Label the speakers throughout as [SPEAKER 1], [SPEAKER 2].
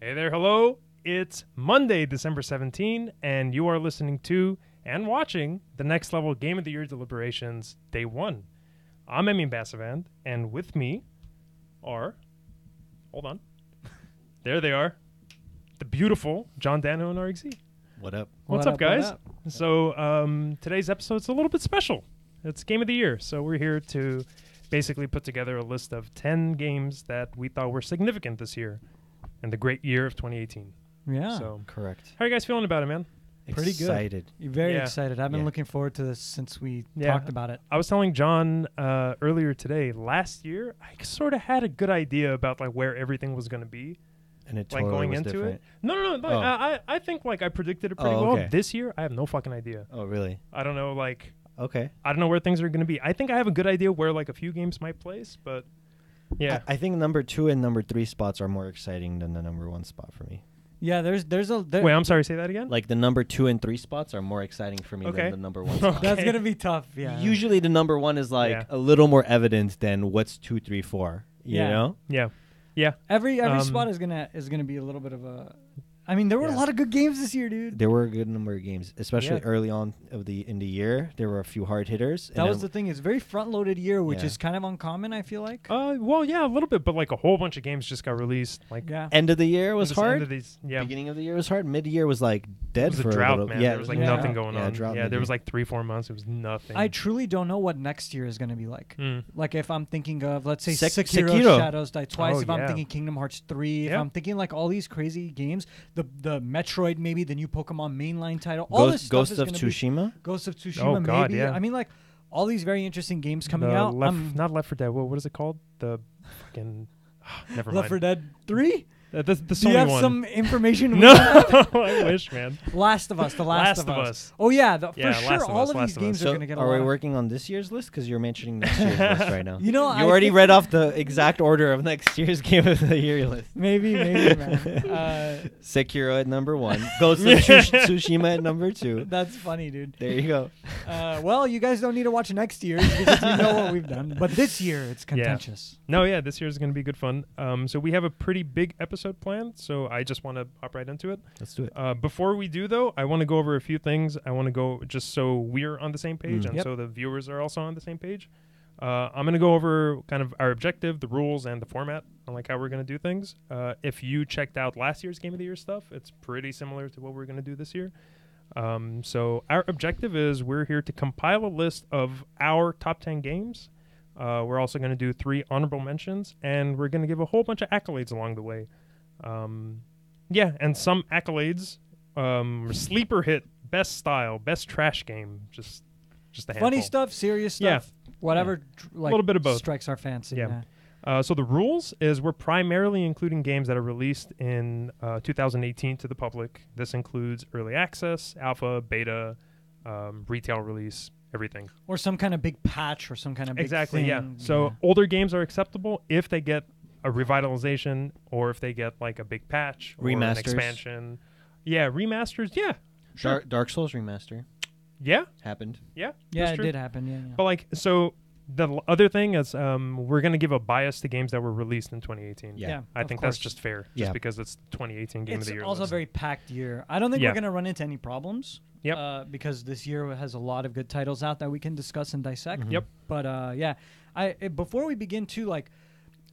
[SPEAKER 1] Hey there, hello. It's Monday, December 17, and you are listening to and watching the Next Level Game of the Year Deliberations Day 1. I'm Emin Bassavand, and with me are... Hold on. There they are. The beautiful John Dano and RXZ.
[SPEAKER 2] What up?
[SPEAKER 1] What's up, guys? So today's episode's a little bit special. It's Game of the Year, so we're here to basically put together a list of 10 games that we thought were significant this year in the great year of 2018.
[SPEAKER 3] Yeah.
[SPEAKER 1] So,
[SPEAKER 2] Correct.
[SPEAKER 1] how are you guys feeling about it, man?
[SPEAKER 3] Pretty good.
[SPEAKER 2] Excited.
[SPEAKER 3] You're very
[SPEAKER 1] Yeah.
[SPEAKER 3] excited. I've been
[SPEAKER 2] Yeah.
[SPEAKER 3] looking forward to this since we
[SPEAKER 1] Yeah.
[SPEAKER 3] talked about it.
[SPEAKER 1] I was telling John earlier today, last year, I sort of had a good idea about like where everything was going to be.
[SPEAKER 2] And it
[SPEAKER 1] Like
[SPEAKER 2] totally
[SPEAKER 1] going
[SPEAKER 2] was
[SPEAKER 1] into
[SPEAKER 2] different.
[SPEAKER 1] it. No.
[SPEAKER 2] Oh.
[SPEAKER 1] I think like I predicted it pretty
[SPEAKER 2] Oh,
[SPEAKER 1] well.
[SPEAKER 2] okay.
[SPEAKER 1] This year, I have no fucking idea.
[SPEAKER 2] Oh, really?
[SPEAKER 1] I don't know, like...
[SPEAKER 2] Okay.
[SPEAKER 1] I don't know where things are going to be. I think I have a good idea where like a few games might place, but yeah.
[SPEAKER 2] I think number 2 and number 3 spots are more exciting than the number 1 spot for me.
[SPEAKER 3] Yeah, there's
[SPEAKER 1] Wait, I'm sorry, say that again?
[SPEAKER 2] Like the number 2 and 3 spots are more exciting for me
[SPEAKER 1] Okay.
[SPEAKER 2] than the number 1 spot.
[SPEAKER 3] that's
[SPEAKER 1] Okay.
[SPEAKER 3] gonna be tough. Yeah.
[SPEAKER 2] Usually the number 1 is like
[SPEAKER 1] Yeah.
[SPEAKER 2] a little more evident than what's 2, 3, 4. You
[SPEAKER 3] Yeah.
[SPEAKER 2] know?
[SPEAKER 1] Yeah.
[SPEAKER 3] every
[SPEAKER 1] Um,
[SPEAKER 3] spot is gonna be a little bit of a. I mean, there were
[SPEAKER 1] Yeah.
[SPEAKER 3] a lot of good games this year, dude.
[SPEAKER 2] There were a good number of games, especially
[SPEAKER 3] Yeah.
[SPEAKER 2] early on in the year. There were a few hard hitters.
[SPEAKER 3] That was the thing. It's a very front-loaded year, which
[SPEAKER 2] Yeah.
[SPEAKER 3] is kind of uncommon. I feel like.
[SPEAKER 1] Well, yeah, a little bit, but like a whole bunch of games just got released. Like
[SPEAKER 3] Yeah.
[SPEAKER 2] end of the year was
[SPEAKER 1] this end
[SPEAKER 2] hard.
[SPEAKER 1] of these, yeah.
[SPEAKER 2] Beginning of the year was hard. Mid-year was like
[SPEAKER 1] It
[SPEAKER 2] dead
[SPEAKER 1] was
[SPEAKER 2] for
[SPEAKER 1] a drought,
[SPEAKER 2] little.
[SPEAKER 1] man.
[SPEAKER 2] Yeah,
[SPEAKER 1] There was like
[SPEAKER 3] yeah.
[SPEAKER 1] nothing going
[SPEAKER 2] Yeah,
[SPEAKER 1] on.
[SPEAKER 2] drought
[SPEAKER 1] Yeah, there was
[SPEAKER 2] mid-year.
[SPEAKER 1] like 3-4 months. It was nothing.
[SPEAKER 3] I truly don't know what next year is gonna be like.
[SPEAKER 1] Mm.
[SPEAKER 3] Like if I'm thinking of, let's say,
[SPEAKER 2] Sekiro.
[SPEAKER 3] Sekiro, Shadows Die Twice.
[SPEAKER 1] Oh,
[SPEAKER 3] if I'm
[SPEAKER 1] yeah.
[SPEAKER 3] thinking Kingdom Hearts 3. If
[SPEAKER 1] Yeah.
[SPEAKER 3] I'm thinking like all these crazy games, the Metroid, maybe the new Pokemon mainline title. All this stuff
[SPEAKER 2] Ghost
[SPEAKER 3] is
[SPEAKER 2] of
[SPEAKER 3] gonna be
[SPEAKER 2] Tsushima.
[SPEAKER 3] Ghost of Tsushima,
[SPEAKER 1] Oh, God,
[SPEAKER 3] maybe.
[SPEAKER 1] yeah.
[SPEAKER 3] I mean, like all these very interesting games coming
[SPEAKER 1] The
[SPEAKER 3] out.
[SPEAKER 1] not Left 4 Dead. What is it called? The fucking... never
[SPEAKER 3] Left 4
[SPEAKER 1] mind.
[SPEAKER 3] Dead 3.
[SPEAKER 1] The
[SPEAKER 3] Do
[SPEAKER 1] Sony
[SPEAKER 3] you have
[SPEAKER 1] one.
[SPEAKER 3] some information?
[SPEAKER 1] No, I wish, man.
[SPEAKER 3] Last of Us. The Last of Us. Oh yeah, for
[SPEAKER 1] Yeah,
[SPEAKER 3] sure.
[SPEAKER 1] Last of
[SPEAKER 3] All
[SPEAKER 1] Us,
[SPEAKER 3] of
[SPEAKER 1] Last
[SPEAKER 3] these
[SPEAKER 1] of
[SPEAKER 3] games
[SPEAKER 1] Us.
[SPEAKER 3] are
[SPEAKER 2] So
[SPEAKER 3] going to get a
[SPEAKER 2] are
[SPEAKER 3] lot
[SPEAKER 2] we
[SPEAKER 3] of-
[SPEAKER 2] working on this year's list? Because you're mentioning next year's list right now.
[SPEAKER 3] You know,
[SPEAKER 2] You
[SPEAKER 3] I
[SPEAKER 2] already
[SPEAKER 3] think-
[SPEAKER 2] read off the exact order of next year's Game of the Year list.
[SPEAKER 3] Maybe, man.
[SPEAKER 2] Sekiro at number 1. Ghost of Tsushima at number 2.
[SPEAKER 3] That's funny, dude.
[SPEAKER 2] There you go.
[SPEAKER 3] Well, you guys don't need to watch next year's because you know what we've done. But this year, it's contentious.
[SPEAKER 1] No, yeah, this year is going to be good fun. So we have a pretty big episode planned, so I just want to hop right into it.
[SPEAKER 2] Let's do it.
[SPEAKER 1] Before we do, though, I want to go over a few things. I want to go just so we're on the same page and
[SPEAKER 3] Yep.
[SPEAKER 1] so the viewers are also on the same page. I'm going to go over kind of our objective, the rules, and the format, and like how we're going to do things. If you checked out last year's Game of the Year stuff, it's pretty similar to what we're going to do this year. So our objective is we're here to compile a list of our top 10 games. We're also going to do 3 honorable mentions, and we're going to give a whole bunch of accolades along the way. Yeah, and some accolades. Sleeper hit, best style, best trash game. Just a handful.
[SPEAKER 3] Funny stuff, serious
[SPEAKER 1] Yeah.
[SPEAKER 3] stuff, whatever. Like,
[SPEAKER 1] Little bit of both.
[SPEAKER 3] strikes our fancy.
[SPEAKER 1] Yeah.
[SPEAKER 3] Yeah.
[SPEAKER 1] So the rules is we're primarily including games that are released in 2018 to the public. This includes early access, alpha, beta, retail release, everything.
[SPEAKER 3] Or some kind of big patch or some kind of big
[SPEAKER 1] Exactly,
[SPEAKER 3] thing.
[SPEAKER 1] yeah. So older games are acceptable if they get a revitalization or if they get like a big patch or an
[SPEAKER 2] Remasters.
[SPEAKER 1] expansion. Yeah, remasters. Yeah, sure.
[SPEAKER 2] Dark Souls remaster
[SPEAKER 1] Yeah,
[SPEAKER 2] happened.
[SPEAKER 3] Yeah,
[SPEAKER 1] that's
[SPEAKER 3] it
[SPEAKER 1] true.
[SPEAKER 3] did happen. Yeah.
[SPEAKER 1] But like, so the other thing is, we're gonna give a bias to games that were released in 2018.
[SPEAKER 2] Yeah.
[SPEAKER 1] I
[SPEAKER 3] of
[SPEAKER 1] think
[SPEAKER 3] course.
[SPEAKER 1] that's just fair, just
[SPEAKER 2] Yeah.
[SPEAKER 1] because it's 2018 Game
[SPEAKER 3] It's
[SPEAKER 1] of the Year.
[SPEAKER 3] also a
[SPEAKER 1] list.
[SPEAKER 3] very packed year. I don't think
[SPEAKER 1] Yeah.
[SPEAKER 3] we're going to run into any problems.
[SPEAKER 1] Yep.
[SPEAKER 3] Because this year has a lot of good titles out that we can discuss and dissect.
[SPEAKER 2] Mhm.
[SPEAKER 1] Yep.
[SPEAKER 3] But yeah, before we begin too, like,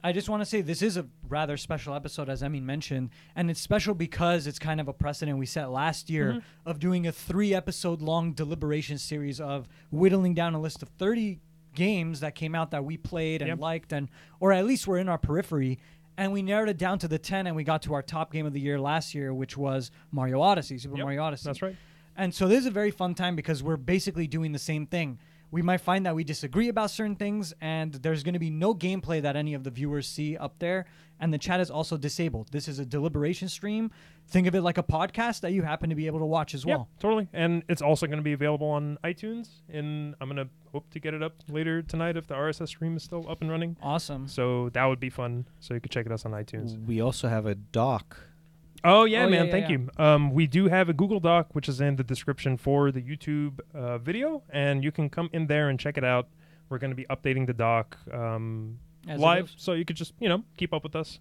[SPEAKER 3] I just want to say this is a rather special episode, as Emin mentioned, and it's special because it's kind of a precedent we set last year of doing a 3-episode long deliberation series of whittling down a list of 30 games that came out that we played and
[SPEAKER 1] Yep.
[SPEAKER 3] liked, and or at least were in our periphery. And we narrowed it down to the 10, and we got to our top game of the year last year, which was Mario Odyssey, Super
[SPEAKER 1] Yep,
[SPEAKER 3] Mario Odyssey.
[SPEAKER 1] That's right.
[SPEAKER 3] And so this is a very fun time because we're basically doing the same thing. We might find that we disagree about certain things, and there's going to be no gameplay that any of the viewers see up there. And the chat is also disabled. This is a deliberation stream. Think of it like a podcast that you happen to be able to watch as well.
[SPEAKER 1] Yeah, totally. And it's also going to be available on iTunes. And I'm going to hope to get it up later tonight if the RSS stream is still up and running.
[SPEAKER 3] Awesome.
[SPEAKER 1] So that would be fun. So you could check it out on iTunes.
[SPEAKER 2] We also have a doc.
[SPEAKER 1] Oh, yeah,
[SPEAKER 3] Oh,
[SPEAKER 1] man.
[SPEAKER 3] yeah,
[SPEAKER 1] Thank
[SPEAKER 3] yeah.
[SPEAKER 1] you. We do have a Google Doc, which is in the description for the YouTube video. And you can come in there and check it out. We're going to be updating the doc
[SPEAKER 3] As it
[SPEAKER 1] live.
[SPEAKER 3] goes.
[SPEAKER 1] So you could just, keep up with us.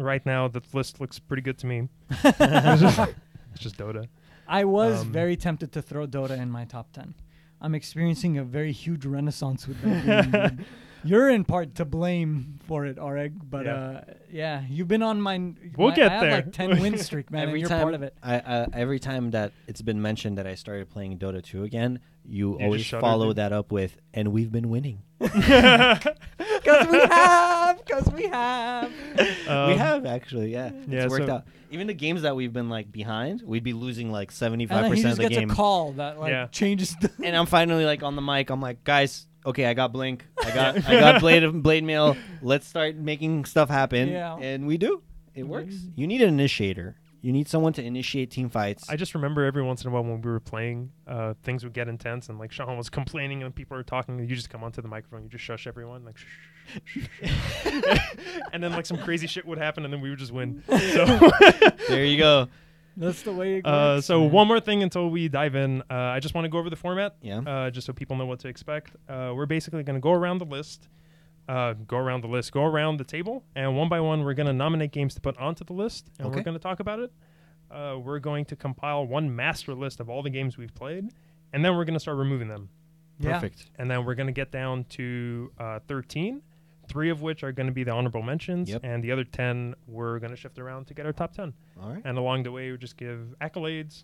[SPEAKER 1] right now, the list looks pretty good to me. It's just Dota.
[SPEAKER 3] I was very tempted to throw Dota in my top 10. I'm experiencing a very huge renaissance with that game. You're in part to blame for it, Oreg, but yeah, you've been on mine.
[SPEAKER 1] We'll get
[SPEAKER 3] I have
[SPEAKER 1] there.
[SPEAKER 3] like 10 win streak, man, and you're part of it.
[SPEAKER 2] Every time that it's been mentioned that I started playing Dota 2 again, you
[SPEAKER 1] just
[SPEAKER 2] always
[SPEAKER 1] shuddered,
[SPEAKER 2] follow
[SPEAKER 1] dude.
[SPEAKER 2] that up with, and we've been winning.
[SPEAKER 3] Because we have.
[SPEAKER 2] We have actually, yeah.
[SPEAKER 1] Yeah,
[SPEAKER 2] It's worked
[SPEAKER 1] so-
[SPEAKER 2] out. Even the games that we've been like behind, we'd be losing like 75%
[SPEAKER 3] And then he
[SPEAKER 2] of
[SPEAKER 3] just
[SPEAKER 2] the
[SPEAKER 3] gets
[SPEAKER 2] game.
[SPEAKER 3] a call that like changes.
[SPEAKER 2] And I'm finally like on the mic. I'm like, guys, okay, I got Blink. I got Blade Mail. Let's start making stuff happen.
[SPEAKER 3] Yeah.
[SPEAKER 2] And we do. It works. You need an initiator. You need someone to initiate team fights.
[SPEAKER 1] I just remember every once in a while when we were playing, things would get intense, and like Sean was complaining and people were talking, and you just come onto the microphone, you just shush everyone, like shh. And then like some crazy shit would happen, and then we would just win. So
[SPEAKER 2] There you go.
[SPEAKER 3] That's the way it works.
[SPEAKER 1] so one more thing until we dive in. I just want to go over the format,
[SPEAKER 2] Yeah.
[SPEAKER 1] just so people know what to expect. We're basically going to go around the list, go around the table, and one by one, we're going to nominate games to put onto the list, and we're
[SPEAKER 2] Okay.
[SPEAKER 1] going to talk about it. We're going to compile one master list of all the games we've played, and then we're going to start removing them.
[SPEAKER 2] Perfect.
[SPEAKER 1] And then we're going to get down to 13, 3 of which are going to be the honorable mentions,
[SPEAKER 2] Yep.
[SPEAKER 1] and the other 10 we're going to shift around to get our top 10.
[SPEAKER 2] All right.
[SPEAKER 1] And along the way, we just give accolades.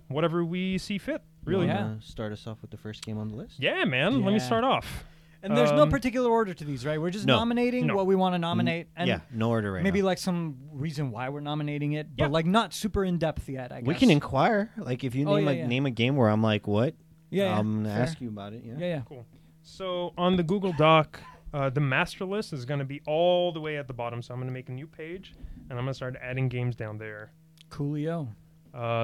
[SPEAKER 1] Whatever we see fit, really.
[SPEAKER 3] Yeah.
[SPEAKER 2] Wanna start us off with the first game on the list?
[SPEAKER 1] Yeah, man. Let me
[SPEAKER 3] Yeah.
[SPEAKER 1] start off.
[SPEAKER 3] And there's no
[SPEAKER 1] Um,
[SPEAKER 3] particular order to these, right? We're just
[SPEAKER 2] No.
[SPEAKER 3] nominating
[SPEAKER 1] No.
[SPEAKER 3] what we want to nominate, and
[SPEAKER 2] yeah, no order right
[SPEAKER 3] maybe
[SPEAKER 2] now.
[SPEAKER 3] like some reason why we're nominating it, but
[SPEAKER 1] Yeah.
[SPEAKER 3] like not super in depth yet. I guess
[SPEAKER 2] We can inquire. Like if you
[SPEAKER 3] Oh,
[SPEAKER 2] name a game where I'm like, what?
[SPEAKER 3] yeah,
[SPEAKER 2] I'm gonna
[SPEAKER 3] fair.
[SPEAKER 2] ask you about it. Yeah.
[SPEAKER 3] Yeah.
[SPEAKER 1] Cool. So on the Google Doc, the master list is going to be all the way at the bottom. So I'm going to make a new page, and I'm going to start adding games down there.
[SPEAKER 3] Coolio.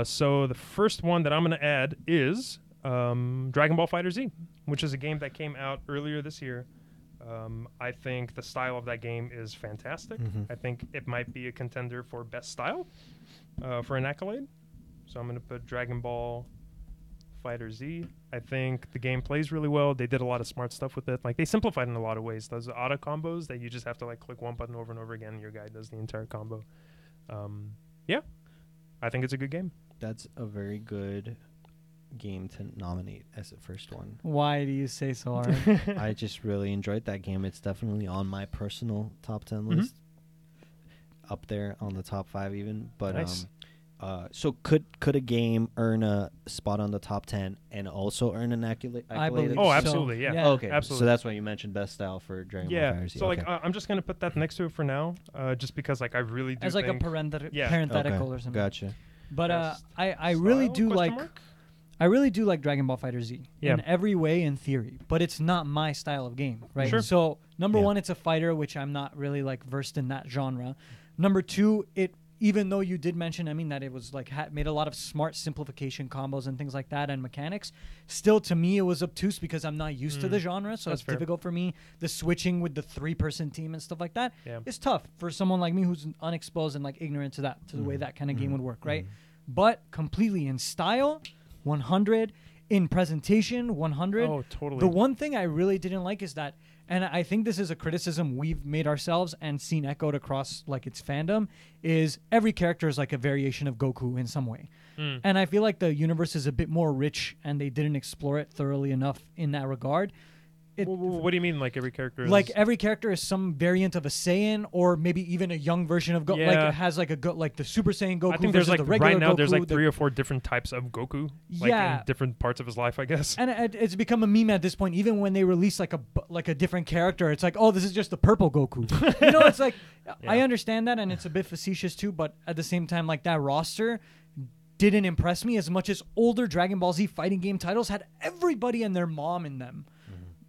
[SPEAKER 1] So the first one that I'm going to add is Dragon Ball FighterZ, which is a game that came out earlier this year. I think the style of that game is fantastic.
[SPEAKER 2] Mhm.
[SPEAKER 1] I think it might be a contender for best style for an accolade. So I'm going to put Dragon Ball FighterZ. I think the game plays really well. They did a lot of smart stuff with it. Like they simplified in a lot of ways. Those auto combos that you just have to like click one button over and over again, and your guy does the entire combo. I think it's a good game.
[SPEAKER 2] That's a very good game to nominate as the first one.
[SPEAKER 3] Why do you say so, Aaron?
[SPEAKER 2] I just really enjoyed that game. It's definitely on my personal top 10
[SPEAKER 1] Mhm.
[SPEAKER 2] list. Up there on the top 5 even. But
[SPEAKER 1] Nice.
[SPEAKER 2] so could a game earn a spot on the top 10 and also earn an accolade?
[SPEAKER 3] I believe
[SPEAKER 1] Oh,
[SPEAKER 3] so.
[SPEAKER 1] absolutely, yeah.
[SPEAKER 3] Yeah.
[SPEAKER 2] Okay,
[SPEAKER 1] Absolutely.
[SPEAKER 2] so that's why you mentioned best style for Dragon Ball
[SPEAKER 1] Yeah.
[SPEAKER 2] FighterZ.
[SPEAKER 1] So like
[SPEAKER 2] okay.
[SPEAKER 1] I'm just gonna put that next to it for now, just because like I really do
[SPEAKER 3] As like a
[SPEAKER 1] think Yeah.
[SPEAKER 3] parenthetical
[SPEAKER 2] Okay,
[SPEAKER 3] or something.
[SPEAKER 2] Gotcha.
[SPEAKER 3] But
[SPEAKER 1] best
[SPEAKER 3] I really
[SPEAKER 1] style,
[SPEAKER 3] do
[SPEAKER 1] question
[SPEAKER 3] like
[SPEAKER 1] mark?
[SPEAKER 3] I really do like Dragon Ball FighterZ
[SPEAKER 1] Yeah.
[SPEAKER 3] in every way in theory, but it's not my style of game, right?
[SPEAKER 1] Sure.
[SPEAKER 3] So number
[SPEAKER 2] Yeah.
[SPEAKER 3] one, it's a fighter, which I'm not really like versed in that genre. Number two, even though you did mention, I mean, that it was like made a lot of smart simplification combos and things like that and mechanics, still to me it was obtuse because I'm not used to the genre, so
[SPEAKER 1] That's
[SPEAKER 3] it's
[SPEAKER 1] fair.
[SPEAKER 3] difficult for me. The switching with the 3-person team and stuff like that
[SPEAKER 1] Yeah.
[SPEAKER 3] is tough for someone like me who's unexposed and like ignorant to the
[SPEAKER 1] Mm-hmm.
[SPEAKER 3] way that kind of game would work, right? But completely in style, 100. In presentation, 100.
[SPEAKER 1] Oh, totally.
[SPEAKER 3] The one thing I really didn't like is that, and I think this is a criticism we've made ourselves and seen echoed across like its fandom, is every character is like a variation of Goku in some way.
[SPEAKER 1] Mm.
[SPEAKER 3] And I feel like the universe is a bit more rich and they didn't explore it thoroughly enough in that regard.
[SPEAKER 1] What do you mean? Like every character?
[SPEAKER 3] Like
[SPEAKER 1] is
[SPEAKER 3] every character is some variant of a Saiyan, or maybe even a young version of Goku. Like
[SPEAKER 1] Yeah.
[SPEAKER 3] it has like like the Super Saiyan Goku.
[SPEAKER 1] I think there's
[SPEAKER 3] versus
[SPEAKER 1] like
[SPEAKER 3] the regular
[SPEAKER 1] right now
[SPEAKER 3] Goku,
[SPEAKER 1] there's like
[SPEAKER 3] the-
[SPEAKER 1] 3 or 4 different types of Goku. Like
[SPEAKER 3] Yeah.
[SPEAKER 1] in different parts of his life, I guess.
[SPEAKER 3] And it's become a meme at this point. Even when they release like a different character, it's like, oh, this is just the purple Goku. You know, it's like I
[SPEAKER 1] Yeah.
[SPEAKER 3] understand that, and it's a bit facetious too. But at the same time, like that roster didn't impress me as much as older Dragon Ball Z fighting game titles had everybody and their mom in them.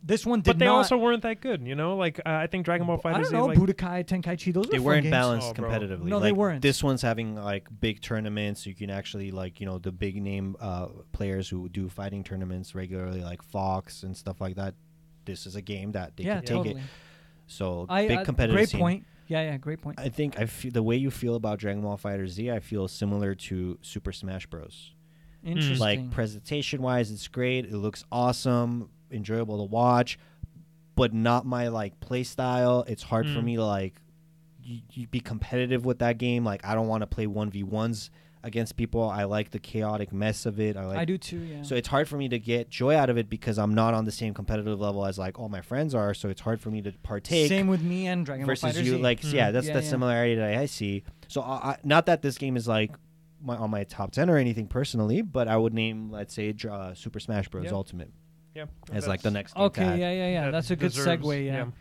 [SPEAKER 3] This one did
[SPEAKER 1] But they
[SPEAKER 3] not.
[SPEAKER 1] also weren't that good, you know? Like I think Dragon Ball
[SPEAKER 3] I
[SPEAKER 1] FighterZ
[SPEAKER 3] don't know,
[SPEAKER 1] like
[SPEAKER 3] Budokai Tenkaichi. Those
[SPEAKER 2] They
[SPEAKER 3] were fun
[SPEAKER 2] weren't
[SPEAKER 3] games.
[SPEAKER 2] balanced
[SPEAKER 1] Oh, bro.
[SPEAKER 2] competitively.
[SPEAKER 3] No, they
[SPEAKER 2] Like,
[SPEAKER 3] weren't.
[SPEAKER 2] This one's having like big tournaments. You can actually like the big name players who do fighting tournaments regularly, like Fox and stuff like that. This is a game that they
[SPEAKER 3] Yeah,
[SPEAKER 2] could take
[SPEAKER 3] totally.
[SPEAKER 2] it. So
[SPEAKER 3] I
[SPEAKER 2] big competitive
[SPEAKER 3] great
[SPEAKER 2] scene.
[SPEAKER 3] point. Yeah, great point.
[SPEAKER 2] I think the way you feel about Dragon Ball FighterZ, I feel similar to Super Smash Bros.
[SPEAKER 3] Interesting.
[SPEAKER 2] Like presentation wise, it's great. It looks awesome, enjoyable to watch, but not my like play style. It's hard for me to like you be competitive with that game. Like, I don't want to play 1v1s against people. I like the chaotic mess of it.
[SPEAKER 3] I do too, yeah.
[SPEAKER 2] So it's hard for me to get joy out of it because I'm not on the same competitive level as like all my friends are. So it's hard for me to partake.
[SPEAKER 3] Same with me and Dragon Ball
[SPEAKER 2] versus
[SPEAKER 3] FighterZ.
[SPEAKER 2] you. Like, that's the similarity that I see. So not that this game is like on my top 10 or anything personally, but I would name, let's say, Super Smash Bros. Ultimate.
[SPEAKER 1] Yeah.
[SPEAKER 2] As like the next game
[SPEAKER 3] Okay,
[SPEAKER 2] to add.
[SPEAKER 3] yeah. That's a good segue,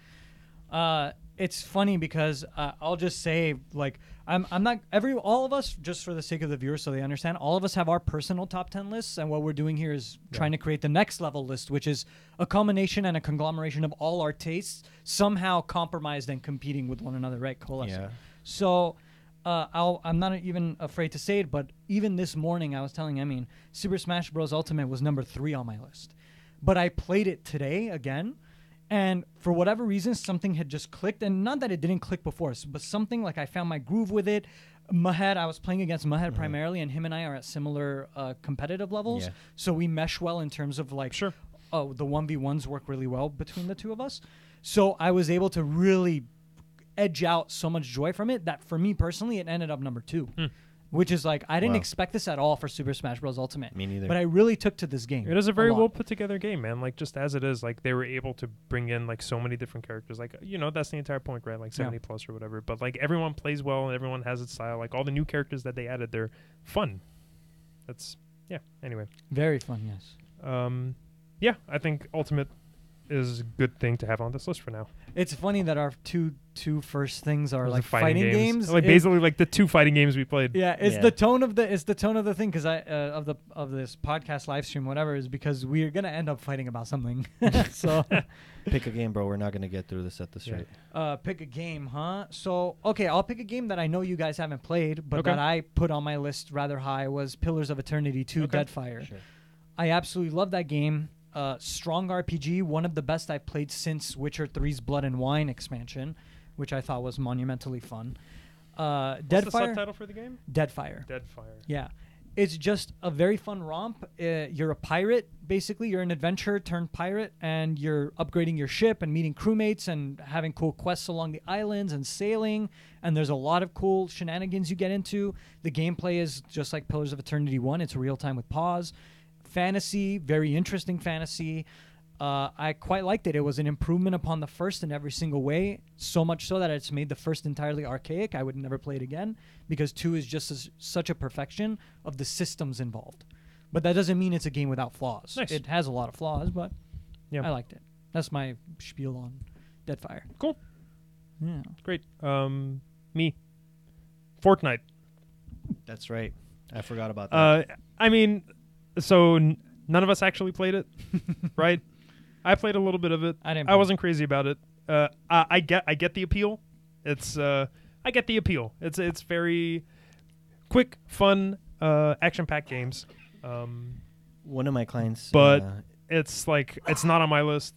[SPEAKER 3] yeah. It's funny because I'll just say, like, I'm not all of us, just for the sake of the viewers so they understand, all of us have our personal top 10 lists, and what we're doing here is trying to create the next level list, which is a combination and a conglomeration of all our tastes somehow compromised and competing with one another, right? Coalescing.
[SPEAKER 2] Yeah.
[SPEAKER 3] So I'm not even afraid to say it, but even this morning I was telling Emin, Super Smash Bros. Ultimate was number 3 on my list. But I played it today again, and for whatever reason, something had just clicked. And not that it didn't click before, but something like I found my groove with it. Mahed, I was playing against Mahed primarily, and him and I are at similar competitive levels.
[SPEAKER 2] Yeah.
[SPEAKER 3] So we mesh well in terms of like, the 1v1s work really well between the two of us. So I was able to really edge out so much joy from it that for me personally, it ended up number 2. Which is like, I didn't expect this at all for Super Smash Bros. Ultimate.
[SPEAKER 2] Me neither.
[SPEAKER 3] But I really took to this game.
[SPEAKER 1] It is a very well put together game, man. Like, just as it is, like, they were able to bring in, like, so many different characters. Like, that's the entire point, right? Like, 70 plus or whatever. But, like, everyone plays well and everyone has its style. Like, all the new characters that they added, they're fun. Anyway.
[SPEAKER 3] Very fun, yes.
[SPEAKER 1] I think Ultimate is a good thing to have on this list for now.
[SPEAKER 3] It's funny that our two first things are
[SPEAKER 1] Those
[SPEAKER 3] like
[SPEAKER 1] are
[SPEAKER 3] fighting games.
[SPEAKER 1] Like basically like the 2 fighting games we played.
[SPEAKER 3] Yeah, it's the tone of the thing because of this podcast live stream, whatever, is because we're gonna end up fighting about something. So
[SPEAKER 2] pick a game, bro. We're not gonna get through this at this rate.
[SPEAKER 3] Pick a game, huh? So okay, I'll pick a game that I know you guys haven't played, but that I put on my list rather high was Pillars of Eternity 2: Deadfire. Sure. I absolutely love that game. Strong RPG, one of the best I've played since Witcher 3's Blood and Wine expansion, which I thought was monumentally fun.
[SPEAKER 1] What's
[SPEAKER 3] Deadfire,
[SPEAKER 1] the subtitle for the game?
[SPEAKER 3] Deadfire.
[SPEAKER 1] Deadfire.
[SPEAKER 3] Yeah. It's just a very fun romp. You're a pirate, basically. You're an adventurer turned pirate, and you're upgrading your ship and meeting crewmates and having cool quests along the islands and sailing. And there's a lot of cool shenanigans you get into. The gameplay is just like Pillars of Eternity 1. It's real time with pause. Fantasy, very interesting fantasy. I quite liked it. It was an improvement upon the first in every single way, so much so that it's made the first entirely archaic. I would never play it again because 2 is just such a perfection of the systems involved. But that doesn't mean it's a game without flaws.
[SPEAKER 1] Nice.
[SPEAKER 3] It has a lot of flaws, but I liked it. That's my spiel on Deadfire.
[SPEAKER 1] Cool.
[SPEAKER 3] Yeah.
[SPEAKER 1] Great. Me. Fortnite.
[SPEAKER 2] That's right. I forgot about that.
[SPEAKER 1] I mean, so none of us actually played it, right? I played a little bit of it. I wasn't crazy about it. I get the appeal. I get the appeal. It's very quick, fun, action-packed games.
[SPEAKER 2] One of my clients,
[SPEAKER 1] but it's like it's not on my list.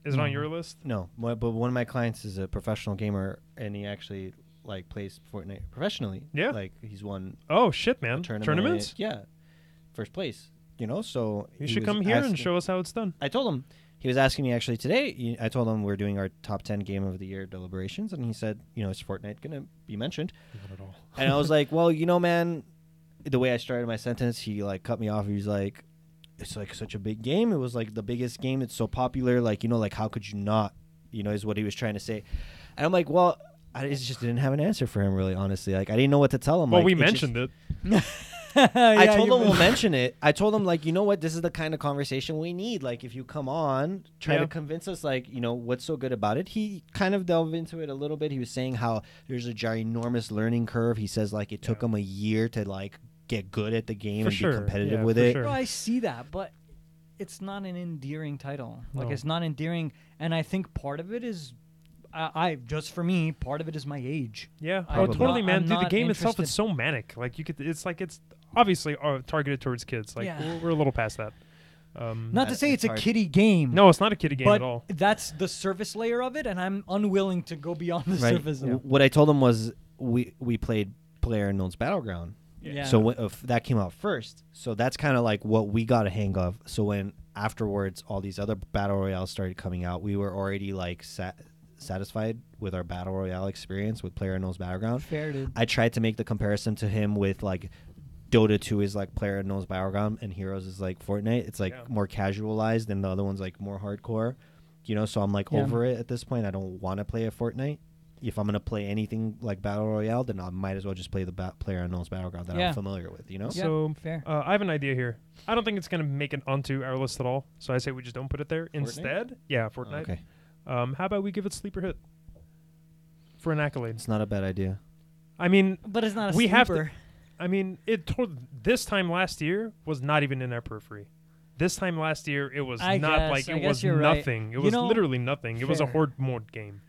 [SPEAKER 1] Is it on your list?
[SPEAKER 2] No, but one of my clients is a professional gamer, and he actually like plays Fortnite professionally.
[SPEAKER 1] Yeah,
[SPEAKER 2] like he's won.
[SPEAKER 1] Oh shit, man! Tournaments?
[SPEAKER 2] Yeah, first place. So
[SPEAKER 1] you should come here and show us how it's done.
[SPEAKER 2] I told him. He was asking me actually today. I told him we're doing our top 10 game of the year deliberations, and he said, is Fortnite going to be mentioned?
[SPEAKER 1] Not at all.
[SPEAKER 2] And I was like, well, man, the way I started my sentence, he like cut me off. He was like, it's like such a big game. It was like the biggest game. It's so popular. Like, like how could you not, is what he was trying to say. And I'm like, well, I just didn't have an answer for him, really, honestly. Like, I didn't know what to tell him.
[SPEAKER 1] Well,
[SPEAKER 2] like,
[SPEAKER 1] we mentioned it.
[SPEAKER 2] I told him we'll mention it. I told him, like, you know what? This is the kind of conversation we need. Like, if you come on, try to convince us, like, what's so good about it. He kind of delved into it a little bit. He was saying how there's a ginormous learning curve. He says, like, it took him a year to, like, get good at the game and be competitive with it.
[SPEAKER 3] Sure. I see that, but it's not an endearing title. No. Like, it's not endearing. And I think part of it is... just for me, part of it is my age.
[SPEAKER 1] Yeah, totally, man. Dude, the game itself is so manic. Like it's obviously targeted towards kids. Like we're a little past that.
[SPEAKER 3] Not to say it's a kiddie game.
[SPEAKER 1] No, it's not a kiddie game at all.
[SPEAKER 3] That's the surface layer of it, and I'm unwilling to go beyond the surface.
[SPEAKER 2] Yeah. What I told him was we played PlayerUnknown's Battleground.
[SPEAKER 3] Yeah.
[SPEAKER 2] So that came out first. So that's kind of like what we got a hang of. So when afterwards all these other battle royales started coming out, we were already like satisfied with our battle royale experience with PlayerUnknown's Battleground.
[SPEAKER 3] Fair, dude.
[SPEAKER 2] I tried to make the comparison to him with like Dota 2 is like PlayerUnknown's Battleground and Heroes is like Fortnite. It's like more casualized and the other one's like more hardcore. You know, so I'm like over it at this point. I don't want to play a Fortnite. If I'm going to play anything like Battle Royale, then I might as well just play the PlayerUnknown's Battleground that I'm familiar with, you know?
[SPEAKER 3] Yeah,
[SPEAKER 1] so,
[SPEAKER 3] fair.
[SPEAKER 1] I have an idea here. I don't think it's going to make it onto our list at all, so I say we just don't put it there. Instead, Fortnite.
[SPEAKER 2] Okay.
[SPEAKER 1] How about we give it sleeper hit for an accolade?
[SPEAKER 2] It's not a bad idea.
[SPEAKER 1] I mean,
[SPEAKER 3] But it's not a
[SPEAKER 1] we
[SPEAKER 3] sleeper.
[SPEAKER 1] have to. I mean, this time last year was not even in our periphery. This time last year, it was
[SPEAKER 3] I
[SPEAKER 1] was nothing.
[SPEAKER 3] Right.
[SPEAKER 1] It was
[SPEAKER 3] know,
[SPEAKER 1] literally nothing. It was a
[SPEAKER 3] fair.
[SPEAKER 1] horde mode game,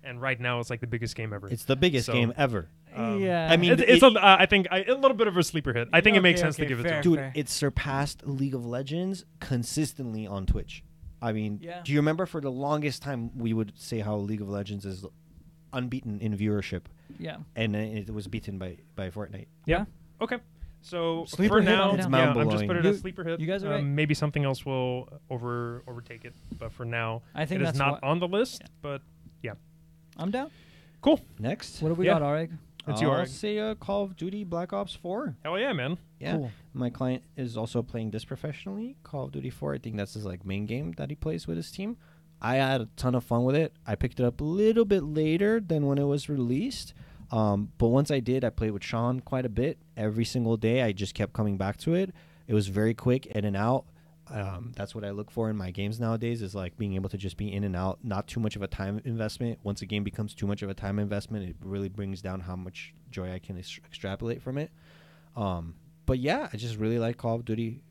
[SPEAKER 1] and right now it's like the biggest game ever.
[SPEAKER 2] It's the biggest game ever.
[SPEAKER 3] Yeah.
[SPEAKER 2] I mean,
[SPEAKER 1] I think a little bit of a sleeper hit. I think it makes sense to give it to
[SPEAKER 3] fair.
[SPEAKER 1] him.
[SPEAKER 2] Dude, it surpassed League of Legends consistently on Twitch. I mean,
[SPEAKER 3] Yeah.
[SPEAKER 2] do you remember for the longest time we would say how League of Legends is unbeaten in viewership,
[SPEAKER 3] Yeah.
[SPEAKER 2] and it was beaten by Fortnite.
[SPEAKER 1] Yeah. Okay. So
[SPEAKER 3] Sleeper
[SPEAKER 1] for
[SPEAKER 3] hit
[SPEAKER 1] now,
[SPEAKER 3] on it.
[SPEAKER 1] I'm just
[SPEAKER 2] Mind-blowing.
[SPEAKER 1] putting it as sleeper hit.
[SPEAKER 3] You guys are right.
[SPEAKER 1] Maybe something else will overtake it, but for now,
[SPEAKER 3] I think
[SPEAKER 1] it is
[SPEAKER 3] that's
[SPEAKER 1] not
[SPEAKER 3] what-
[SPEAKER 1] on the list. But
[SPEAKER 3] I'm down.
[SPEAKER 1] cool.
[SPEAKER 2] Next,
[SPEAKER 3] What do we
[SPEAKER 1] Yeah.
[SPEAKER 3] got, Arik?
[SPEAKER 1] It's
[SPEAKER 2] I'll
[SPEAKER 1] yours.
[SPEAKER 2] say Call of Duty Black Ops 4.
[SPEAKER 1] Hell yeah, man.
[SPEAKER 2] Yeah,
[SPEAKER 3] Cool.
[SPEAKER 2] my client is also playing this professionally. Call of Duty 4. I think that's his like main game that he plays with his team. I had a ton of fun with it. I picked it up a little bit later than when it was released. But once I did, I played with Sean quite a bit. Every single day, I just kept coming back to it. It was very quick, in and out. That's what I look for in my games nowadays, is like being able to just be in and out, not too much of a time investment. Once a game becomes too much of a time investment, it really brings down how much joy I can extrapolate from it. But yeah, I just really like Call of Duty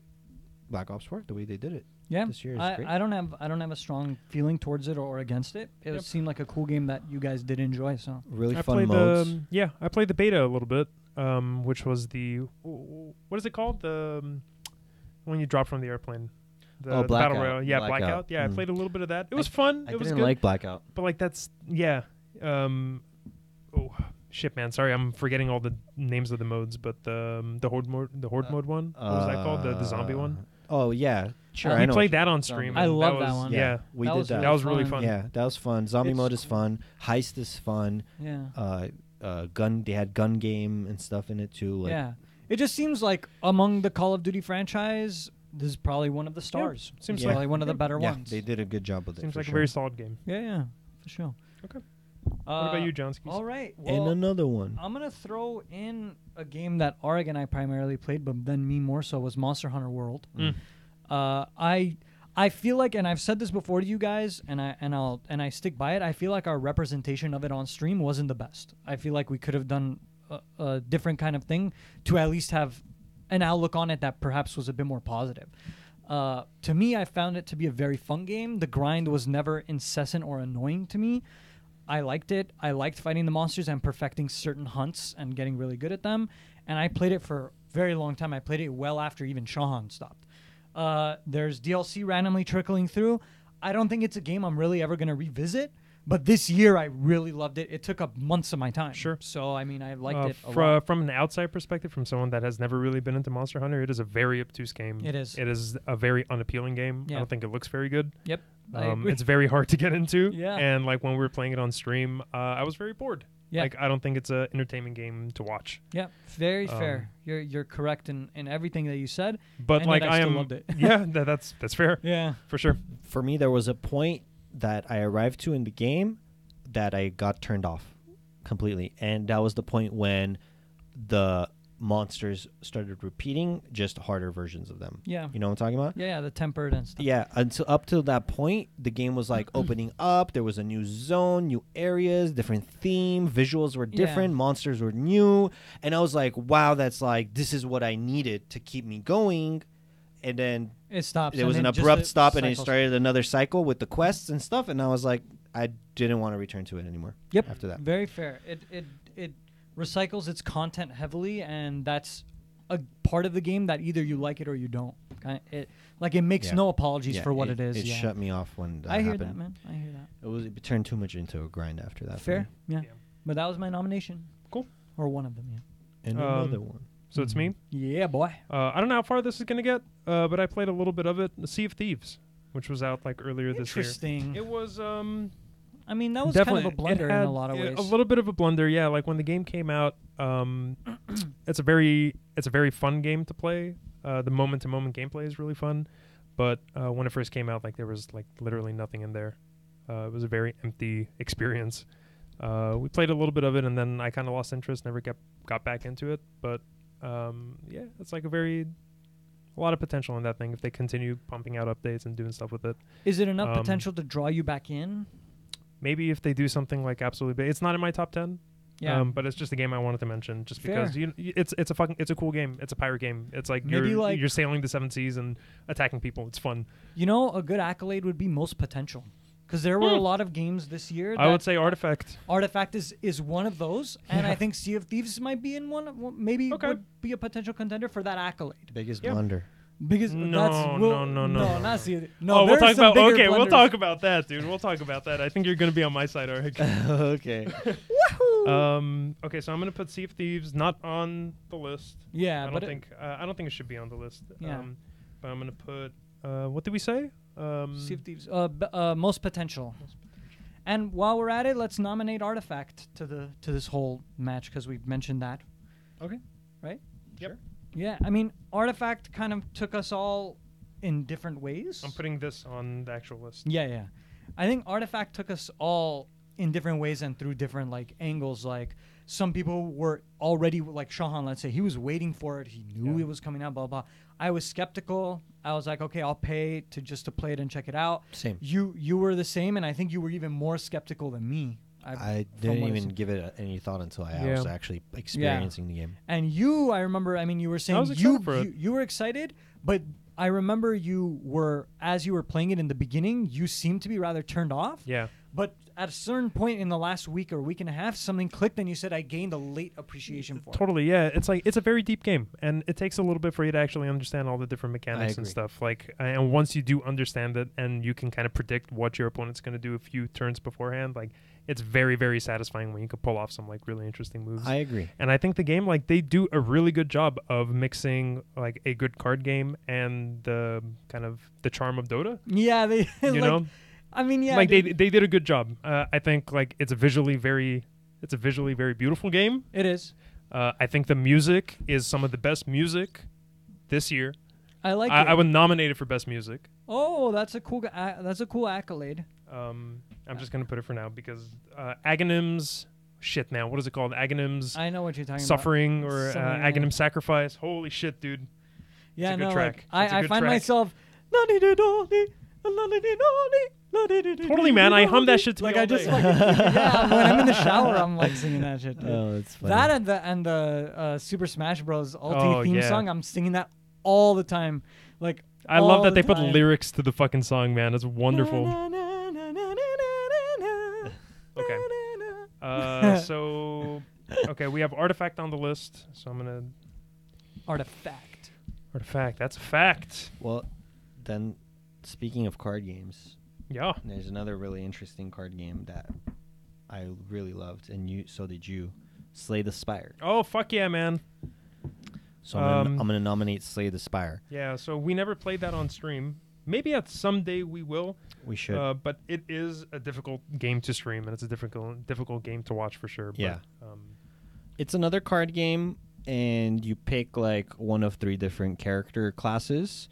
[SPEAKER 2] Black Ops 4, the way they did it.
[SPEAKER 3] Yeah.
[SPEAKER 2] This year is great.
[SPEAKER 3] I don't have a strong feeling towards it or against it. It seemed like a cool game that you guys did enjoy. So
[SPEAKER 2] Really
[SPEAKER 1] I
[SPEAKER 2] fun
[SPEAKER 1] played
[SPEAKER 2] modes.
[SPEAKER 1] I played the beta a little bit, which was the what is it called? The when you drop from the airplane. The battle
[SPEAKER 2] Blackout.
[SPEAKER 1] royale. Yeah,
[SPEAKER 2] Blackout.
[SPEAKER 1] Blackout. Yeah, I played a little bit of that. It was fun.
[SPEAKER 2] I
[SPEAKER 1] It was
[SPEAKER 2] didn't
[SPEAKER 1] good.
[SPEAKER 2] like Blackout.
[SPEAKER 1] But like that's oh shit, man. Sorry, I'm forgetting all the names of the modes. But the horde mode one. What was that called? The zombie one.
[SPEAKER 2] Oh yeah, sure. I
[SPEAKER 1] We
[SPEAKER 2] know.
[SPEAKER 1] played that on stream.
[SPEAKER 3] I
[SPEAKER 1] and
[SPEAKER 3] love that
[SPEAKER 1] was-
[SPEAKER 3] one.
[SPEAKER 1] Yeah,
[SPEAKER 2] we
[SPEAKER 3] That
[SPEAKER 2] did
[SPEAKER 3] was
[SPEAKER 2] that.
[SPEAKER 1] that was really fun.
[SPEAKER 2] Yeah, that was fun. Zombie
[SPEAKER 3] It's
[SPEAKER 2] mode is
[SPEAKER 3] cool.
[SPEAKER 2] fun. Heist is fun.
[SPEAKER 3] yeah.
[SPEAKER 2] Gun. They had gun game and stuff in it too. Like,
[SPEAKER 3] Yeah. It just seems like among the Call of Duty franchise, this is probably one of the stars.
[SPEAKER 1] seems
[SPEAKER 3] It's
[SPEAKER 2] like-
[SPEAKER 3] probably one of the better
[SPEAKER 2] yeah,
[SPEAKER 3] ones.
[SPEAKER 2] they did a good job with it.
[SPEAKER 1] Seems
[SPEAKER 2] for
[SPEAKER 1] like
[SPEAKER 2] sure.
[SPEAKER 1] a very solid game.
[SPEAKER 3] Yeah, for sure.
[SPEAKER 1] Okay. What about you, Johnskis?
[SPEAKER 3] All right.
[SPEAKER 2] And
[SPEAKER 3] Well,
[SPEAKER 2] another one.
[SPEAKER 3] I'm gonna throw in a game that Arik and I primarily played, but then me more so, was Monster Hunter World.
[SPEAKER 1] Mm.
[SPEAKER 3] I feel like, and I've said this before to you guys, and I stick by it. I feel like our representation of it on stream wasn't the best. I feel like we could have done a different kind of thing to at least have an outlook on it that perhaps was a bit more positive. To me, I found it to be a very fun game. The grind was never incessant or annoying to me. I liked it. I liked fighting the monsters and perfecting certain hunts and getting really good at them. And I played it for a very long time. I played it well after even Shahan stopped. There's DLC randomly trickling through. I don't think it's a game I'm really ever going to revisit. But this year, I really loved it. It took up months of my time.
[SPEAKER 1] Sure.
[SPEAKER 3] So, I mean, I liked it a lot.
[SPEAKER 1] From an outside perspective, from someone that has never really been into Monster Hunter, it is a very obtuse game.
[SPEAKER 3] It is.
[SPEAKER 1] It is a very unappealing game.
[SPEAKER 3] Yeah.
[SPEAKER 1] I don't think it looks very good.
[SPEAKER 3] Yep. I agree.
[SPEAKER 1] It's very hard to get into.
[SPEAKER 3] Yeah.
[SPEAKER 1] And like when we were playing it on stream, I was very bored.
[SPEAKER 3] Yeah.
[SPEAKER 1] Like I don't think it's an entertainment game to watch.
[SPEAKER 3] Yeah, very fair. You're correct in everything that you said.
[SPEAKER 1] But
[SPEAKER 3] And
[SPEAKER 1] like
[SPEAKER 3] yet I
[SPEAKER 1] I
[SPEAKER 3] still
[SPEAKER 1] am
[SPEAKER 3] loved it.
[SPEAKER 1] yeah, that's fair.
[SPEAKER 3] Yeah.
[SPEAKER 1] For sure.
[SPEAKER 2] For me, there was a point that I arrived to in the game that I got turned off completely, and that was the point when the monsters started repeating just harder versions of them.
[SPEAKER 3] Yeah.
[SPEAKER 2] You know what I'm talking about?
[SPEAKER 3] Yeah, the tempered and stuff.
[SPEAKER 2] Yeah, until up to that point, the game was like opening up. There was a new zone, new areas, different theme. Visuals were different.
[SPEAKER 3] Yeah.
[SPEAKER 2] Monsters were new, and I was like, "Wow, that's like this is what I needed to keep me going." And then
[SPEAKER 3] It stops.
[SPEAKER 2] there was an
[SPEAKER 3] and it just,
[SPEAKER 2] abrupt stop, and it
[SPEAKER 3] cycles.
[SPEAKER 2] started another cycle with the quests and stuff. And I was like, I didn't want to return to it anymore.
[SPEAKER 3] Yep.
[SPEAKER 2] After that,
[SPEAKER 3] Very fair. It recycles its content heavily, and that's a part of the game that either you like it or you don't. It makes
[SPEAKER 2] Yeah.
[SPEAKER 3] no apologies
[SPEAKER 2] Yeah,
[SPEAKER 3] for what it is.
[SPEAKER 2] It
[SPEAKER 3] yeah.
[SPEAKER 2] shut me off when that
[SPEAKER 3] I hear
[SPEAKER 2] happened.
[SPEAKER 3] that, man. I hear that.
[SPEAKER 2] It turned too much into a grind after that. for
[SPEAKER 3] Fair.
[SPEAKER 2] me.
[SPEAKER 3] Yeah.
[SPEAKER 1] Yeah.
[SPEAKER 3] But that was my nomination.
[SPEAKER 1] Cool.
[SPEAKER 3] Or one of them. Yeah.
[SPEAKER 2] And another one.
[SPEAKER 1] So it's me.
[SPEAKER 3] Yeah, boy.
[SPEAKER 1] I don't know how far this is gonna get, but I played a little bit of it. The Sea of Thieves, which was out like earlier this year.
[SPEAKER 3] Interesting.
[SPEAKER 1] It was
[SPEAKER 3] I mean, that was
[SPEAKER 1] Definitely.
[SPEAKER 3] kind of a blunder in a lot of ways.
[SPEAKER 1] A little bit of a blunder, yeah. Like when the game came out, it's a very fun game to play. The moment-to-moment gameplay is really fun, but when it first came out, like there was like literally nothing in there. It was a very empty experience. We played a little bit of it, and then I kind of lost interest. Never got back into it. But yeah, it's like a lot of potential in that thing if they continue pumping out updates and doing stuff with it.
[SPEAKER 3] Is it enough potential to draw you back in?
[SPEAKER 1] Maybe if they do something like absolutely, it's not in my top 10.
[SPEAKER 3] Yeah,
[SPEAKER 1] but it's just a game I wanted to mention, just
[SPEAKER 3] Fair.
[SPEAKER 1] because it's a cool game. It's a pirate game. It's like you're sailing the seven seas and attacking people. It's fun.
[SPEAKER 3] You know, a good accolade would be most potential, because there were a lot of games this year.
[SPEAKER 1] I would say Artifact.
[SPEAKER 3] Artifact is one of those, and I think Sea of Thieves might be in one. Maybe would be a potential contender for that accolade.
[SPEAKER 2] Biggest blunder.
[SPEAKER 3] Because
[SPEAKER 1] No,
[SPEAKER 3] not Sea of Thieves. No,
[SPEAKER 1] we'll
[SPEAKER 3] there's
[SPEAKER 1] talk
[SPEAKER 3] some
[SPEAKER 1] about.
[SPEAKER 3] bigger
[SPEAKER 1] Okay, we'll
[SPEAKER 3] blunders.
[SPEAKER 1] talk about that, dude. We'll talk about that. I think you're gonna be on my side, Arik.
[SPEAKER 2] Okay.
[SPEAKER 1] Okay, so I'm gonna put Sea of Thieves not on the list.
[SPEAKER 3] Yeah,
[SPEAKER 1] I
[SPEAKER 3] but
[SPEAKER 1] don't think it should be on the list.
[SPEAKER 3] Yeah.
[SPEAKER 1] But I'm gonna put. What did we say?
[SPEAKER 3] Sea of Thieves. Most potential. And while we're at it, let's nominate Artifact to this whole match, because we've mentioned that.
[SPEAKER 1] Okay.
[SPEAKER 3] Right?
[SPEAKER 1] Yep.
[SPEAKER 3] Sure. Yeah, I mean, Artifact kind of took us all in different ways.
[SPEAKER 1] I'm putting this on the actual list.
[SPEAKER 3] Yeah. I think Artifact took us all in different ways and through different like angles. Like some people were already like Shahan, let's say, he was waiting for it. He knew it was coming out, blah, blah. I was skeptical. I was like, okay, I'll pay to play it and check it out.
[SPEAKER 2] Same.
[SPEAKER 3] You were the same, and I think you were even more skeptical than me.
[SPEAKER 2] I didn't even give it any thought until I was actually experiencing the game.
[SPEAKER 3] And you, I remember, I mean, you were saying you were excited, but I remember you were, as you were playing it in the beginning, you seemed to be rather turned off.
[SPEAKER 1] Yeah.
[SPEAKER 3] But at a certain point in the last week or week and a half, something clicked and you said, I gained a late appreciation for it.
[SPEAKER 1] Totally, yeah. It's like, it's a very deep game, and it takes a little bit for you to actually understand all the different mechanics and stuff. Like, and once you do understand it and you can kind of predict what your opponent's going to do a few turns beforehand, like, it's very, very satisfying when you can pull off some like really interesting moves.
[SPEAKER 2] I agree.
[SPEAKER 1] And I think the game, like, they do a really good job of mixing like a good card game and the kind of the charm of Dota.
[SPEAKER 3] Yeah, they
[SPEAKER 1] you know.
[SPEAKER 3] I mean, yeah,
[SPEAKER 1] like they did a good job. I think like it's a visually very beautiful game.
[SPEAKER 3] It is.
[SPEAKER 1] I think the music is some of the best music this year.
[SPEAKER 3] I like it.
[SPEAKER 1] I would nominate it for best music.
[SPEAKER 3] Oh, that's a cool accolade.
[SPEAKER 1] I'm just gonna put it for now because Aghanim's shit. Now, what is it called? Aghanim's.
[SPEAKER 3] I know what you're talking
[SPEAKER 1] Suffering
[SPEAKER 3] about.
[SPEAKER 1] or Aghanim's Sacrifice. Holy shit, dude!
[SPEAKER 3] Yeah,
[SPEAKER 1] it's a good track.
[SPEAKER 3] Like, I find myself.
[SPEAKER 1] Totally, man. I hum that shit to
[SPEAKER 3] like
[SPEAKER 1] me all
[SPEAKER 3] I just
[SPEAKER 1] day.
[SPEAKER 3] like yeah. When I'm in the shower, I'm like singing that shit. Dude.
[SPEAKER 2] Oh, that's funny.
[SPEAKER 3] That and the Super Smash Bros. Ulti theme song. I'm singing that all the time. Like
[SPEAKER 1] I love that they put lyrics to the fucking song, man. It's wonderful. Okay. So we have Artifact on the list. So I'm gonna
[SPEAKER 3] Artifact.
[SPEAKER 1] That's a fact.
[SPEAKER 2] Well, then, speaking of card games,
[SPEAKER 1] yeah,
[SPEAKER 2] there's another really interesting card game that I really loved, and so did you, Slay the Spire.
[SPEAKER 1] Oh fuck yeah, man!
[SPEAKER 2] So I'm gonna nominate Slay the Spire.
[SPEAKER 1] Yeah. So we never played that on stream. Maybe at some day we will.
[SPEAKER 2] We should.
[SPEAKER 1] But it is a difficult game to stream, and it's a difficult game to watch for sure.
[SPEAKER 2] Yeah.
[SPEAKER 1] But,
[SPEAKER 2] it's another card game, and you pick like one of 3 different character classes.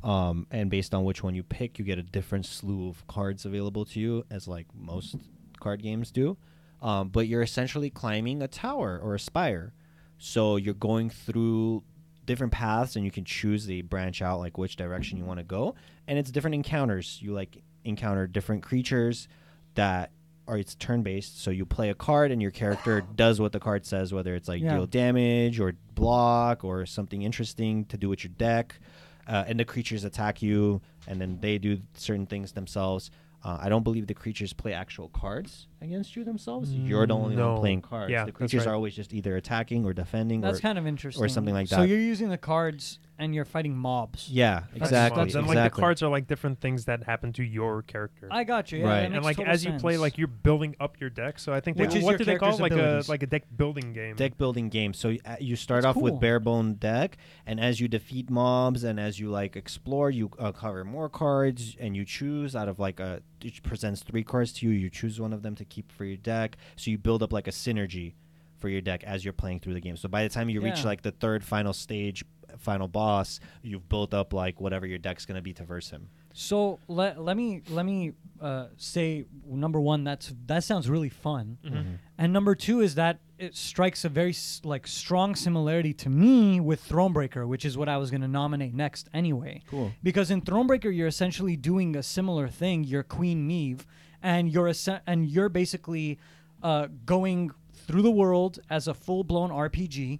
[SPEAKER 2] And based on which one you pick, you get a different slew of cards available to you, as like most card games do. But you're essentially climbing a tower or a spire. So you're going through different paths, and you can choose the branch out, like which direction you want to go. And it's different encounters. You like encounter different creatures that are it's turn-based. So you play a card, and your character does what the card says, whether it's like deal damage or block or something interesting to do with your deck. And the creatures attack you, and then they do certain things themselves. I don't believe the creatures play actual cards against you themselves. You're the only one playing cards.
[SPEAKER 1] Yeah,
[SPEAKER 2] the creatures are always just either attacking or defending.
[SPEAKER 3] That's kind of interesting.
[SPEAKER 2] Or something like that.
[SPEAKER 3] So you're using the cards and you're fighting mobs.
[SPEAKER 2] Yeah, exactly.
[SPEAKER 1] And like the cards are like different things that happen to your character.
[SPEAKER 3] I got you. Yeah,
[SPEAKER 2] Right.
[SPEAKER 3] that
[SPEAKER 1] And
[SPEAKER 3] makes
[SPEAKER 1] like as
[SPEAKER 3] total
[SPEAKER 1] you play,
[SPEAKER 3] sense.
[SPEAKER 1] like you're building up your deck. So I think
[SPEAKER 3] Which is
[SPEAKER 1] what
[SPEAKER 3] your
[SPEAKER 1] do they call it?
[SPEAKER 3] character's
[SPEAKER 1] Like a deck building game.
[SPEAKER 2] Deck building game. So you start
[SPEAKER 3] That's
[SPEAKER 2] off with
[SPEAKER 3] cool.
[SPEAKER 2] bare bone deck, and as you defeat mobs and as you like explore, you cover more cards, and you choose out of like it presents 3 cards to you. You choose one of them to keep for your deck. So you build up like a synergy for your deck as you're playing through the game. So by the time you reach like the 3rd final stage, final boss, you've built up like whatever your deck's gonna be to verse him.
[SPEAKER 3] So let me say, number one, that sounds really fun, and number two is that it strikes a very strong similarity to me with Thronebreaker, which is what I was going to nominate next anyway.
[SPEAKER 2] Cool.
[SPEAKER 3] Because in Thronebreaker, you're essentially doing a similar thing. You're Queen Meve, and you're basically going through the world as a full-blown RPG.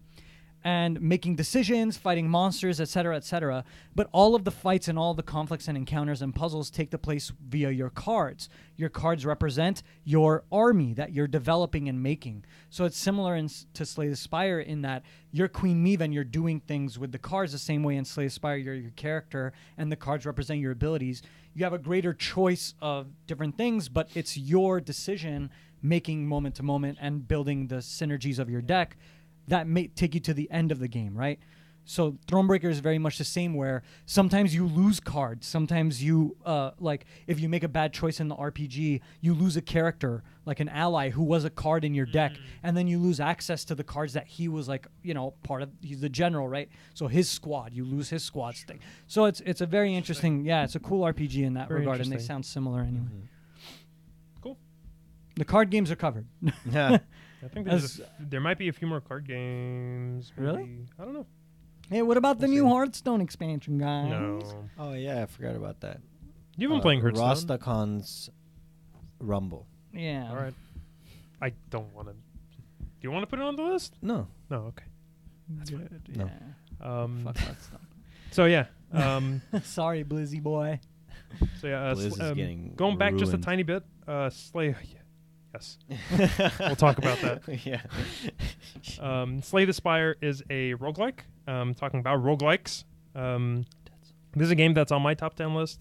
[SPEAKER 3] And making decisions, fighting monsters, etc., etc. But all of the fights and all the conflicts and encounters and puzzles take the place via your cards. Your cards represent your army that you're developing and making. So it's similar to Slay the Spire in that you're Queen Meve and you're doing things with the cards the same way in Slay the Spire you're your character and the cards represent your abilities. You have a greater choice of different things, but it's your decision making moment to moment and building the synergies of your deck that may take you to the end of the game, right? So Thronebreaker is very much the same, where sometimes you lose cards. Sometimes you, like, if you make a bad choice in the RPG, you lose a character, like an ally who was a card in your deck, and then you lose access to the cards that he was, like, you know, part of. He's the general, right? So his squad, you lose his squad's thing. So it's a very interesting, it's a cool RPG in that regard, and they sound similar anyway.
[SPEAKER 1] Cool.
[SPEAKER 3] The card games are covered.
[SPEAKER 2] Yeah.
[SPEAKER 1] I think there might be a few more card games. Maybe.
[SPEAKER 3] Really?
[SPEAKER 1] I don't know.
[SPEAKER 3] Hey, what about the
[SPEAKER 1] We'll
[SPEAKER 3] new
[SPEAKER 1] see.
[SPEAKER 3] Hearthstone expansion, guys?
[SPEAKER 1] No.
[SPEAKER 2] Oh yeah, I forgot about that.
[SPEAKER 1] You've been playing Hearthstone.
[SPEAKER 2] Rastakon's Rumble.
[SPEAKER 3] Yeah.
[SPEAKER 1] All right. I don't want to. Do you want to put it on the list?
[SPEAKER 2] No.
[SPEAKER 1] No. Okay.
[SPEAKER 3] That's good.
[SPEAKER 2] No.
[SPEAKER 3] Yeah. Fuck Hearthstone.
[SPEAKER 1] So yeah.
[SPEAKER 3] Sorry, Blizzy boy.
[SPEAKER 1] So yeah.
[SPEAKER 2] Blizz is getting
[SPEAKER 1] going back just a
[SPEAKER 2] ruined.
[SPEAKER 1] tiny bit. Slay. Yes. We'll talk about that.
[SPEAKER 2] Yeah.
[SPEAKER 1] Slay the Spire is a roguelike. Talking about roguelikes. This is a game that's on my top 10 list.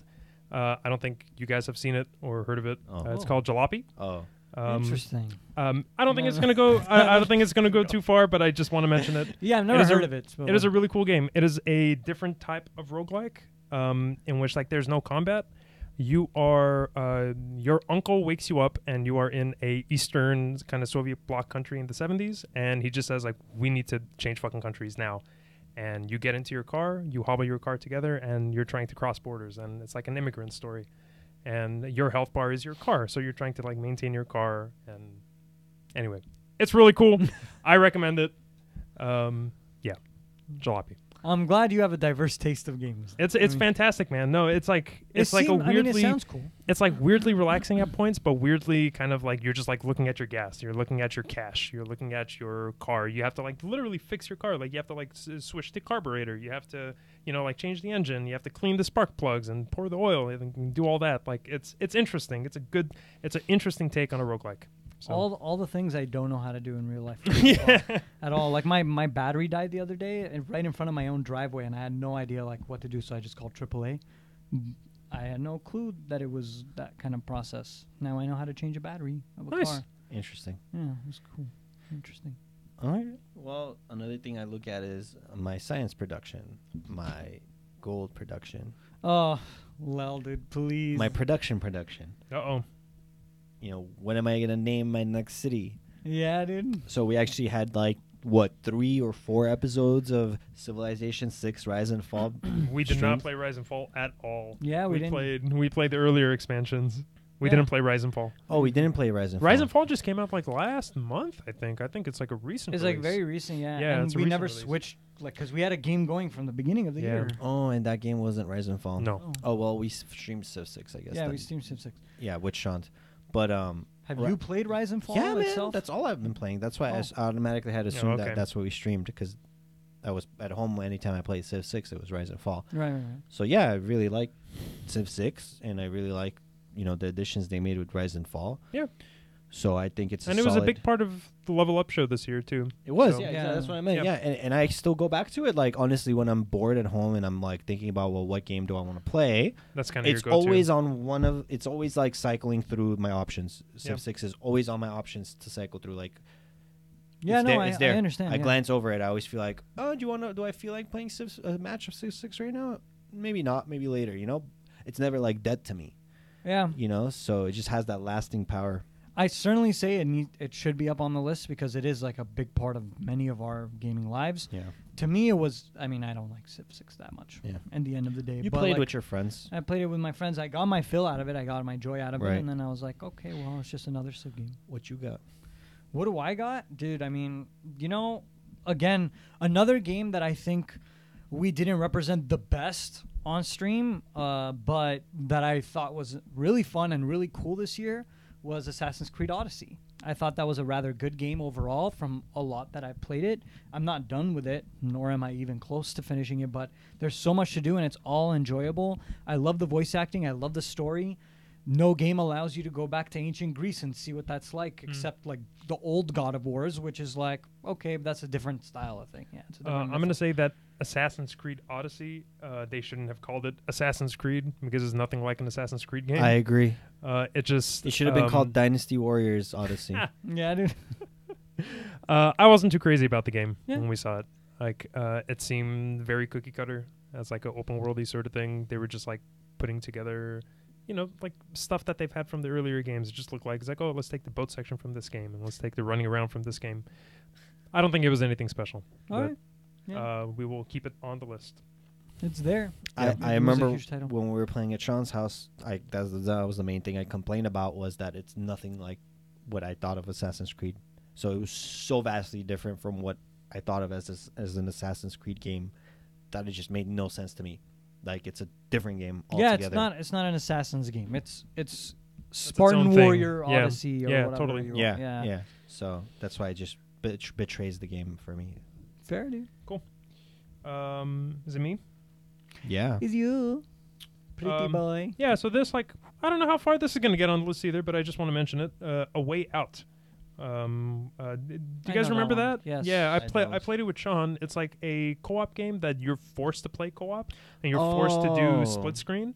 [SPEAKER 1] I don't think you guys have seen it or heard of it. It's called Jalopy.
[SPEAKER 2] Oh.
[SPEAKER 3] Interesting.
[SPEAKER 1] I don't think it's gonna go. I don't think it's gonna go too far, but I just want to mention it.
[SPEAKER 3] Yeah, I've never heard of it.
[SPEAKER 1] It is a really cool game. It is a different type of roguelike, in which like there's no combat. You are your uncle wakes you up and you are in a Eastern kind of Soviet bloc country in the 70s, and he just says like, we need to change fucking countries now. And you get into your car, you hobble your car together, and you're trying to cross borders, and it's like an immigrant story. And your health bar is your car, so you're trying to like maintain your car. And anyway, it's really cool. I recommend it. Yeah, Jalopy.
[SPEAKER 3] I'm glad you have a diverse taste of games.
[SPEAKER 1] It's fantastic, man. No, it's like a weirdly.
[SPEAKER 3] it sounds cool.
[SPEAKER 1] It's like weirdly relaxing at points, but weirdly kind of like you're just like looking at your gas, you're looking at your cash, you're looking at your car. You have to like literally fix your car. Like you have to like switch the carburetor. You have to like change the engine. You have to clean the spark plugs and pour the oil and do all that. Like it's interesting. It's an interesting take on a roguelike. So.
[SPEAKER 3] All the things I don't know how to do in real life at all. Like my battery died the other day right in front of my own driveway, and I had no idea like what to do, so I just called AAA. I had no clue that it was that kind of process. Now I know how to change a battery of a car.
[SPEAKER 2] Interesting.
[SPEAKER 3] Yeah, it was cool. Interesting.
[SPEAKER 2] All right. Well, another thing I look at is my science production, my gold production.
[SPEAKER 3] Oh, well, dude, please.
[SPEAKER 2] My production.
[SPEAKER 1] Uh-oh.
[SPEAKER 2] When am I going to name my next city?
[SPEAKER 3] Yeah, dude.
[SPEAKER 2] So we actually had 3 or 4 episodes of Civilization 6 Rise and Fall.
[SPEAKER 1] We did not play Rise and Fall at all.
[SPEAKER 3] Yeah, we didn't.
[SPEAKER 1] We played the earlier expansions. We didn't play Rise and Fall.
[SPEAKER 2] Oh, we didn't play Rise and Fall.
[SPEAKER 1] Rise and Fall just came out like last month, I think. I think it's like a recent
[SPEAKER 3] It's
[SPEAKER 1] release.
[SPEAKER 3] like very recent, yeah.
[SPEAKER 1] Yeah,
[SPEAKER 3] and
[SPEAKER 1] it's a
[SPEAKER 3] we
[SPEAKER 1] recent
[SPEAKER 3] never
[SPEAKER 1] release.
[SPEAKER 3] switched, because we had a game going from the beginning of the year.
[SPEAKER 2] Oh, and that game wasn't Rise and Fall?
[SPEAKER 1] No.
[SPEAKER 2] Oh, well, we streamed Civ 6, I guess.
[SPEAKER 3] Yeah,
[SPEAKER 2] then.
[SPEAKER 3] we streamed Civ 6.
[SPEAKER 2] Yeah, with Shant. But,
[SPEAKER 3] Have you played Rise and Fall
[SPEAKER 2] yeah, man,
[SPEAKER 3] itself?
[SPEAKER 2] that's all I've been playing. That's why I automatically had assumed
[SPEAKER 1] okay.
[SPEAKER 2] that that's what we streamed, because I was at home anytime I played Civ 6, it was Rise and Fall.
[SPEAKER 3] Right.
[SPEAKER 2] So, yeah, I really like Civ 6, and I really like, the additions they made with Rise and Fall.
[SPEAKER 1] Yeah.
[SPEAKER 2] So I think it's
[SPEAKER 1] and it was a big part of the Level Up show this year too.
[SPEAKER 2] It was,
[SPEAKER 1] so.
[SPEAKER 2] yeah, exactly. That's what I meant. Yeah, and I still go back to it. Like honestly, when I'm bored at home and I'm like thinking about, well, what game do I want to play?
[SPEAKER 1] That's kind of
[SPEAKER 2] it's
[SPEAKER 1] your go-to.
[SPEAKER 2] always on one of. It's always like cycling through my options. Civ 6 is always on my options to cycle through. Like,
[SPEAKER 3] yeah, no,
[SPEAKER 2] it's there.
[SPEAKER 3] I understand.
[SPEAKER 2] I glance over it. I always feel like, oh, do I feel like playing a match of Civ 6 right now? Maybe not. Maybe later. You know, it's never like dead to me.
[SPEAKER 3] Yeah.
[SPEAKER 2] You know, so it just has that lasting power.
[SPEAKER 3] I certainly say it should be up on the list because it is like a big part of many of our gaming lives.
[SPEAKER 2] Yeah.
[SPEAKER 3] To me, it was. I mean, I don't like Civ 6 that much.
[SPEAKER 2] Yeah.
[SPEAKER 3] At the end of the day,
[SPEAKER 2] You
[SPEAKER 3] but
[SPEAKER 2] played
[SPEAKER 3] like,
[SPEAKER 2] with your friends.
[SPEAKER 3] I played it with my friends. I got my fill out of it. I got my joy out of
[SPEAKER 2] Right.
[SPEAKER 3] it, and then I was like, okay, well, it's just another Civ game.
[SPEAKER 2] What you got?
[SPEAKER 3] What do I got, dude? I mean, you know, again, another game that I think we didn't represent the best on stream, but that I thought was really fun and really cool this year was Assassin's Creed Odyssey. I thought that was a rather good game overall from a lot that I played it. I'm not done with it, nor am I even close to finishing it, but there's so much to do and it's all enjoyable. I love the voice acting. I love the story. No game allows you to go back to ancient Greece and see what that's like, except like the old God of Wars, which is like, okay, that's a different style of thing. Yeah, it's a different
[SPEAKER 1] I'm going to say that Assassin's Creed Odyssey, they shouldn't have called it Assassin's Creed because it's nothing like an Assassin's Creed game.
[SPEAKER 2] I agree.
[SPEAKER 1] It
[SPEAKER 2] should have been called Dynasty Warriors Odyssey.
[SPEAKER 3] Yeah, dude.
[SPEAKER 1] I wasn't too crazy about the game
[SPEAKER 3] Yeah.
[SPEAKER 1] when we saw it. Like, it seemed very cookie cutter as like an open worldy sort of thing. They were just like putting together, you know, like stuff that they've had from the earlier games. It just looked like, it's like, oh, let's take the boat section from this game and let's take the running around from this game. I don't think it was anything special.
[SPEAKER 3] All right. Yeah.
[SPEAKER 1] We will keep it on the list.
[SPEAKER 3] It's there.
[SPEAKER 2] I
[SPEAKER 3] It was a
[SPEAKER 2] remember
[SPEAKER 3] huge title.
[SPEAKER 2] when we were playing at Sean's house, that was the main thing I complained about, was that it's nothing like what I thought of Assassin's Creed. So it was so vastly different from what I thought of as an Assassin's Creed game that it just made no sense to me. Like, it's a different game altogether.
[SPEAKER 3] Yeah, it's not an Assassin's game. It's Spartan
[SPEAKER 1] own thing.
[SPEAKER 3] Warrior
[SPEAKER 1] Yeah.
[SPEAKER 3] Odyssey or
[SPEAKER 1] Yeah,
[SPEAKER 3] whatever.
[SPEAKER 1] totally.
[SPEAKER 2] Yeah. So that's why it just betrays the game for me.
[SPEAKER 3] Fair, dude.
[SPEAKER 1] Is it me?
[SPEAKER 2] Yeah.
[SPEAKER 3] Is you pretty boy?
[SPEAKER 1] Yeah, so this, like, I don't know how far this is going to get on the list either, but I just want to mention it. A Way Out. Do you guys
[SPEAKER 3] know
[SPEAKER 1] remember
[SPEAKER 3] that one.
[SPEAKER 1] that?
[SPEAKER 3] Yes.
[SPEAKER 1] Yeah,
[SPEAKER 2] I don't.
[SPEAKER 1] I played it with Sean. It's like a co-op game that you're forced to play co-op, and you're forced to do split screen.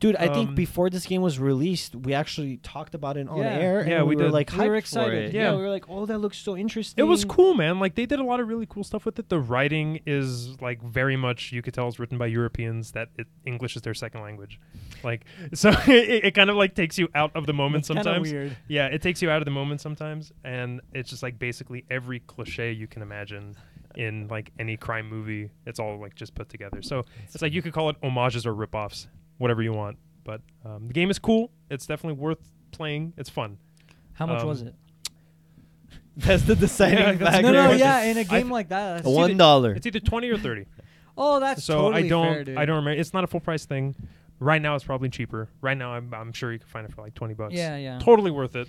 [SPEAKER 2] Dude, I think before this game was released, we actually talked about it on air.
[SPEAKER 1] Yeah,
[SPEAKER 2] and
[SPEAKER 1] we
[SPEAKER 2] were
[SPEAKER 1] did.
[SPEAKER 2] like
[SPEAKER 3] We were
[SPEAKER 2] hyped
[SPEAKER 3] excited.
[SPEAKER 2] for it.
[SPEAKER 1] Yeah.
[SPEAKER 2] We were like, oh, that looks so interesting.
[SPEAKER 1] It was cool, man. Like, they did a lot of really cool stuff with it. The writing is, like, very much, you could tell it's written by Europeans, that English is their second language. Like, so it kind of, like, takes you out of the moment
[SPEAKER 3] Kinda
[SPEAKER 1] sometimes.
[SPEAKER 3] weird.
[SPEAKER 1] Yeah, it takes you out of the moment sometimes, and it's just, like, basically every cliche you can imagine in, like, any crime movie. It's all, like, just put together. So it's like you could call it homages or ripoffs, whatever you want. But the game is cool. It's definitely worth playing. It's fun.
[SPEAKER 3] How much was it?
[SPEAKER 2] That's the deciding factor.
[SPEAKER 3] No, yeah, in a game like that. That's
[SPEAKER 2] $1.
[SPEAKER 1] It's either 20 or 30.
[SPEAKER 3] Oh, that's
[SPEAKER 1] So
[SPEAKER 3] totally
[SPEAKER 1] I don't
[SPEAKER 3] fair, dude.
[SPEAKER 1] I don't remember. It's not a full price thing. Right now it's probably cheaper. Right now I'm sure you can find it for like $20.
[SPEAKER 3] Yeah.
[SPEAKER 1] Totally worth it.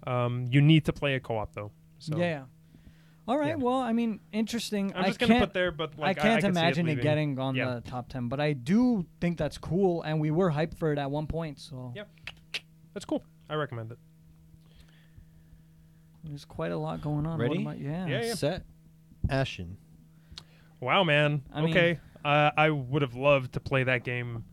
[SPEAKER 1] You need to play a co-op though. So
[SPEAKER 3] Yeah. All right.
[SPEAKER 1] Yeah.
[SPEAKER 3] Well, I mean, interesting.
[SPEAKER 1] I'm just gonna put there, but like,
[SPEAKER 3] I can't
[SPEAKER 1] can see
[SPEAKER 3] imagine it
[SPEAKER 1] leaving.
[SPEAKER 3] getting on the top 10, but I do think that's cool, and we were hyped for it at one point. So
[SPEAKER 1] Yeah. That's cool. I recommend it.
[SPEAKER 3] there's quite a lot going on.
[SPEAKER 2] Ready?
[SPEAKER 1] Yeah.
[SPEAKER 2] Set. Ashen.
[SPEAKER 1] Wow, man.
[SPEAKER 3] I mean-
[SPEAKER 1] Okay. I would have loved to play that game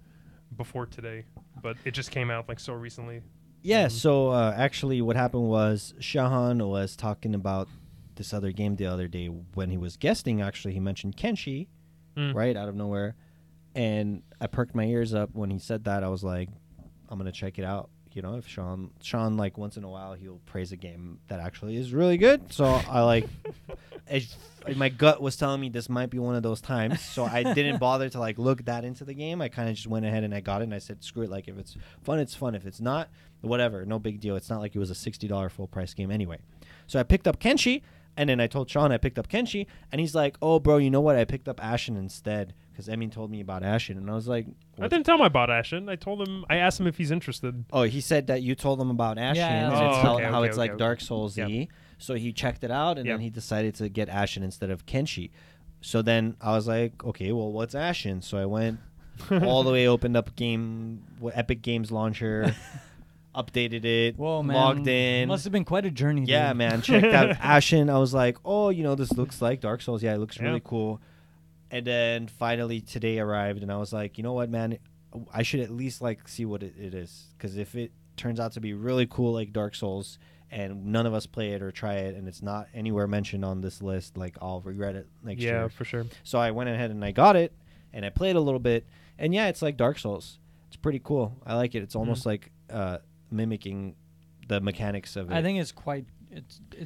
[SPEAKER 1] before today, but it just came out like so recently.
[SPEAKER 2] Yeah, so actually what happened was Shahan was talking about this other game the other day when he was guesting. Actually, he mentioned Kenshi, right, out of nowhere. And I perked my ears up when he said that. I was like, I'm going to check it out. You know, if Sean, like, once in a while, he'll praise a game that actually is really good. So I, like, my gut was telling me this might be one of those times. So I didn't bother to, like, look that into the game. I kind of just went ahead and I got it. And I said, screw it. Like, if it's fun, it's fun. If it's not, whatever. No big deal. It's not like it was a $60 full price game anyway. So I picked up Kenshi. And then I told Sean I picked up Kenshi, and he's like, "Oh, bro, you know what? I picked up Ashen instead because Emin told me about Ashen." And I was like,
[SPEAKER 1] I didn't tell him about Ashen. I asked him if he's interested.
[SPEAKER 2] "Oh, he said that you told him about Ashen,
[SPEAKER 3] Yeah.
[SPEAKER 2] and
[SPEAKER 1] Oh,
[SPEAKER 2] it's
[SPEAKER 1] okay,
[SPEAKER 2] how
[SPEAKER 1] okay,
[SPEAKER 2] it's like
[SPEAKER 1] okay.
[SPEAKER 2] Dark Souls-y."
[SPEAKER 1] Yep.
[SPEAKER 2] So he checked it out, and
[SPEAKER 1] Yep.
[SPEAKER 2] then he decided to get Ashen instead of Kenshi. So then I was like, "Okay, well, what's Ashen?" So I went all the way, opened up Epic Games Launcher. updated it,
[SPEAKER 3] Whoa, man.
[SPEAKER 2] logged in.
[SPEAKER 3] Must have been quite a journey.
[SPEAKER 2] Yeah,
[SPEAKER 3] dude.
[SPEAKER 2] man. Checked out Ashen. I was like, oh, this looks like Dark Souls. Yeah, it looks really cool. And then finally today arrived, and I was like, you know what, man? I should at least see what it is, because if it turns out to be really cool like Dark Souls, and none of us play it or try it, and it's not anywhere mentioned on this list, I'll regret it next year.
[SPEAKER 1] Yeah, for sure.
[SPEAKER 2] So I went ahead and I got it, and I played a little bit, and yeah, it's like Dark Souls. It's pretty cool. I like it. It's almost like mimicking the mechanics of it.
[SPEAKER 3] I think it's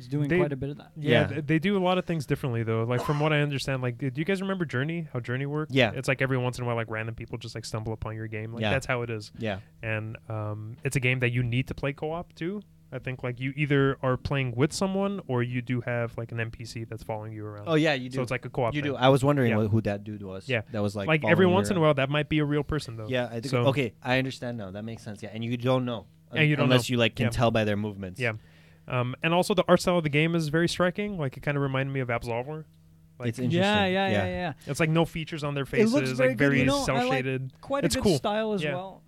[SPEAKER 3] doing quite a bit of that.
[SPEAKER 1] Yeah, they do a lot of things differently though. From what I understand, do you guys remember Journey? How Journey worked?
[SPEAKER 2] Yeah,
[SPEAKER 1] it's every once in a while, random people just stumble upon your game. That's how it is.
[SPEAKER 2] Yeah,
[SPEAKER 1] and it's a game that you need to play co-op too. I think you either are playing with someone or you do have an NPC that's following you around.
[SPEAKER 2] Oh yeah, you do.
[SPEAKER 1] So it's a co-op.
[SPEAKER 2] You
[SPEAKER 1] thing.
[SPEAKER 2] do. I was wondering who that dude was.
[SPEAKER 1] Yeah,
[SPEAKER 2] that was
[SPEAKER 1] every once in a while that might be a real person though.
[SPEAKER 2] Yeah, I think. So, okay, I understand now. That makes sense. Yeah, and you don't know.
[SPEAKER 1] And you don't
[SPEAKER 2] unless
[SPEAKER 1] know.
[SPEAKER 2] you can tell by their movements.
[SPEAKER 1] Yeah, and also the art style of the game is very striking. It kind of reminded me of Absolver.
[SPEAKER 2] It's interesting.
[SPEAKER 3] Yeah.
[SPEAKER 1] It's no features on their faces.
[SPEAKER 3] It looks very
[SPEAKER 1] very
[SPEAKER 3] good.
[SPEAKER 1] cel shaded.
[SPEAKER 3] Quite
[SPEAKER 1] it's
[SPEAKER 3] a good
[SPEAKER 1] cool.
[SPEAKER 3] style as well.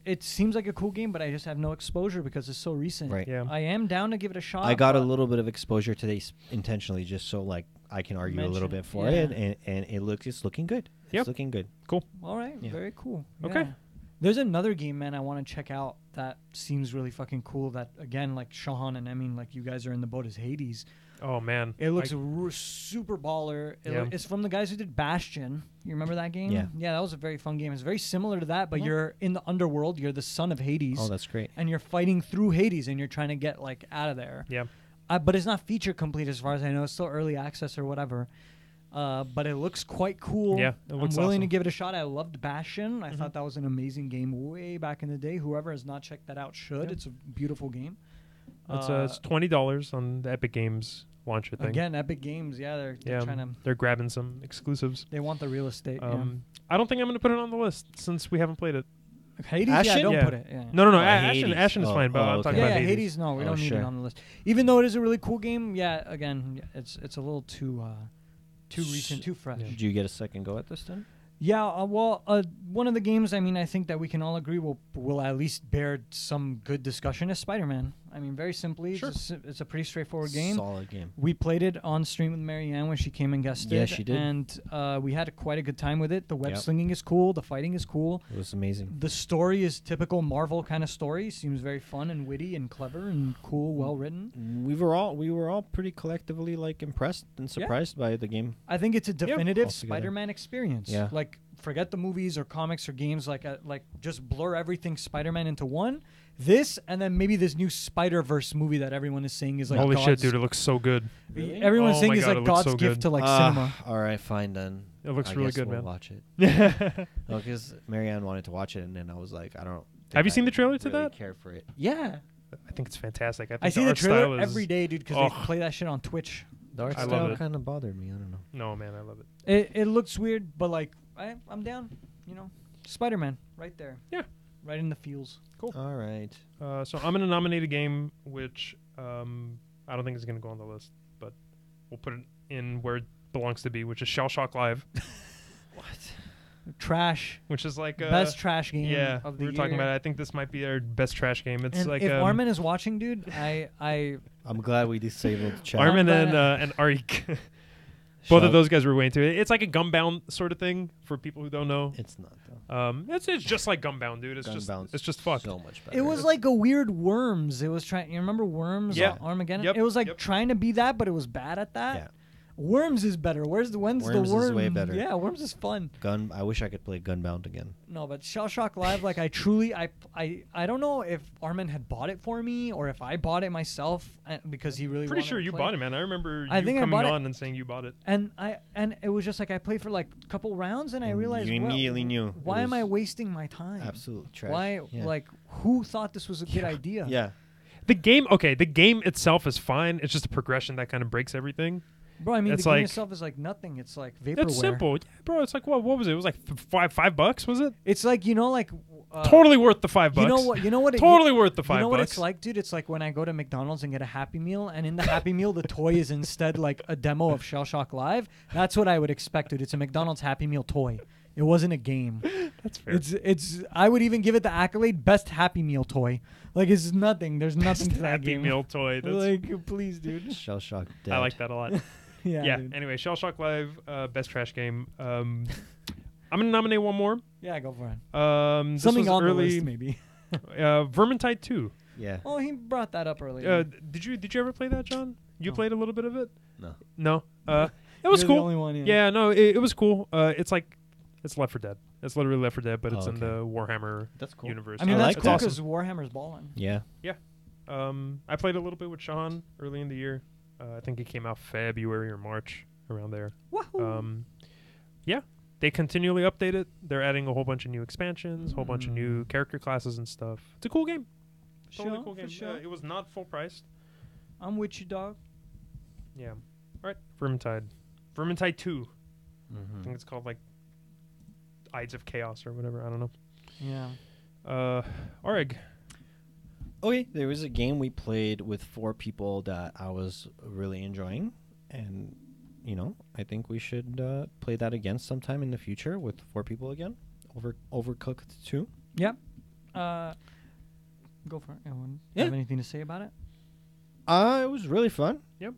[SPEAKER 3] It seems like a cool game, but I just have no exposure because it's so recent.
[SPEAKER 2] Right.
[SPEAKER 1] Yeah.
[SPEAKER 3] I am down to give it a shot.
[SPEAKER 2] I got a little bit of exposure today intentionally, just so I can argue a little bit for it, and it's looking good.
[SPEAKER 1] Yep.
[SPEAKER 2] It's looking good.
[SPEAKER 1] Cool.
[SPEAKER 3] All right. Yeah. Very cool.
[SPEAKER 1] Okay.
[SPEAKER 3] Yeah. There's another game, man, I want to check out that seems really fucking cool. That again, Shahan and you guys are in the boat as Hades.
[SPEAKER 1] Oh man,
[SPEAKER 3] it looks super baller. It's from the guys who did Bastion. You remember that game? Yeah, that was a very fun game. It's very similar to that, but you're in the underworld. You're the son of Hades.
[SPEAKER 2] Oh, that's great.
[SPEAKER 3] And you're fighting through Hades, and you're trying to get out of there.
[SPEAKER 1] Yeah.
[SPEAKER 3] But it's not feature complete as far as I know. It's still early access or whatever. But it looks quite cool.
[SPEAKER 1] Yeah, it looks
[SPEAKER 3] I'm willing
[SPEAKER 1] awesome.
[SPEAKER 3] to give it a shot. I loved Bastion. I thought that was an amazing game way back in the day. Whoever has not checked that out should.
[SPEAKER 1] Yeah.
[SPEAKER 3] It's a beautiful game.
[SPEAKER 1] It's $20 on the Epic Games launcher thing.
[SPEAKER 3] Again, Epic Games, they're trying to.
[SPEAKER 1] They're grabbing some exclusives.
[SPEAKER 3] They want the real estate.
[SPEAKER 1] I don't think I'm going to put it on the list since we haven't played it.
[SPEAKER 3] Hades,
[SPEAKER 2] Ashen?
[SPEAKER 3] don't put it. Yeah.
[SPEAKER 1] No.
[SPEAKER 2] Hades.
[SPEAKER 1] Ashen is fine, but I'm talking about Hades.
[SPEAKER 3] Hades. No, we don't need it on the list. Even though it is a really cool game, again, it's a little too recent, too fresh.
[SPEAKER 2] Did you get a second go at this then?
[SPEAKER 3] Yeah, one of the games, I think that we can all agree will at least bear some good discussion is Spider-Man. Very simply,
[SPEAKER 1] sure.
[SPEAKER 3] It's a pretty straightforward game.
[SPEAKER 2] Solid game.
[SPEAKER 3] We played it on stream with Marianne when she came and guested.
[SPEAKER 2] Yeah, she did.
[SPEAKER 3] And we had quite a good time with it. The web slinging is cool. The fighting is cool.
[SPEAKER 2] It was amazing.
[SPEAKER 3] The story is typical Marvel kind of story. Seems very fun and witty and clever and cool, well written.
[SPEAKER 2] We were all pretty collectively impressed and surprised by the game.
[SPEAKER 3] I think it's a definitive
[SPEAKER 2] altogether.
[SPEAKER 3] Spider-Man experience.
[SPEAKER 2] Yeah.
[SPEAKER 3] Forget the movies or comics or games. Just blur everything Spider-Man into one. This and then maybe this new Spider-Verse movie that everyone is saying is
[SPEAKER 1] holy
[SPEAKER 3] God's,
[SPEAKER 1] shit, dude! It looks so good.
[SPEAKER 3] Really? Everyone's saying
[SPEAKER 1] my
[SPEAKER 3] is
[SPEAKER 1] God,
[SPEAKER 3] God's
[SPEAKER 1] so
[SPEAKER 3] gift
[SPEAKER 1] good.
[SPEAKER 3] to cinema.
[SPEAKER 2] All right, fine then.
[SPEAKER 1] It looks really good,
[SPEAKER 2] we'll
[SPEAKER 1] man.
[SPEAKER 2] Watch it. Because Marianne wanted to watch it, and then I was like, I don't.
[SPEAKER 1] Have you seen the trailer to
[SPEAKER 2] really
[SPEAKER 1] that?
[SPEAKER 2] Care for it? Yeah.
[SPEAKER 1] I think it's fantastic.
[SPEAKER 3] I see the trailer every day, dude, because they play that shit on Twitch.
[SPEAKER 2] The art style kind of bothered me. I don't know.
[SPEAKER 1] No, man, I love it.
[SPEAKER 3] It looks weird, but I'm down. Spider-Man, right there.
[SPEAKER 1] Yeah.
[SPEAKER 3] Right in the feels.
[SPEAKER 1] Cool.
[SPEAKER 2] All right.
[SPEAKER 1] So I'm going to nominate a game which I don't think is going to go on the list, but we'll put it in where it belongs to be, which is Shell Shock Live.
[SPEAKER 3] What? Trash.
[SPEAKER 1] Which is
[SPEAKER 3] best trash game of the year.
[SPEAKER 1] We were talking about it. I think this might be our best trash game. It's
[SPEAKER 3] and if Armin is watching, dude,
[SPEAKER 2] I'm glad we disabled chat.
[SPEAKER 1] Armin and Arik. Both of those guys were way into it. It's like a Gunbound sort of thing for people who don't know.
[SPEAKER 2] It's not though.
[SPEAKER 1] It's just like Gunbound, dude. It's just fucked.
[SPEAKER 2] So much better.
[SPEAKER 3] It was like a weird Worms. It was trying. You remember Worms?
[SPEAKER 1] Yeah.
[SPEAKER 3] Armageddon.
[SPEAKER 1] Yep.
[SPEAKER 3] It was trying to be that, but it was bad at that.
[SPEAKER 2] Yeah.
[SPEAKER 3] Worms is better. When's the Worms?
[SPEAKER 2] Worms is way better.
[SPEAKER 3] Yeah, Worms is fun.
[SPEAKER 2] I wish I could play Gunbound again.
[SPEAKER 3] No, but Shell Shock Live, I truly, I don't know if Armin had bought it for me or if I bought it myself because he really.
[SPEAKER 1] Pretty sure you bought it, man. I remember you coming on and saying you bought it.
[SPEAKER 3] And it was just I played for a couple rounds and I realized
[SPEAKER 2] you immediately knew.
[SPEAKER 3] Why am I wasting my time?
[SPEAKER 2] Absolute trash.
[SPEAKER 3] Why?
[SPEAKER 2] Yeah.
[SPEAKER 3] Who thought this was a good idea?
[SPEAKER 2] Yeah.
[SPEAKER 1] The game itself is fine. It's just the progression that kind of breaks everything.
[SPEAKER 3] Bro, the game itself is nothing. It's vaporware.
[SPEAKER 1] It's simple. Yeah, bro, it's what was it? It was $5, was it?
[SPEAKER 3] It's
[SPEAKER 1] totally worth the $5.
[SPEAKER 3] You know what?
[SPEAKER 1] Totally worth the $5.
[SPEAKER 3] You know what it's like, dude? It's like when I go to McDonald's and get a Happy Meal, and in the Happy Meal, the toy is instead a demo of Shell Shock Live. That's what I would expect, dude. It's a McDonald's Happy Meal toy. It wasn't a game.
[SPEAKER 1] That's fair.
[SPEAKER 3] It's. I would even give it the accolade best Happy Meal toy. Like it's nothing. There's nothing to that
[SPEAKER 1] Happy
[SPEAKER 3] game.
[SPEAKER 1] Meal toy. That's,
[SPEAKER 3] Like please, dude.
[SPEAKER 2] Shell Shock dead.
[SPEAKER 1] I like that a lot.
[SPEAKER 3] Yeah.
[SPEAKER 1] Dude. Anyway, Shell Shock Live, best trash game. I'm gonna nominate one more.
[SPEAKER 3] Yeah, go for it.
[SPEAKER 1] This
[SPEAKER 3] Something
[SPEAKER 1] was
[SPEAKER 3] on
[SPEAKER 1] early,
[SPEAKER 3] the list, maybe.
[SPEAKER 1] Vermintide 2.
[SPEAKER 2] Yeah.
[SPEAKER 3] Oh, he brought that up earlier.
[SPEAKER 1] Did you ever play that, John? You played a little bit of it?
[SPEAKER 2] No.
[SPEAKER 1] No. It was
[SPEAKER 3] You're
[SPEAKER 1] cool.
[SPEAKER 3] The only one,
[SPEAKER 1] Yeah, no, it was cool. It's Left 4 Dead. It's literally Left 4 Dead, but it's in
[SPEAKER 2] okay.
[SPEAKER 1] the Warhammer
[SPEAKER 2] That's cool.
[SPEAKER 1] universe.
[SPEAKER 3] I mean,
[SPEAKER 2] I
[SPEAKER 3] that's
[SPEAKER 2] like
[SPEAKER 3] cool
[SPEAKER 2] that.
[SPEAKER 3] because Warhammer's balling.
[SPEAKER 2] Yeah.
[SPEAKER 1] I played a little bit with Sean early in the year. I think it came out February or March, around there.
[SPEAKER 3] Wahoo!
[SPEAKER 1] Yeah, they continually update it. They're adding a whole bunch of new expansions, whole bunch of new character classes and stuff. It's a cool game. Totally cool game.
[SPEAKER 3] Sure.
[SPEAKER 1] It was not full priced.
[SPEAKER 3] I'm with you, dog.
[SPEAKER 1] Yeah. All right. Vermintide 2.
[SPEAKER 2] Mm-hmm.
[SPEAKER 1] I think it's called like Ides of Chaos or whatever. I don't know.
[SPEAKER 3] Yeah.
[SPEAKER 1] Oreg.
[SPEAKER 2] Okay, there was a game we played with 4 people that I was really enjoying, and I think we should play that again sometime in the future with 4 people again. Overcooked 2.
[SPEAKER 3] Yep. Go for it. Anyone have anything to say about it?
[SPEAKER 2] It was really fun.
[SPEAKER 1] Yep.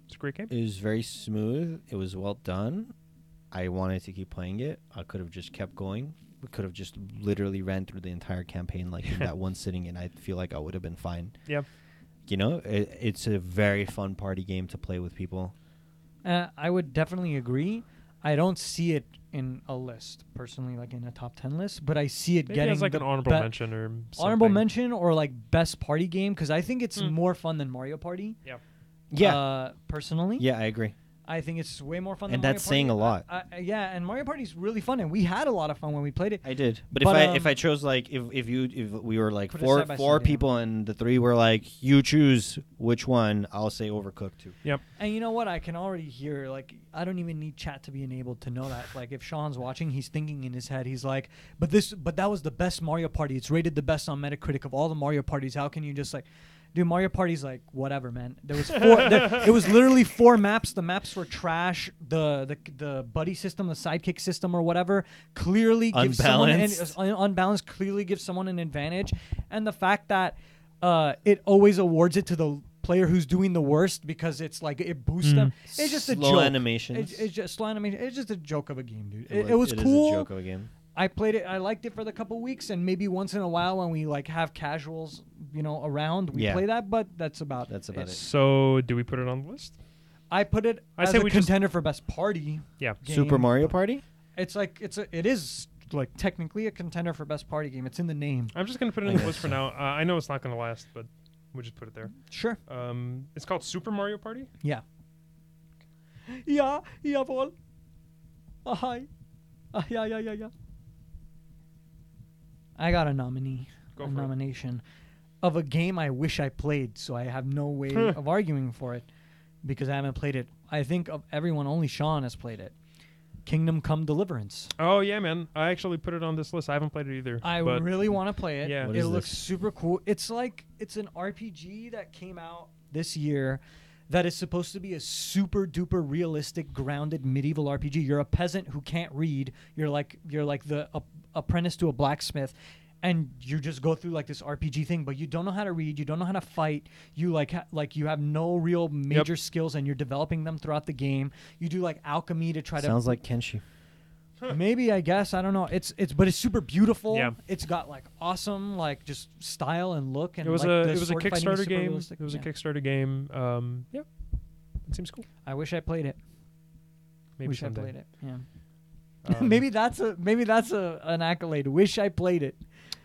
[SPEAKER 1] It's a great game.
[SPEAKER 2] It was very smooth. It was well done. I wanted to keep playing it. I could have just kept going. We could have just literally ran through the entire campaign like in that one sitting, and I feel like I would have been fine.
[SPEAKER 1] Yeah.
[SPEAKER 2] It's a very fun party game to play with people.
[SPEAKER 3] I would definitely agree. I don't see it in a list personally, like in a top 10 list, but I see it
[SPEAKER 1] Maybe
[SPEAKER 3] getting
[SPEAKER 1] as like an honorable mention or something.
[SPEAKER 3] honorable mention or like best party game because I think it's more fun than Mario Party.
[SPEAKER 1] Yeah.
[SPEAKER 2] Yeah.
[SPEAKER 3] Personally.
[SPEAKER 2] Yeah, I agree.
[SPEAKER 3] I think it's way more fun
[SPEAKER 2] And
[SPEAKER 3] than Mario
[SPEAKER 2] that's
[SPEAKER 3] Party.
[SPEAKER 2] saying a lot.
[SPEAKER 3] Yeah, and Mario Party's really fun, and we had a lot of fun when we played it.
[SPEAKER 2] I did, but
[SPEAKER 3] But,
[SPEAKER 2] if I chose like if we were like
[SPEAKER 3] Put it side by
[SPEAKER 2] four
[SPEAKER 3] side, yeah.
[SPEAKER 2] people and the 3 were like you choose which one, I'll say Overcooked 2.
[SPEAKER 1] Yep.
[SPEAKER 3] And you know what? I can already hear, like, I don't even need chat to be enabled to know that. Like, if Sean's watching, he's thinking in his head, he's like, but that was the best Mario Party. It's rated the best on Metacritic of all the Mario parties. How can you just like, dude, Mario Party's like, whatever, man. There was 4, it was literally 4 maps. The maps were trash. The buddy system, the sidekick system or whatever, clearly gives unbalanced, clearly gives someone an advantage. And the fact that it always awards it to the player who's doing the worst because it's like it boosts them. It's just a joke.
[SPEAKER 2] Slow animations.
[SPEAKER 3] It's just slow animation. It's just a joke of a game, dude. It
[SPEAKER 2] It
[SPEAKER 3] was
[SPEAKER 2] is
[SPEAKER 3] cool.
[SPEAKER 2] a joke of a game.
[SPEAKER 3] I played it. I liked it for the couple weeks, and maybe once in a while when we like have casuals, around, we play that. But that's about it.
[SPEAKER 1] So, do we put it on the list?
[SPEAKER 3] I put it as a contender for best party.
[SPEAKER 1] Yeah.
[SPEAKER 3] Game.
[SPEAKER 2] Super Mario Party?
[SPEAKER 3] It's like it is like technically a contender for best party game. It's in the name.
[SPEAKER 1] I'm just gonna put it in the list for now. I know it's not gonna last, but we'll just put it there.
[SPEAKER 3] Sure.
[SPEAKER 1] It's called Super Mario Party.
[SPEAKER 3] Yeah. Yeah, Paul. Hi. Yeah. I got a nomination of a game I wish I played, so I have no way of arguing for it because I haven't played it. I think of everyone, only Sean has played it. Kingdom Come Deliverance.
[SPEAKER 1] Oh yeah, man! I actually put it on this list. I haven't played it either.
[SPEAKER 3] I really want to play it.
[SPEAKER 1] Yeah.
[SPEAKER 3] It looks super cool. It's an RPG that came out this year that is supposed to be a super duper realistic, grounded medieval RPG. You're a peasant who can't read. You're like the apprentice to a blacksmith, and you just go through like this RPG thing. But you don't know how to read. You don't know how to fight. You you have no real major skills, and you're developing them throughout the game. You do like alchemy to try
[SPEAKER 2] Sounds like Kenshi.
[SPEAKER 3] Maybe, I guess, I don't know. But it's super beautiful.
[SPEAKER 1] Yeah.
[SPEAKER 3] It's got like awesome like just style and look, and
[SPEAKER 1] It was
[SPEAKER 3] like,
[SPEAKER 1] a Kickstarter game.
[SPEAKER 3] realistic.
[SPEAKER 1] It was a Kickstarter game. Yeah, it seems cool.
[SPEAKER 3] I wish I played it.
[SPEAKER 1] Maybe someday.
[SPEAKER 3] I played it. Yeah. Maybe that's an accolade. Wish I played it.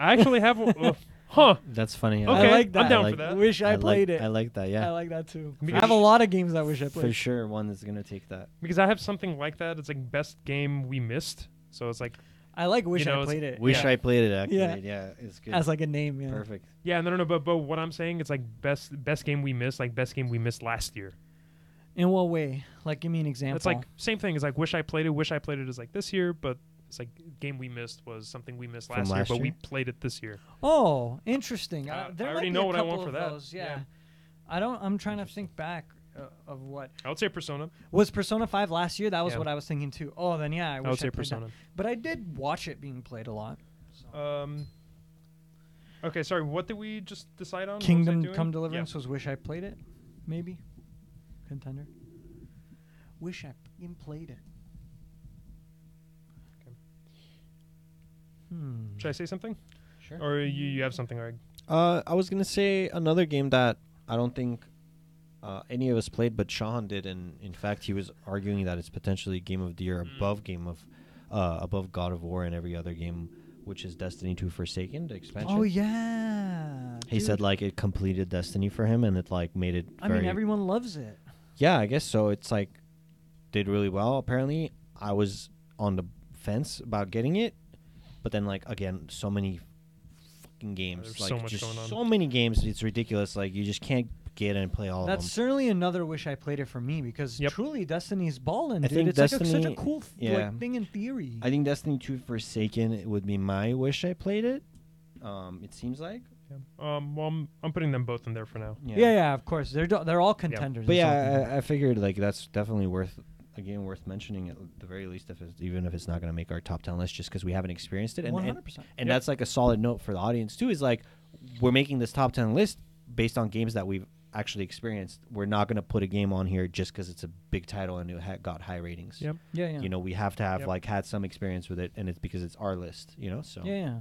[SPEAKER 1] I actually have. Huh.
[SPEAKER 2] That's funny.
[SPEAKER 1] Okay,
[SPEAKER 3] I like that.
[SPEAKER 1] I'm down for that.
[SPEAKER 3] Wish I played it.
[SPEAKER 2] I like that. Yeah.
[SPEAKER 3] I like that too.
[SPEAKER 1] Because
[SPEAKER 3] I have a lot of games I wish I played.
[SPEAKER 2] For sure, one that's gonna take that.
[SPEAKER 1] Because I have something like that. It's like best game we missed. So it's like.
[SPEAKER 3] I like wish I played it.
[SPEAKER 2] Wish I played it. Actually,
[SPEAKER 3] Yeah.
[SPEAKER 2] yeah, it's good.
[SPEAKER 3] As like a name. Yeah.
[SPEAKER 2] Perfect.
[SPEAKER 1] Yeah, no, but what I'm saying, it's like best game we missed, like best game we missed last year.
[SPEAKER 3] In what way? Like, give me an example.
[SPEAKER 1] It's like same thing. It's like wish I played it. Wish I played it is like this year, but it's like game we missed was something we missed last year, but we played it this year.
[SPEAKER 3] Oh, interesting.
[SPEAKER 1] I
[SPEAKER 3] There
[SPEAKER 1] already
[SPEAKER 3] might
[SPEAKER 1] know
[SPEAKER 3] be a
[SPEAKER 1] what I
[SPEAKER 3] couple
[SPEAKER 1] want for
[SPEAKER 3] of
[SPEAKER 1] that.
[SPEAKER 3] those, yeah. I'm trying to think back. of what
[SPEAKER 1] I would say Persona.
[SPEAKER 3] was Persona 5 last year. That was
[SPEAKER 1] Yeah.
[SPEAKER 3] what I was thinking too. Oh, then yeah, I wish
[SPEAKER 1] would say
[SPEAKER 3] played
[SPEAKER 1] Persona.
[SPEAKER 3] that. But I did watch it being played a lot. So.
[SPEAKER 1] Okay, sorry. What did we just decide on?
[SPEAKER 3] Kingdom Come Deliverance was Wish I Played It, maybe contender. Wish I played it.
[SPEAKER 1] Okay. Should I say something?
[SPEAKER 2] Sure.
[SPEAKER 1] Or you have something, Arg?
[SPEAKER 2] I was gonna say another game that I don't think any of us played, but Sean did, and in fact, he was arguing that it's potentially Game of the Year above God of War and every other game, which is Destiny 2 Forsaken, the expansion.
[SPEAKER 3] Oh yeah.
[SPEAKER 2] He said like it completed Destiny for him, and it like made it.
[SPEAKER 3] I mean, everyone loves it.
[SPEAKER 2] Yeah, I guess so. It's like did really well. Apparently, I was on the fence about getting it, but then like again, so many fucking games,
[SPEAKER 1] There's
[SPEAKER 2] like
[SPEAKER 1] so much
[SPEAKER 2] just
[SPEAKER 1] going on.
[SPEAKER 2] so many games. It's ridiculous. Like you just can't get and play all of them.
[SPEAKER 3] That's certainly another Wish I Played It for me because truly Destiny's ballin'.
[SPEAKER 2] I think
[SPEAKER 3] it's like such
[SPEAKER 2] Destiny-
[SPEAKER 3] a cool like, thing in theory.
[SPEAKER 2] I think Destiny 2 Forsaken would be my wish I played it. It seems like.
[SPEAKER 1] Yeah. Well, I'm putting them both in there for now.
[SPEAKER 3] Yeah, of course. They're all contenders.
[SPEAKER 2] But
[SPEAKER 3] It's all
[SPEAKER 2] yeah,
[SPEAKER 3] contenders.
[SPEAKER 2] I figured like that's definitely worth mentioning at the very least, even if it's not going to make our top 10 list, just because we haven't experienced it. And
[SPEAKER 3] 100%.
[SPEAKER 2] And that's like a solid note for the audience too. Is like we're making this top 10 list based on games that we've actually experienced. We're not going to put a game on here just because it's a big title and it got high ratings.
[SPEAKER 1] Yep.
[SPEAKER 3] Yeah.
[SPEAKER 2] You know, we have to have like had some experience with it, and it's because it's our list. You know, so
[SPEAKER 3] Yeah.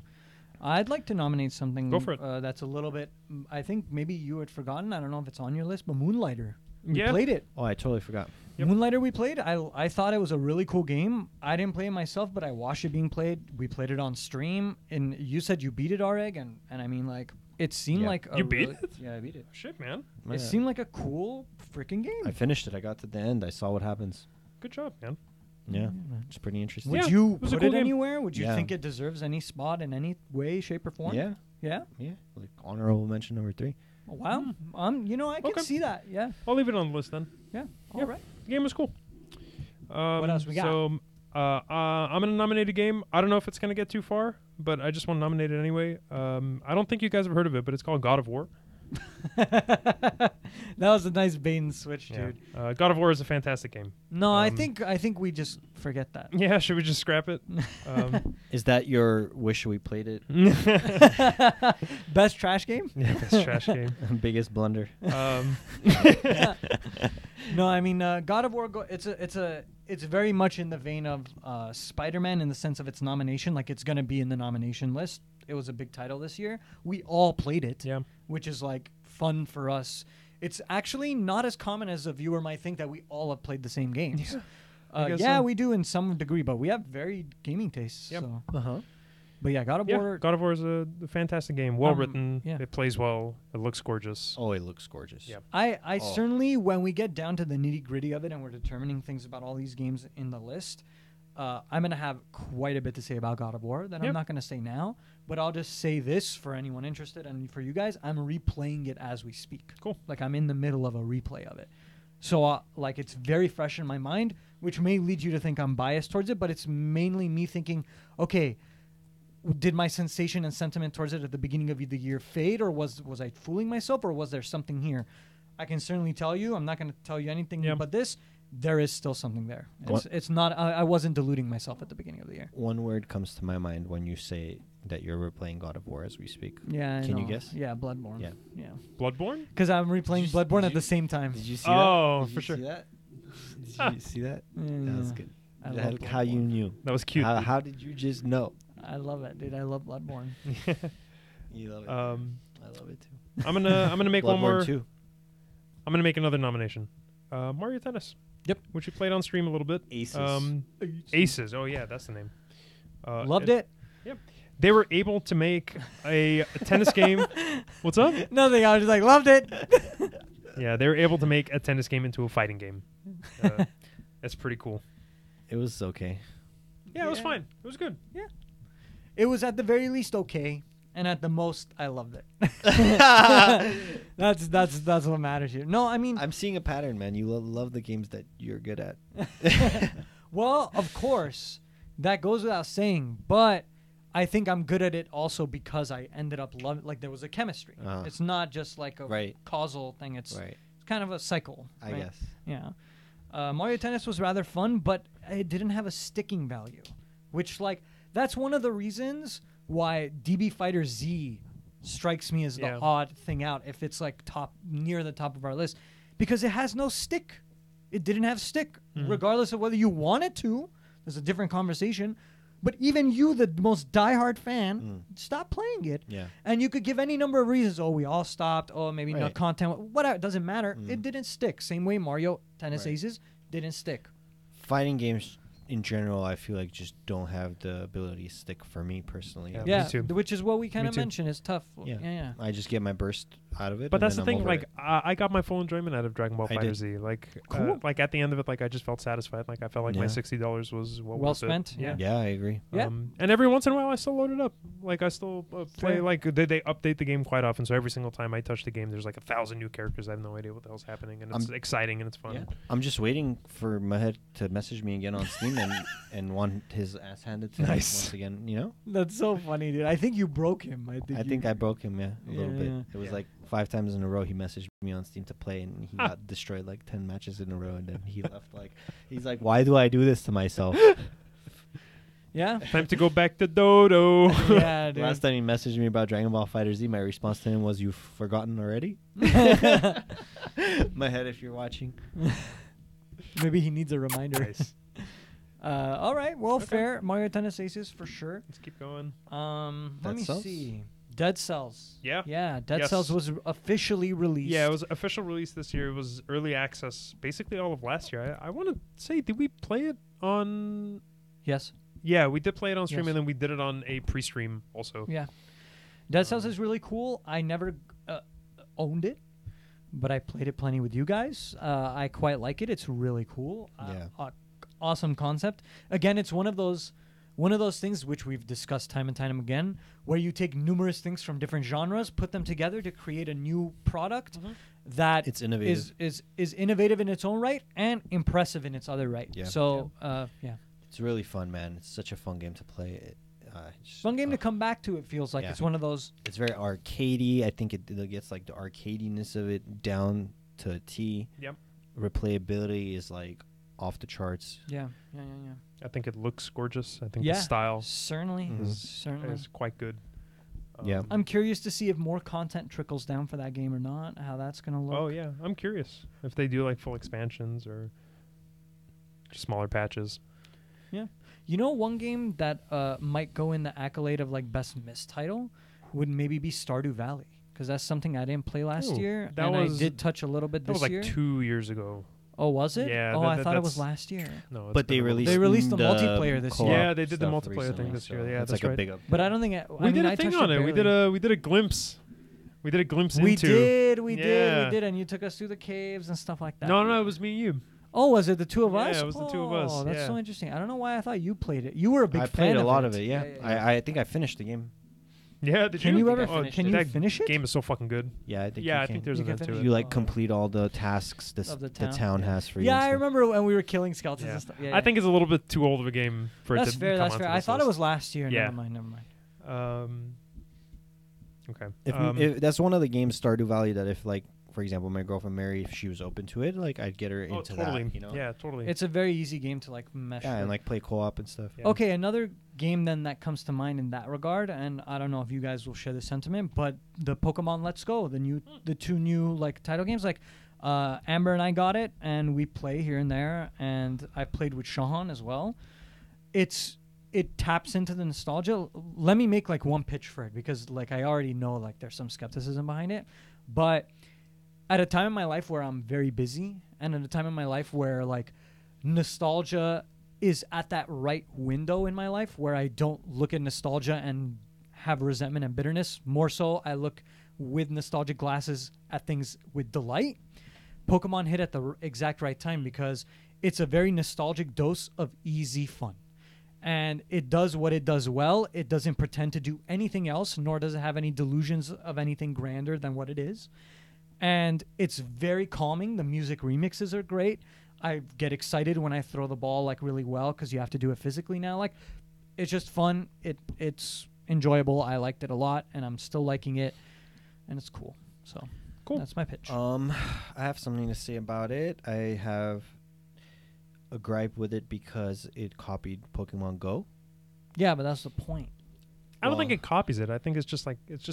[SPEAKER 3] I'd like to nominate something
[SPEAKER 1] Go for it.
[SPEAKER 3] That's a little bit. I think maybe you had forgotten. I don't know if it's on your list, but Moonlighter. We
[SPEAKER 1] Yeah.
[SPEAKER 3] played it.
[SPEAKER 2] Oh, I totally forgot.
[SPEAKER 1] Yep.
[SPEAKER 3] Moonlighter we played. I thought it was a really cool game. I didn't play it myself, but I watched it being played. We played it on stream, and you said you beat it, Areg, and I mean like it seemed
[SPEAKER 2] Yeah.
[SPEAKER 3] like a
[SPEAKER 1] You beat
[SPEAKER 3] really-
[SPEAKER 1] it?
[SPEAKER 3] Yeah, I beat it.
[SPEAKER 1] Shit, man.
[SPEAKER 3] It seemed like a cool freaking game.
[SPEAKER 2] I finished it. I got to the end. I saw what happens.
[SPEAKER 1] Good job, man.
[SPEAKER 2] Yeah, it's pretty interesting.
[SPEAKER 3] Would
[SPEAKER 1] Yeah,
[SPEAKER 3] you
[SPEAKER 1] it was a
[SPEAKER 3] put
[SPEAKER 1] cool
[SPEAKER 3] it
[SPEAKER 1] game.
[SPEAKER 3] anywhere? Would you
[SPEAKER 2] Yeah.
[SPEAKER 3] think it deserves any spot in any way, shape, or form?
[SPEAKER 2] Yeah,
[SPEAKER 3] Yeah.
[SPEAKER 2] yeah. Like honorable mention number 3.
[SPEAKER 3] Oh, wow. You know, I can
[SPEAKER 1] Okay.
[SPEAKER 3] see that. Yeah.
[SPEAKER 1] I'll leave it on the list then.
[SPEAKER 3] Yeah.
[SPEAKER 1] Yeah.
[SPEAKER 3] All right.
[SPEAKER 1] The game was cool.
[SPEAKER 3] What else we got?
[SPEAKER 1] So, I'm gonna nominate a game. I don't know if it's gonna get too far, but I just want to nominate it anyway. I don't think you guys have heard of it, but it's called God of War.
[SPEAKER 3] That was a nice bait and switch,
[SPEAKER 1] Yeah.
[SPEAKER 3] dude.
[SPEAKER 1] God of War is a fantastic game.
[SPEAKER 3] No, I think we just forget that.
[SPEAKER 1] Yeah, should we just scrap it?
[SPEAKER 2] Is that your wish we played it?
[SPEAKER 3] Best trash game?
[SPEAKER 1] Yeah, best trash game.
[SPEAKER 2] Biggest blunder.
[SPEAKER 3] No, I mean God of War. It's very much in the vein of Spider-Man in the sense of its nomination. Like it's gonna be in the nomination list. It was a big title this year. We all played it,
[SPEAKER 1] Yeah.
[SPEAKER 3] which is like fun for us. It's actually not as common as a viewer might think that we all have played the same games.
[SPEAKER 1] I guess
[SPEAKER 3] Yeah,
[SPEAKER 1] so.
[SPEAKER 3] we do in some degree, but we have varied gaming tastes.
[SPEAKER 1] Yep.
[SPEAKER 3] So. But yeah, God of
[SPEAKER 1] Yeah,
[SPEAKER 3] War.
[SPEAKER 1] God of War is a fantastic game. Well written.
[SPEAKER 3] yeah.
[SPEAKER 1] It plays well. It looks gorgeous.
[SPEAKER 2] Oh, it looks gorgeous.
[SPEAKER 1] Yeah.
[SPEAKER 3] I certainly, when we get down to the nitty gritty of it and we're determining things about all these games in the list, I'm going to have quite a bit to say about God of War that I'm
[SPEAKER 1] Yep.
[SPEAKER 3] not going to say now. But I'll just say this for anyone interested and for you guys. I'm replaying it as we speak.
[SPEAKER 1] Cool.
[SPEAKER 3] Like I'm in the middle of a replay of it. So like it's very fresh in my mind, which may lead you to think I'm biased towards it. But it's mainly me thinking, okay, did my sensation and sentiment towards it at the beginning of the year fade, or was I fooling myself, or was there something here? I can certainly tell you. I'm not going to tell you anything but this. There is still something there. It's not. I wasn't deluding myself at the beginning of the year.
[SPEAKER 2] One word comes to my mind when you say that you're replaying God of War as we speak.
[SPEAKER 3] Yeah.
[SPEAKER 2] Can you guess?
[SPEAKER 3] Yeah, Bloodborne.
[SPEAKER 2] Yeah.
[SPEAKER 1] Bloodborne?
[SPEAKER 3] Because I'm replaying Bloodborne at the same time.
[SPEAKER 2] Did you see
[SPEAKER 1] Oh,
[SPEAKER 2] that?
[SPEAKER 1] for sure.
[SPEAKER 2] See that? Did you see that? That was good.
[SPEAKER 3] I love
[SPEAKER 2] How you
[SPEAKER 3] Bloodborne.
[SPEAKER 2] knew?
[SPEAKER 1] That was cute.
[SPEAKER 2] How did you just know?
[SPEAKER 3] I love it, dude. I love Bloodborne.
[SPEAKER 2] You love it.
[SPEAKER 3] Um,
[SPEAKER 2] I love it too.
[SPEAKER 1] I'm gonna make one more.
[SPEAKER 2] Bloodborne 2.
[SPEAKER 1] I'm gonna make another nomination. Mario Tennis.
[SPEAKER 3] Yep.
[SPEAKER 1] Which we played on stream a little bit.
[SPEAKER 2] Aces.
[SPEAKER 1] Aces. Oh yeah, that's the name.
[SPEAKER 3] Loved it.
[SPEAKER 1] Yep. They were able to make a tennis game. What's up?
[SPEAKER 3] Nothing. I was just like, loved it.
[SPEAKER 1] Yeah, they were able to make a tennis game into a fighting game. That's pretty cool.
[SPEAKER 2] It was okay.
[SPEAKER 1] Yeah, it was fine. It was good.
[SPEAKER 3] Yeah. It was at the very least okay, and at the most, I loved it. That's what matters here. No, I mean,
[SPEAKER 2] I'm seeing a pattern, man. You love the games that you're good at.
[SPEAKER 3] well, of course, that goes without saying, but I think I'm good at it also because I ended up loving. Like there was a chemistry. It's not just like a
[SPEAKER 2] Right.
[SPEAKER 3] causal thing. It's
[SPEAKER 2] Right.
[SPEAKER 3] kind of a cycle.
[SPEAKER 2] I
[SPEAKER 3] right?
[SPEAKER 2] guess.
[SPEAKER 3] Yeah. Mario Tennis was rather fun, but it didn't have a sticking value, which like that's one of the reasons why DB Fighter Z strikes me as the odd thing out if it's like near the top of our list, because it has no stick. It didn't have stick, regardless of whether you want it to. There's a different conversation. But even you, the most diehard fan, stop playing it.
[SPEAKER 2] Yeah.
[SPEAKER 3] And you could give any number of reasons. Oh, we all stopped. Oh, maybe no content. Whatever. It doesn't matter. It didn't stick. Same way Mario Tennis Aces didn't stick.
[SPEAKER 2] Fighting games in general, I feel like just don't have the ability to stick for me personally.
[SPEAKER 3] Yeah,
[SPEAKER 1] me too.
[SPEAKER 3] Which is what we kind
[SPEAKER 1] Me
[SPEAKER 3] of
[SPEAKER 1] too.
[SPEAKER 3] mentioned. It's tough.
[SPEAKER 2] Yeah. I just get my burst out of it.
[SPEAKER 1] But
[SPEAKER 2] and
[SPEAKER 1] that's the
[SPEAKER 2] then I'm
[SPEAKER 1] thing.
[SPEAKER 2] over
[SPEAKER 1] Like
[SPEAKER 2] it.
[SPEAKER 1] I got my full enjoyment out of Dragon Ball
[SPEAKER 2] I
[SPEAKER 1] Fighter
[SPEAKER 2] did.
[SPEAKER 1] Z. Like,
[SPEAKER 3] Cool.
[SPEAKER 1] like at the end of it, like I just felt satisfied. Like I felt like my
[SPEAKER 2] Yeah.
[SPEAKER 1] $60 was well
[SPEAKER 3] Well
[SPEAKER 1] worth it.
[SPEAKER 3] spent.
[SPEAKER 1] Yeah.
[SPEAKER 2] Yeah, I agree.
[SPEAKER 3] Yeah.
[SPEAKER 1] And every once in a while, I still load it up. Like I still play.
[SPEAKER 3] Fair.
[SPEAKER 1] Like they update the game quite often. So every single time I touch the game, there's like 1,000 new characters. I have no idea what the hell's happening, and it's exciting and it's fun.
[SPEAKER 2] Yeah. I'm just waiting for Mahed to message me again on Steam and want his ass handed to him once again. You know?
[SPEAKER 3] That's so funny, dude. I think you broke him.
[SPEAKER 2] I think I broke him. Yeah, a little bit.
[SPEAKER 3] Yeah.
[SPEAKER 2] It was like 5 times in a row he messaged me on Steam to play, and he got destroyed like 10 matches in a row, and then he left. Like he's like, why do I do this to myself?
[SPEAKER 3] Yeah.
[SPEAKER 1] Time to go back to Dodo.
[SPEAKER 3] Yeah, dude.
[SPEAKER 2] Last time he messaged me about Dragon Ball Fighter Z, my response to him was, "You've forgotten already." Mahed, if you're watching.
[SPEAKER 3] Maybe he needs a reminder.
[SPEAKER 1] Nice.
[SPEAKER 3] All right. Well,
[SPEAKER 1] Okay.
[SPEAKER 3] fair. Mario Tennis Aces for sure.
[SPEAKER 1] Let's keep going.
[SPEAKER 3] Let
[SPEAKER 2] Dead
[SPEAKER 3] me
[SPEAKER 2] Cells?
[SPEAKER 3] see. Dead Cells.
[SPEAKER 1] Yeah.
[SPEAKER 3] Yeah. Dead
[SPEAKER 1] Yes.
[SPEAKER 3] Cells was officially released.
[SPEAKER 1] Yeah, it was official release this year. It was early access basically all of last year. I want to say, did we play it on...
[SPEAKER 3] Yes.
[SPEAKER 1] Yeah, we did play it on stream,
[SPEAKER 3] Yes.
[SPEAKER 1] and then we did it on a pre-stream also.
[SPEAKER 3] Yeah. Dead Cells is really cool. I never owned it, but I played it plenty with you guys. I quite like it. It's really cool. Awesome concept. Again, it's one of those things which we've discussed time and time again, where you take numerous things from different genres, put them together to create a new product that
[SPEAKER 2] It's innovative.
[SPEAKER 3] is innovative in its own right and impressive in its other right.
[SPEAKER 2] Yeah.
[SPEAKER 3] So yeah.
[SPEAKER 2] It's really fun, man. It's such a fun game to play.
[SPEAKER 3] Fun game to come back to. It feels like
[SPEAKER 2] Yeah.
[SPEAKER 3] it's one of those.
[SPEAKER 2] It's very arcadey. I think it gets like the arcadiness of it down to a T.
[SPEAKER 1] Yep.
[SPEAKER 2] Replayability is like off the charts.
[SPEAKER 3] Yeah.
[SPEAKER 1] I think it looks gorgeous. I think
[SPEAKER 3] Yeah.
[SPEAKER 1] the style
[SPEAKER 3] Certainly.
[SPEAKER 2] Mhm.
[SPEAKER 3] Certainly.
[SPEAKER 1] is quite good.
[SPEAKER 2] Yeah.
[SPEAKER 3] I'm curious to see if more content trickles down for that game or not. How that's gonna look.
[SPEAKER 1] Oh, yeah. I'm curious if they do like full expansions or just smaller patches.
[SPEAKER 3] Yeah. You know, one game that might go in the accolade of like best missed title would maybe be Stardew Valley, because that's something I didn't play last
[SPEAKER 1] Ooh,
[SPEAKER 3] year,
[SPEAKER 1] that
[SPEAKER 3] and
[SPEAKER 1] was-
[SPEAKER 3] I did touch a little bit
[SPEAKER 1] That
[SPEAKER 3] this
[SPEAKER 1] was like
[SPEAKER 3] year.
[SPEAKER 1] 2 years ago.
[SPEAKER 3] Oh, was it?
[SPEAKER 1] Yeah,
[SPEAKER 3] Oh,
[SPEAKER 1] that-
[SPEAKER 3] I
[SPEAKER 1] that-
[SPEAKER 3] thought it was
[SPEAKER 1] that's-
[SPEAKER 3] last year.
[SPEAKER 1] No, it's
[SPEAKER 2] But
[SPEAKER 1] been
[SPEAKER 2] they
[SPEAKER 1] a little
[SPEAKER 2] released
[SPEAKER 1] bit.
[SPEAKER 3] They released the
[SPEAKER 2] the
[SPEAKER 3] multiplayer this
[SPEAKER 2] co-op
[SPEAKER 3] year.
[SPEAKER 1] Yeah, they did the
[SPEAKER 2] stuff
[SPEAKER 1] multiplayer
[SPEAKER 2] recently,
[SPEAKER 1] thing this year.
[SPEAKER 2] so
[SPEAKER 1] Yeah,
[SPEAKER 2] that's
[SPEAKER 1] that's
[SPEAKER 2] like
[SPEAKER 1] right.
[SPEAKER 2] a big up.
[SPEAKER 3] But I don't think I
[SPEAKER 1] We did
[SPEAKER 3] mean,
[SPEAKER 1] a
[SPEAKER 3] I
[SPEAKER 1] thing
[SPEAKER 3] touched
[SPEAKER 1] on it. We did
[SPEAKER 3] barely.
[SPEAKER 1] a glimpse. We did a glimpse
[SPEAKER 3] We
[SPEAKER 1] into.
[SPEAKER 3] did, we
[SPEAKER 1] Yeah.
[SPEAKER 3] did, and you took us through the caves and stuff like that.
[SPEAKER 1] No, it was me and you.
[SPEAKER 3] Oh, was it the two of
[SPEAKER 1] Yeah,
[SPEAKER 3] us?
[SPEAKER 1] it was the two of us,
[SPEAKER 3] Oh, that's
[SPEAKER 1] yeah.
[SPEAKER 3] so interesting. I don't know why I thought you played it. You were a big
[SPEAKER 2] I
[SPEAKER 3] fan
[SPEAKER 2] played a
[SPEAKER 3] of
[SPEAKER 2] lot of it. Yeah,
[SPEAKER 3] yeah.
[SPEAKER 2] I think I finished the game.
[SPEAKER 1] Yeah, did
[SPEAKER 3] Can you ever
[SPEAKER 1] Oh,
[SPEAKER 3] can you
[SPEAKER 1] that
[SPEAKER 3] finish it?
[SPEAKER 1] game is so fucking good.
[SPEAKER 2] Yeah, I think.
[SPEAKER 1] Yeah,
[SPEAKER 2] you
[SPEAKER 1] I
[SPEAKER 2] can.
[SPEAKER 1] think there's
[SPEAKER 3] You
[SPEAKER 1] an
[SPEAKER 3] can
[SPEAKER 1] end to
[SPEAKER 3] finish
[SPEAKER 1] it.
[SPEAKER 2] You like
[SPEAKER 3] Oh.
[SPEAKER 2] complete all the tasks
[SPEAKER 3] Of the
[SPEAKER 2] the
[SPEAKER 3] town.
[SPEAKER 2] town has for you.
[SPEAKER 3] Yeah,
[SPEAKER 2] and
[SPEAKER 3] I
[SPEAKER 2] stuff.
[SPEAKER 3] remember when we were killing skeletons
[SPEAKER 1] Yeah.
[SPEAKER 3] and stuff. Yeah,
[SPEAKER 1] I think it's a little bit too old of a game for
[SPEAKER 3] that's
[SPEAKER 1] it to
[SPEAKER 3] fair.
[SPEAKER 1] come
[SPEAKER 3] That's
[SPEAKER 1] onto
[SPEAKER 3] fair. I
[SPEAKER 1] this
[SPEAKER 3] thought it
[SPEAKER 1] list.
[SPEAKER 3] was last year.
[SPEAKER 1] Yeah.
[SPEAKER 3] Never mind.
[SPEAKER 1] Okay.
[SPEAKER 2] If that's one of the games, Stardew Valley, that if like, for example, my girlfriend Mary, if she was open to it, like I'd get her
[SPEAKER 1] oh,
[SPEAKER 2] into
[SPEAKER 1] totally.
[SPEAKER 2] that. You know.
[SPEAKER 1] Yeah, totally.
[SPEAKER 3] It's a very easy game to like mesh.
[SPEAKER 2] Yeah, and
[SPEAKER 3] with.
[SPEAKER 2] like play co-op and stuff.
[SPEAKER 1] Yeah.
[SPEAKER 3] Okay, another game then that comes to mind in that regard, and I don't know if you guys will share the sentiment, but the Pokemon Let's Go, the two new like title games, like Amber and I got it, and we play here and there, and I played with Shahan as well. It taps into the nostalgia. Let me make like one pitch for it, because like I already know like there's some skepticism behind it, but at a time in my life where I'm very busy, and at a time in my life where like nostalgia is at that right window in my life where I don't look at nostalgia and have resentment and bitterness. More so, I look with nostalgic glasses at things with delight. Pokemon hit at the exact right time, because it's a very nostalgic dose of easy fun. And it does what it does well. It doesn't pretend to do anything else, nor does it have any delusions of anything grander than what it is. And it's very calming. The music remixes are great. I get excited when I throw the ball like really well, because you have to do it physically now. Like, it's just fun. It's enjoyable. I liked it a lot, and I'm still liking it, and it's cool. So
[SPEAKER 1] Cool.
[SPEAKER 3] That's my pitch.
[SPEAKER 2] I have something to say about it. I have a gripe with it because it copied Pokemon Go.
[SPEAKER 3] Yeah, but that's the point.
[SPEAKER 1] I don't think it copies it. I think it's just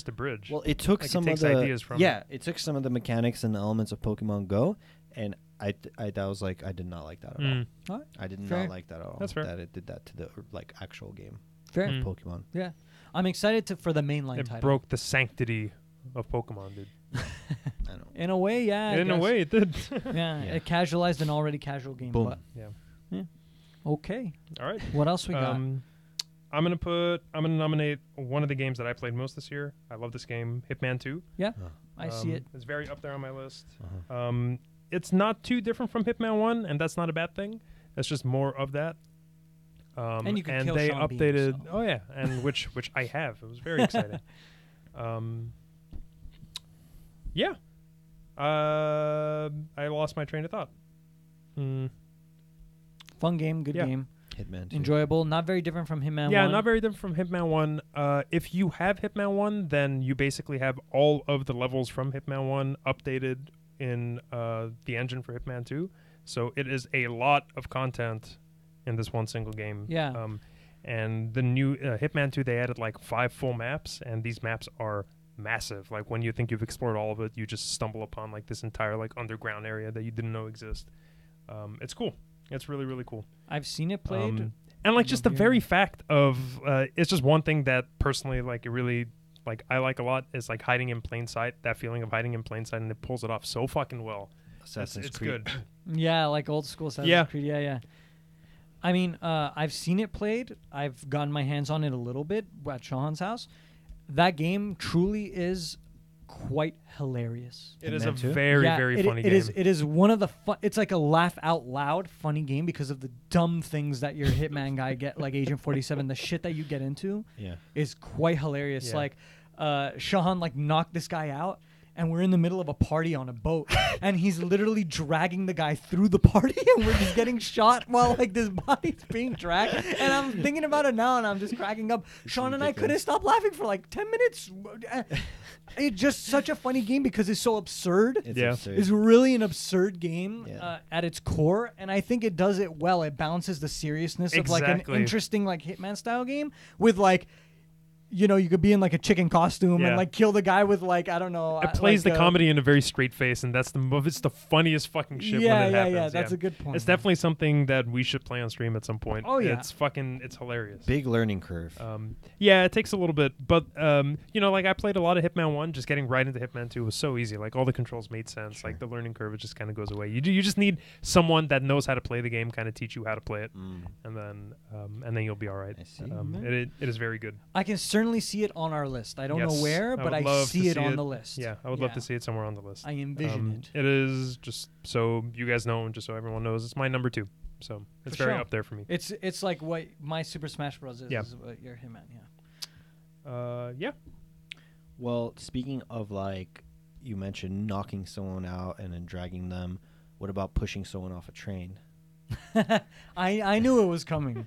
[SPEAKER 1] a bridge.
[SPEAKER 2] Well, it took
[SPEAKER 1] Like,
[SPEAKER 2] some
[SPEAKER 1] it takes
[SPEAKER 2] of the
[SPEAKER 1] ideas from
[SPEAKER 2] it took some of the mechanics and the elements of Pokemon Go, and I was like, I did not like that at all.
[SPEAKER 3] All right.
[SPEAKER 2] I did
[SPEAKER 3] Fair.
[SPEAKER 2] not like that at all.
[SPEAKER 1] That's fair.
[SPEAKER 2] That it did that to the like actual game
[SPEAKER 3] Fair.
[SPEAKER 2] of Pokemon.
[SPEAKER 3] Yeah. I'm excited for the mainline
[SPEAKER 1] It
[SPEAKER 3] title.
[SPEAKER 1] broke the sanctity of Pokemon, dude.
[SPEAKER 2] I know.
[SPEAKER 3] In a way, yeah. I
[SPEAKER 1] In a
[SPEAKER 3] guess.
[SPEAKER 1] way, it did.
[SPEAKER 3] Yeah,
[SPEAKER 2] Yeah.
[SPEAKER 3] it casualized an already casual game.
[SPEAKER 2] Boom.
[SPEAKER 3] But
[SPEAKER 1] Yeah.
[SPEAKER 3] okay.
[SPEAKER 1] All right.
[SPEAKER 3] What else we got?
[SPEAKER 1] I'm gonna nominate one of the games that I played most this year. I love this game, Hitman 2.
[SPEAKER 3] Yeah, I see it.
[SPEAKER 1] It's very up there on my list.
[SPEAKER 2] Uh-huh.
[SPEAKER 1] It's not too different from Hitman 1, and that's not a bad thing. It's just more of that.
[SPEAKER 3] And you can kill
[SPEAKER 1] they
[SPEAKER 3] Sean Bean,
[SPEAKER 1] updated.
[SPEAKER 3] so.
[SPEAKER 1] Oh yeah, and which I have. It was very exciting. Yeah. I lost my train of thought.
[SPEAKER 3] Fun game, good
[SPEAKER 1] Yeah.
[SPEAKER 3] game,
[SPEAKER 2] Hitman 2.
[SPEAKER 3] enjoyable. Not very different from Hitman 1.
[SPEAKER 1] Yeah, not very different from Hitman 1. If you have Hitman 1, then you basically have all of the levels from Hitman 1 updated in the engine for Hitman 2. So it is a lot of content in this one single game.
[SPEAKER 3] Yeah.
[SPEAKER 1] And the new Hitman 2, they added like 5 full maps, and these maps are massive. Like when you think you've explored all of it, you just stumble upon like this entire like underground area that you didn't know exist. It's cool. It's really, really cool.
[SPEAKER 3] I've seen it played.
[SPEAKER 1] And like just the
[SPEAKER 3] Yeah.
[SPEAKER 1] very fact of it's just one thing that personally like it really like I like a lot is like hiding in plain sight. That feeling of hiding in plain sight, and it pulls it off so fucking well.
[SPEAKER 2] Assassin's
[SPEAKER 1] It's
[SPEAKER 2] Creed.
[SPEAKER 1] good.
[SPEAKER 3] Yeah, like old school Assassin's
[SPEAKER 1] Yeah.
[SPEAKER 3] Creed. Yeah. I mean, I've seen it played. I've gotten my hands on it a little bit at Sean's house. That game truly is quite hilarious.
[SPEAKER 1] It is a
[SPEAKER 2] Hitman 2?
[SPEAKER 1] very,
[SPEAKER 3] Yeah,
[SPEAKER 1] very
[SPEAKER 3] it-
[SPEAKER 1] funny
[SPEAKER 3] it
[SPEAKER 1] game.
[SPEAKER 3] is. It is one of the fun. It's like a laugh out loud funny game because of the dumb things that your hitman guy get, like Agent 47. The shit that you get into
[SPEAKER 2] Yeah.
[SPEAKER 3] is quite hilarious.
[SPEAKER 1] Yeah.
[SPEAKER 3] Like, Shahan like knocked this guy out, and we're in the middle of a party on a boat, and he's literally dragging the guy through the party, and we're just getting shot while like this body's being dragged. And I'm thinking about it now, and I'm just cracking up. Sean and I couldn't stop laughing for like 10 minutes. It's just such a funny game because it's so absurd.
[SPEAKER 2] It's
[SPEAKER 1] Yeah.
[SPEAKER 2] absurd.
[SPEAKER 3] It's really an absurd game
[SPEAKER 2] Yeah.
[SPEAKER 3] at its core, and I think it does it well. It balances the seriousness of like an
[SPEAKER 1] Exactly.
[SPEAKER 3] interesting like Hitman style game with like, you know, you could be in like a chicken costume
[SPEAKER 1] Yeah.
[SPEAKER 3] and like kill the guy with like I don't know.
[SPEAKER 1] It plays
[SPEAKER 3] like,
[SPEAKER 1] the comedy in a very straight face, and that's it's the funniest fucking shit
[SPEAKER 3] Yeah,
[SPEAKER 1] when it happens.
[SPEAKER 3] yeah. That's a good point.
[SPEAKER 1] It's definitely something that we should play on stream at some point.
[SPEAKER 3] Oh, yeah.
[SPEAKER 1] It's hilarious.
[SPEAKER 2] Big learning curve.
[SPEAKER 1] Yeah, it takes a little bit, but you know, like I played a lot of Hitman 1. Just getting right into Hitman 2 was so easy. Like all the controls made sense.
[SPEAKER 2] Sure.
[SPEAKER 1] Like the learning curve, it just kind of goes away. You just need someone that knows how to play the game, kind of teach you how to play it, and then you'll be all right.
[SPEAKER 2] I see.
[SPEAKER 1] It is very good.
[SPEAKER 3] I can certainly see it on our list. I don't know
[SPEAKER 1] Yes,
[SPEAKER 3] where, but
[SPEAKER 1] would
[SPEAKER 3] I
[SPEAKER 1] love
[SPEAKER 3] see
[SPEAKER 1] to
[SPEAKER 3] it
[SPEAKER 1] see
[SPEAKER 3] on the list.
[SPEAKER 1] Yeah, I would love to see it somewhere on the list.
[SPEAKER 3] I envision it.
[SPEAKER 1] It is just so you guys know, and just so everyone knows, it's my number 2. So it's
[SPEAKER 3] For
[SPEAKER 1] very
[SPEAKER 3] sure.
[SPEAKER 1] up there for me.
[SPEAKER 3] It's like what my Super Smash Bros.
[SPEAKER 1] Yeah.
[SPEAKER 3] is what your Hitman. Yeah.
[SPEAKER 1] Yeah.
[SPEAKER 2] Well, speaking of like you mentioned knocking someone out and then dragging them, what about pushing someone off a train?
[SPEAKER 3] I knew it was coming.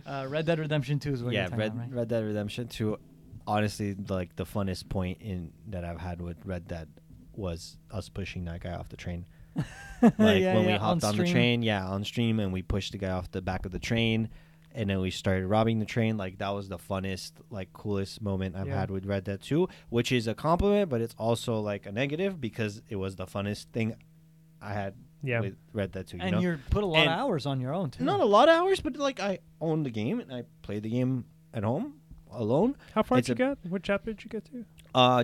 [SPEAKER 3] Red Dead Redemption 2 is what
[SPEAKER 2] Yeah,
[SPEAKER 3] you're talking about, right?
[SPEAKER 2] Red Dead Redemption 2. Honestly, like the funnest point in that I've had with Red Dead was us pushing that guy off the train. Like when we hopped on the train, on stream, and we pushed the guy off the back of the train, and then we started robbing the train. Like that was the funnest, like coolest moment I've had with Red Dead 2, which is a compliment, but it's also like a negative because it was the funnest thing I had with Red Dead 2. You
[SPEAKER 3] and
[SPEAKER 2] know?
[SPEAKER 3] you put a lot of
[SPEAKER 2] And
[SPEAKER 3] hours on your own too.
[SPEAKER 2] Not a lot of hours, but like I owned the game and I played the game at home alone.
[SPEAKER 1] How far
[SPEAKER 2] It's
[SPEAKER 1] did you get? What chapter did you get to?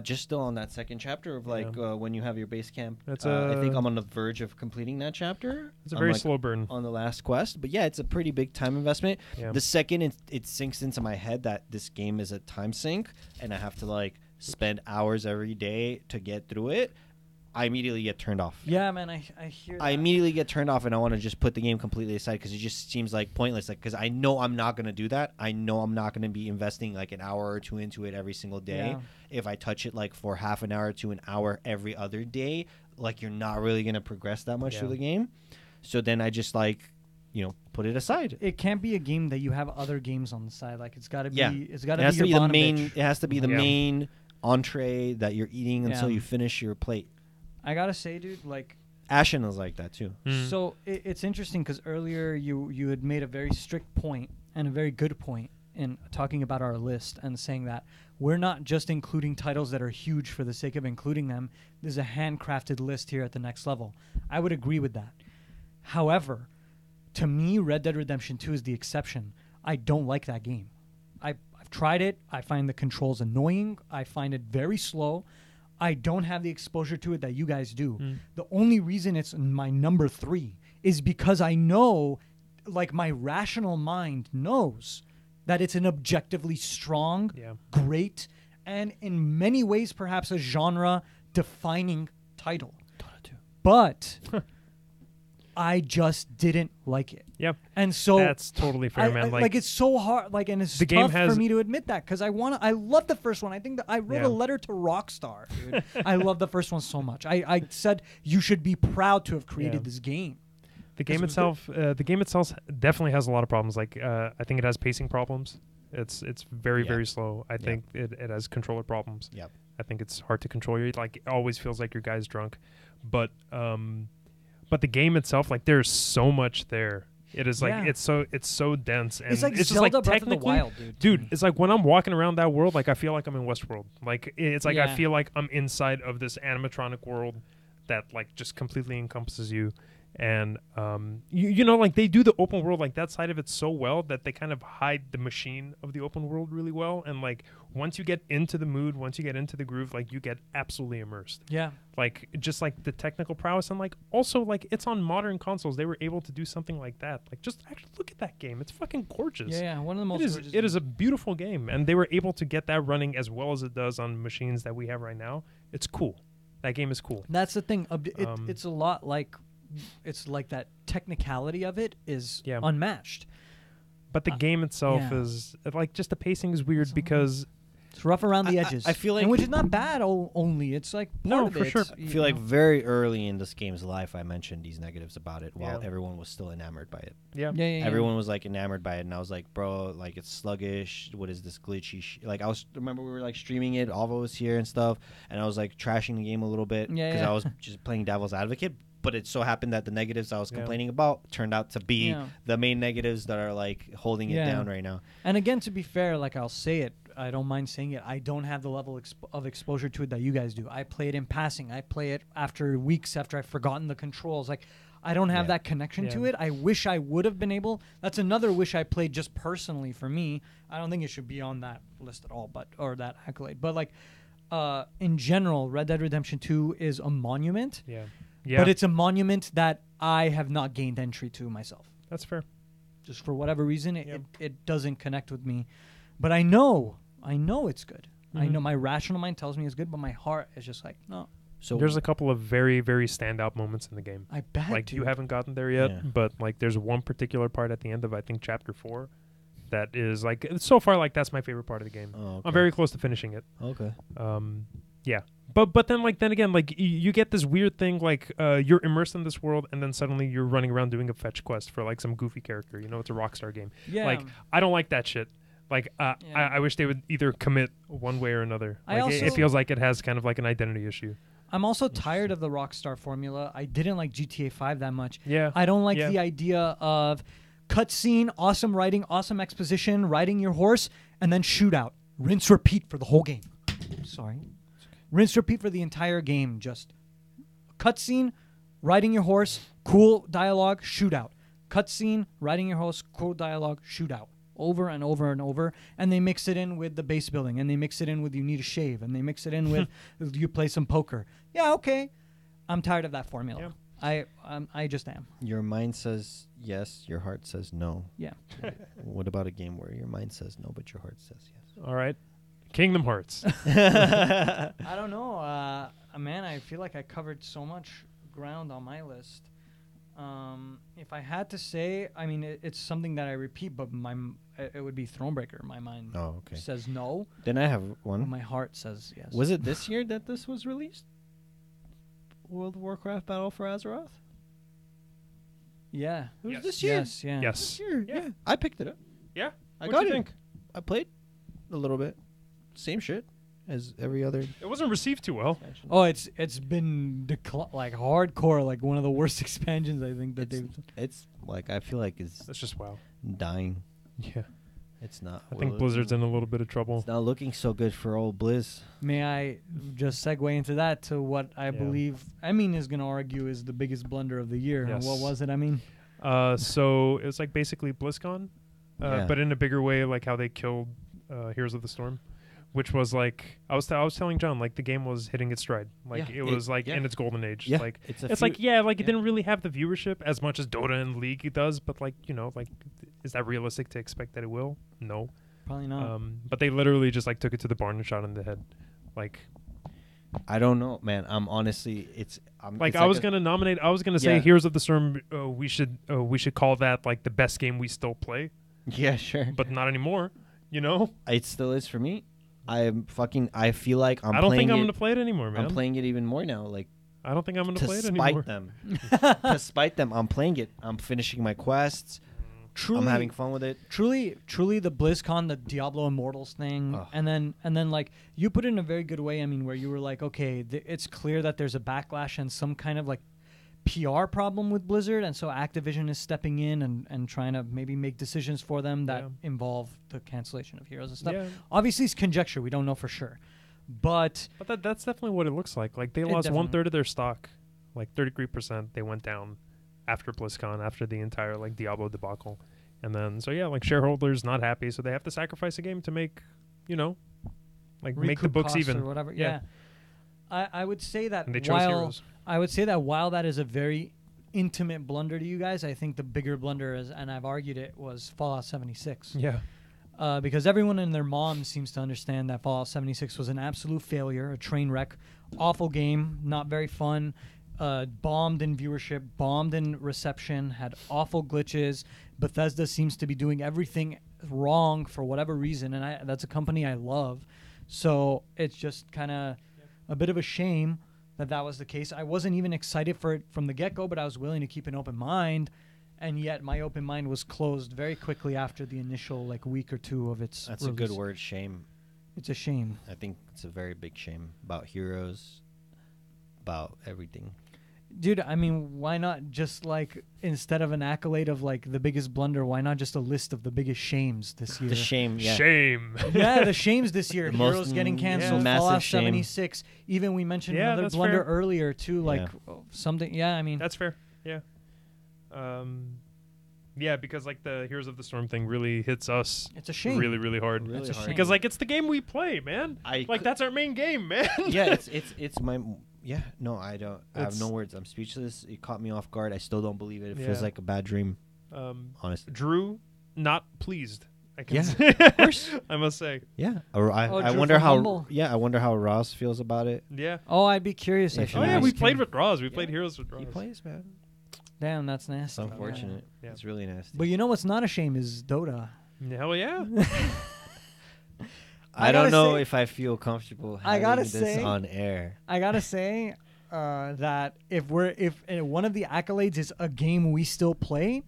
[SPEAKER 2] Just still on that second chapter of like when you have your base camp.
[SPEAKER 1] That's
[SPEAKER 2] I think I'm on the verge of completing that chapter.
[SPEAKER 1] It's a
[SPEAKER 2] I'm,
[SPEAKER 1] very
[SPEAKER 2] like,
[SPEAKER 1] slow burn.
[SPEAKER 2] on the last quest, but yeah, it's a pretty big time investment.
[SPEAKER 1] Yeah.
[SPEAKER 2] The second it sinks into my head that this game is a time sink and I have to like spend hours every day to get through it, I immediately get turned off.
[SPEAKER 3] Yeah, man, I hear that.
[SPEAKER 2] I immediately get turned off, and I want to just put the game completely aside because it just seems like pointless. Like, because I know I'm not gonna do that. I know I'm not gonna be investing like an hour or two into it every single day.
[SPEAKER 3] Yeah.
[SPEAKER 2] If I touch it like for half an hour to an hour every other day, like you're not really gonna progress that much through the game. So then I just like, put it aside.
[SPEAKER 3] It can't be a game that you have other games on the side. Like it's got to be. It's got
[SPEAKER 2] It has
[SPEAKER 3] to
[SPEAKER 2] to
[SPEAKER 3] be
[SPEAKER 2] be
[SPEAKER 3] your
[SPEAKER 2] the
[SPEAKER 3] bottom
[SPEAKER 2] main.
[SPEAKER 3] bitch.
[SPEAKER 2] It has to be the main entree that you're eating until
[SPEAKER 3] Yeah.
[SPEAKER 2] you finish your plate.
[SPEAKER 3] I gotta say, dude, like.
[SPEAKER 2] Ashen is like that too.
[SPEAKER 3] So it's interesting because earlier you had made a very strict point and a very good point in talking about our list and saying that we're not just including titles that are huge for the sake of including them. There's a handcrafted list here at the next level. I would agree with that. However, to me, Red Dead Redemption 2 is the exception. I don't like that game. I've tried it. I find the controls annoying. I find it very slow. I don't have the exposure to it that you guys do. The only reason it's my number 3 is because I know, like my rational mind knows that it's an objectively strong, great, and in many ways perhaps a genre-defining title. But I just didn't like it.
[SPEAKER 1] Yep.
[SPEAKER 3] And so
[SPEAKER 1] that's totally fair, man.
[SPEAKER 3] Like it's so hard, like, and it's tough for me to admit that because I love the first one. I think that I wrote a letter to Rockstar, dude. I love the first one so much. I said you should be proud to have created this game.
[SPEAKER 1] The game itself definitely has a lot of problems. Like I think it has pacing problems. It's very very slow. I think it has controller problems.
[SPEAKER 2] Yep.
[SPEAKER 1] I think it's hard to control. Like it always feels like your guy's drunk, but the game itself, like there's so much there. It is like it's so dense and
[SPEAKER 3] it's like
[SPEAKER 1] just
[SPEAKER 3] Zelda
[SPEAKER 1] like
[SPEAKER 3] Breath of the
[SPEAKER 1] technically,
[SPEAKER 3] Wild,
[SPEAKER 1] dude. It's like when I'm walking around that world, like I feel like I'm in Westworld. Like it's like I
[SPEAKER 3] Yeah.
[SPEAKER 1] feel like I'm inside of this animatronic world that like just completely encompasses you. And you know, like they do the open world, like that side of it so well that they kind of hide the machine of the open world really well. And like once you get into the mood, once you get into the groove, like you get absolutely immersed.
[SPEAKER 3] Yeah.
[SPEAKER 1] Like just like the technical prowess, and like also like it's on modern consoles. They were able to do something like that. Like just actually look at that game. It's fucking gorgeous.
[SPEAKER 3] Yeah, one of the most gorgeous
[SPEAKER 1] It is a beautiful game, and they were able to get that running as well as it does on machines that we have right now. It's cool. That game is cool.
[SPEAKER 3] That's the thing. It's a lot like. It's like that technicality of it is unmatched.
[SPEAKER 1] But the game itself is like just the pacing is weird because
[SPEAKER 3] it's rough around the edges.
[SPEAKER 2] I feel like,
[SPEAKER 3] and which is not bad. Only it's like part of
[SPEAKER 1] for
[SPEAKER 3] it.
[SPEAKER 1] sure.
[SPEAKER 2] I feel like very early in this game's life, I mentioned these negatives about it while everyone was still enamored by it.
[SPEAKER 1] Yeah.
[SPEAKER 2] Everyone was like enamored by it, and I was like, bro, like it's sluggish. What is this glitchy? Like remember we were like streaming it. Alva was here and stuff, and I was like trashing the game a little bit because I was just playing devil's advocate. But it so happened that the negatives I was complaining about turned out to be the main negatives that are like holding it down right now.
[SPEAKER 3] And again, to be fair, like I'll say it, I don't mind saying it. I don't have the level of exposure to it that you guys do. I play it in passing. I play it after weeks after I've forgotten the controls. Like I don't have that connection to it. I wish I would have been able. That's another wish I played just personally for me. I don't think it should be on that list at all, or that accolade. But like in general, Red Dead Redemption 2 is a monument.
[SPEAKER 1] Yeah.
[SPEAKER 3] But it's a monument that I have not gained entry to myself.
[SPEAKER 1] That's fair.
[SPEAKER 3] Just for whatever reason, it doesn't connect with me. But I know it's good. Mm-hmm. I know my rational mind tells me it's good, but my heart is just like, no.
[SPEAKER 1] So there's a couple of very, very standout moments in the game.
[SPEAKER 3] I bet.
[SPEAKER 1] Like you haven't gotten there yet, but like there's one particular part at the end of I think chapter 4 that is like so far like that's my favorite part of the game.
[SPEAKER 2] Oh, okay.
[SPEAKER 1] I'm very close to finishing it.
[SPEAKER 2] Okay.
[SPEAKER 1] Yeah. But then again you get this weird thing like you're immersed in this world and then suddenly you're running around doing a fetch quest for like some goofy character. You know, it's a Rockstar game.
[SPEAKER 3] Yeah.
[SPEAKER 1] Like I don't like that shit. Like I wish they would either commit one way or another. Like it feels like it has kind of like an identity issue.
[SPEAKER 3] I'm also tired of the Rockstar formula. I didn't like GTA 5 that much.
[SPEAKER 1] Yeah.
[SPEAKER 3] I don't like the idea of cutscene, awesome writing, awesome exposition, riding your horse, and then shootout. Rinse, repeat for the whole game. Sorry. Rinse, repeat for the entire game. Just cutscene, riding your horse, cool dialogue, shootout. Cutscene, riding your horse, cool dialogue, shootout. Over and over and over. And they mix it in with the base building. And they mix it in with you need a shave. And they mix it in with you play some poker. Yeah, okay. I'm tired of that formula. Yeah. I just am.
[SPEAKER 2] Your mind says yes, your heart says no.
[SPEAKER 3] Yeah.
[SPEAKER 2] What about a game where your mind says no, but your heart says yes?
[SPEAKER 1] All right. Kingdom Hearts.
[SPEAKER 3] I don't know. Man, I feel like I covered so much ground on my list. If I had to say, I mean, it's something that I repeat, but it would be Thronebreaker. My mind says no.
[SPEAKER 2] Then I have one.
[SPEAKER 3] But my heart says yes.
[SPEAKER 2] Was it this year that this was released? World of Warcraft Battle for Azeroth?
[SPEAKER 3] Yeah.
[SPEAKER 2] It was this year?
[SPEAKER 3] Yes, yeah.
[SPEAKER 1] Yes.
[SPEAKER 2] This year, yeah. I picked it up.
[SPEAKER 1] Yeah.
[SPEAKER 2] I
[SPEAKER 1] What'd
[SPEAKER 2] got
[SPEAKER 1] you
[SPEAKER 2] it.
[SPEAKER 1] think?
[SPEAKER 2] I played a little bit. Same shit. as every other.
[SPEAKER 1] It wasn't received too well.
[SPEAKER 3] Oh, it's been like hardcore, like one of the worst expansions I think that they've.
[SPEAKER 2] It's like I feel like it's
[SPEAKER 1] just wow,
[SPEAKER 2] dying.
[SPEAKER 1] Yeah,
[SPEAKER 2] it's not.
[SPEAKER 1] I think Blizzard's in a little bit of trouble.
[SPEAKER 2] It's not looking so good for old Blizz.
[SPEAKER 3] May I just segue into that to what I believe Emin is going to argue is the biggest blunder of the year.
[SPEAKER 1] Yes.
[SPEAKER 3] What was it, Emin?
[SPEAKER 1] So it was like basically BlizzCon, but in a bigger way, like how they killed Heroes of the Storm. Which was like I was telling John, like the game was hitting its stride, like it was like in its golden age.
[SPEAKER 2] Yeah.
[SPEAKER 1] Like it's like it didn't really have the viewership as much as Dota and League does, but like like is that realistic to expect that it will? No,
[SPEAKER 3] probably not.
[SPEAKER 1] But they literally just like took it to the barn and shot in the head. Like
[SPEAKER 2] I don't know, man. I'm honestly,
[SPEAKER 1] I was gonna nominate. I was gonna say Heroes of the Storm. We should call that like the best game we still play.
[SPEAKER 2] Yeah, sure,
[SPEAKER 1] but not anymore.
[SPEAKER 2] It still is for me. I feel like
[SPEAKER 1] I don't think I'm going to play it anymore, man.
[SPEAKER 2] I'm playing it even more now. Like,
[SPEAKER 1] I don't think I'm going to play it anymore.
[SPEAKER 2] To spite them, I'm playing it. I'm finishing my quests. Truly, I'm having fun with it.
[SPEAKER 3] Truly, the BlizzCon, the Diablo Immortals thing, and then like you put it in a very good way. I mean, where you were like, okay, it's clear that there's a backlash and some kind of like PR problem with Blizzard, and so Activision is stepping in and trying to maybe make decisions for them that involve the cancellation of Heroes and stuff. Yeah. Obviously, it's conjecture. We don't know for sure. But
[SPEAKER 1] that's definitely what it looks like. Like, they lost 1/3 of their stock. Like, 33% they went down after BlizzCon, after the entire, like, Diablo debacle. And then, so yeah, like, shareholders not happy, so they have to sacrifice a game to make, like, make the books even.
[SPEAKER 3] Or whatever. Yeah. I would say that
[SPEAKER 1] and they chose Heroes.
[SPEAKER 3] I would say that while that is a very intimate blunder to you guys, I think the bigger blunder is, and I've argued it, was Fallout 76.
[SPEAKER 1] Yeah.
[SPEAKER 3] Because everyone and their mom seems to understand that Fallout 76 was an absolute failure, a train wreck, awful game, not very fun, bombed in viewership, bombed in reception, had awful glitches. Bethesda seems to be doing everything wrong for whatever reason, and that's a company I love. So it's just kind of a bit of a shame that was the case. I wasn't even excited for it from the get-go, but I was willing to keep an open mind, and yet my open mind was closed very quickly after the initial like week or two of its
[SPEAKER 2] That's
[SPEAKER 3] release.
[SPEAKER 2] A good word, shame.
[SPEAKER 3] It's a shame.
[SPEAKER 2] I think it's a very big shame about Heroes, about everything.
[SPEAKER 3] Dude, I mean, why not just like, instead of an accolade of like the biggest blunder, why not just a list of the biggest shames this year?
[SPEAKER 2] The shame, yeah.
[SPEAKER 1] Shame.
[SPEAKER 3] Yeah, the shames this year. Heroes getting canceled, Fallout 76. Even we mentioned another blunder earlier too, like something. Yeah, I mean.
[SPEAKER 1] That's fair. Yeah. Yeah, because like the Heroes of the Storm thing really hits us.
[SPEAKER 3] It's a shame.
[SPEAKER 1] Really, really hard.
[SPEAKER 3] Really hard.
[SPEAKER 1] Because like it's the game we play, man. Like that's our main game, man.
[SPEAKER 2] Yeah, it's my. Yeah, no, I don't. I have no words. I'm speechless. It caught me off guard. I still don't believe it. It feels like a bad dream. Honestly,
[SPEAKER 1] Drew, not pleased. I can
[SPEAKER 2] say. Of course.
[SPEAKER 1] I must say.
[SPEAKER 2] Yeah, I wonder how. Humble. Yeah, I wonder how Ross feels about it.
[SPEAKER 1] Yeah.
[SPEAKER 3] Oh, I'd be curious.
[SPEAKER 1] We played with Ross. We played Heroes with Ross.
[SPEAKER 2] He plays, man.
[SPEAKER 3] Damn, that's nasty.
[SPEAKER 2] It's unfortunate. Yeah. It's really nasty.
[SPEAKER 3] But you know what's not a shame is Dota.
[SPEAKER 1] Hell yeah.
[SPEAKER 2] I don't know if I feel comfortable having this on air.
[SPEAKER 3] I gotta say that if one of the accolades is a game we still play,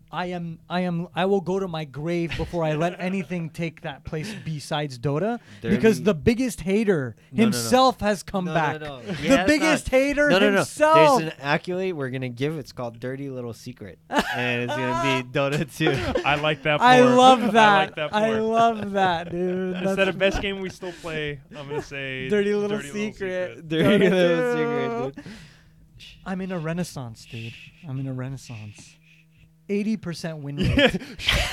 [SPEAKER 3] I will go to my grave before I let anything take that place besides Dota, because the biggest hater himself has come back.
[SPEAKER 2] No.
[SPEAKER 3] Yeah, the biggest hater himself.
[SPEAKER 2] There's an accolade we're gonna give. It's called Dirty Little Secret, and it's gonna be Dota 2.
[SPEAKER 1] I like that more.
[SPEAKER 3] I love that.
[SPEAKER 1] I like that more.
[SPEAKER 3] I love that, dude.
[SPEAKER 1] Instead of best game we still play, I'm gonna say
[SPEAKER 3] Dirty Little Secret.
[SPEAKER 2] Dirty Little Secret, dude.
[SPEAKER 3] I'm in a renaissance, dude. I'm in a renaissance. 80% win rate.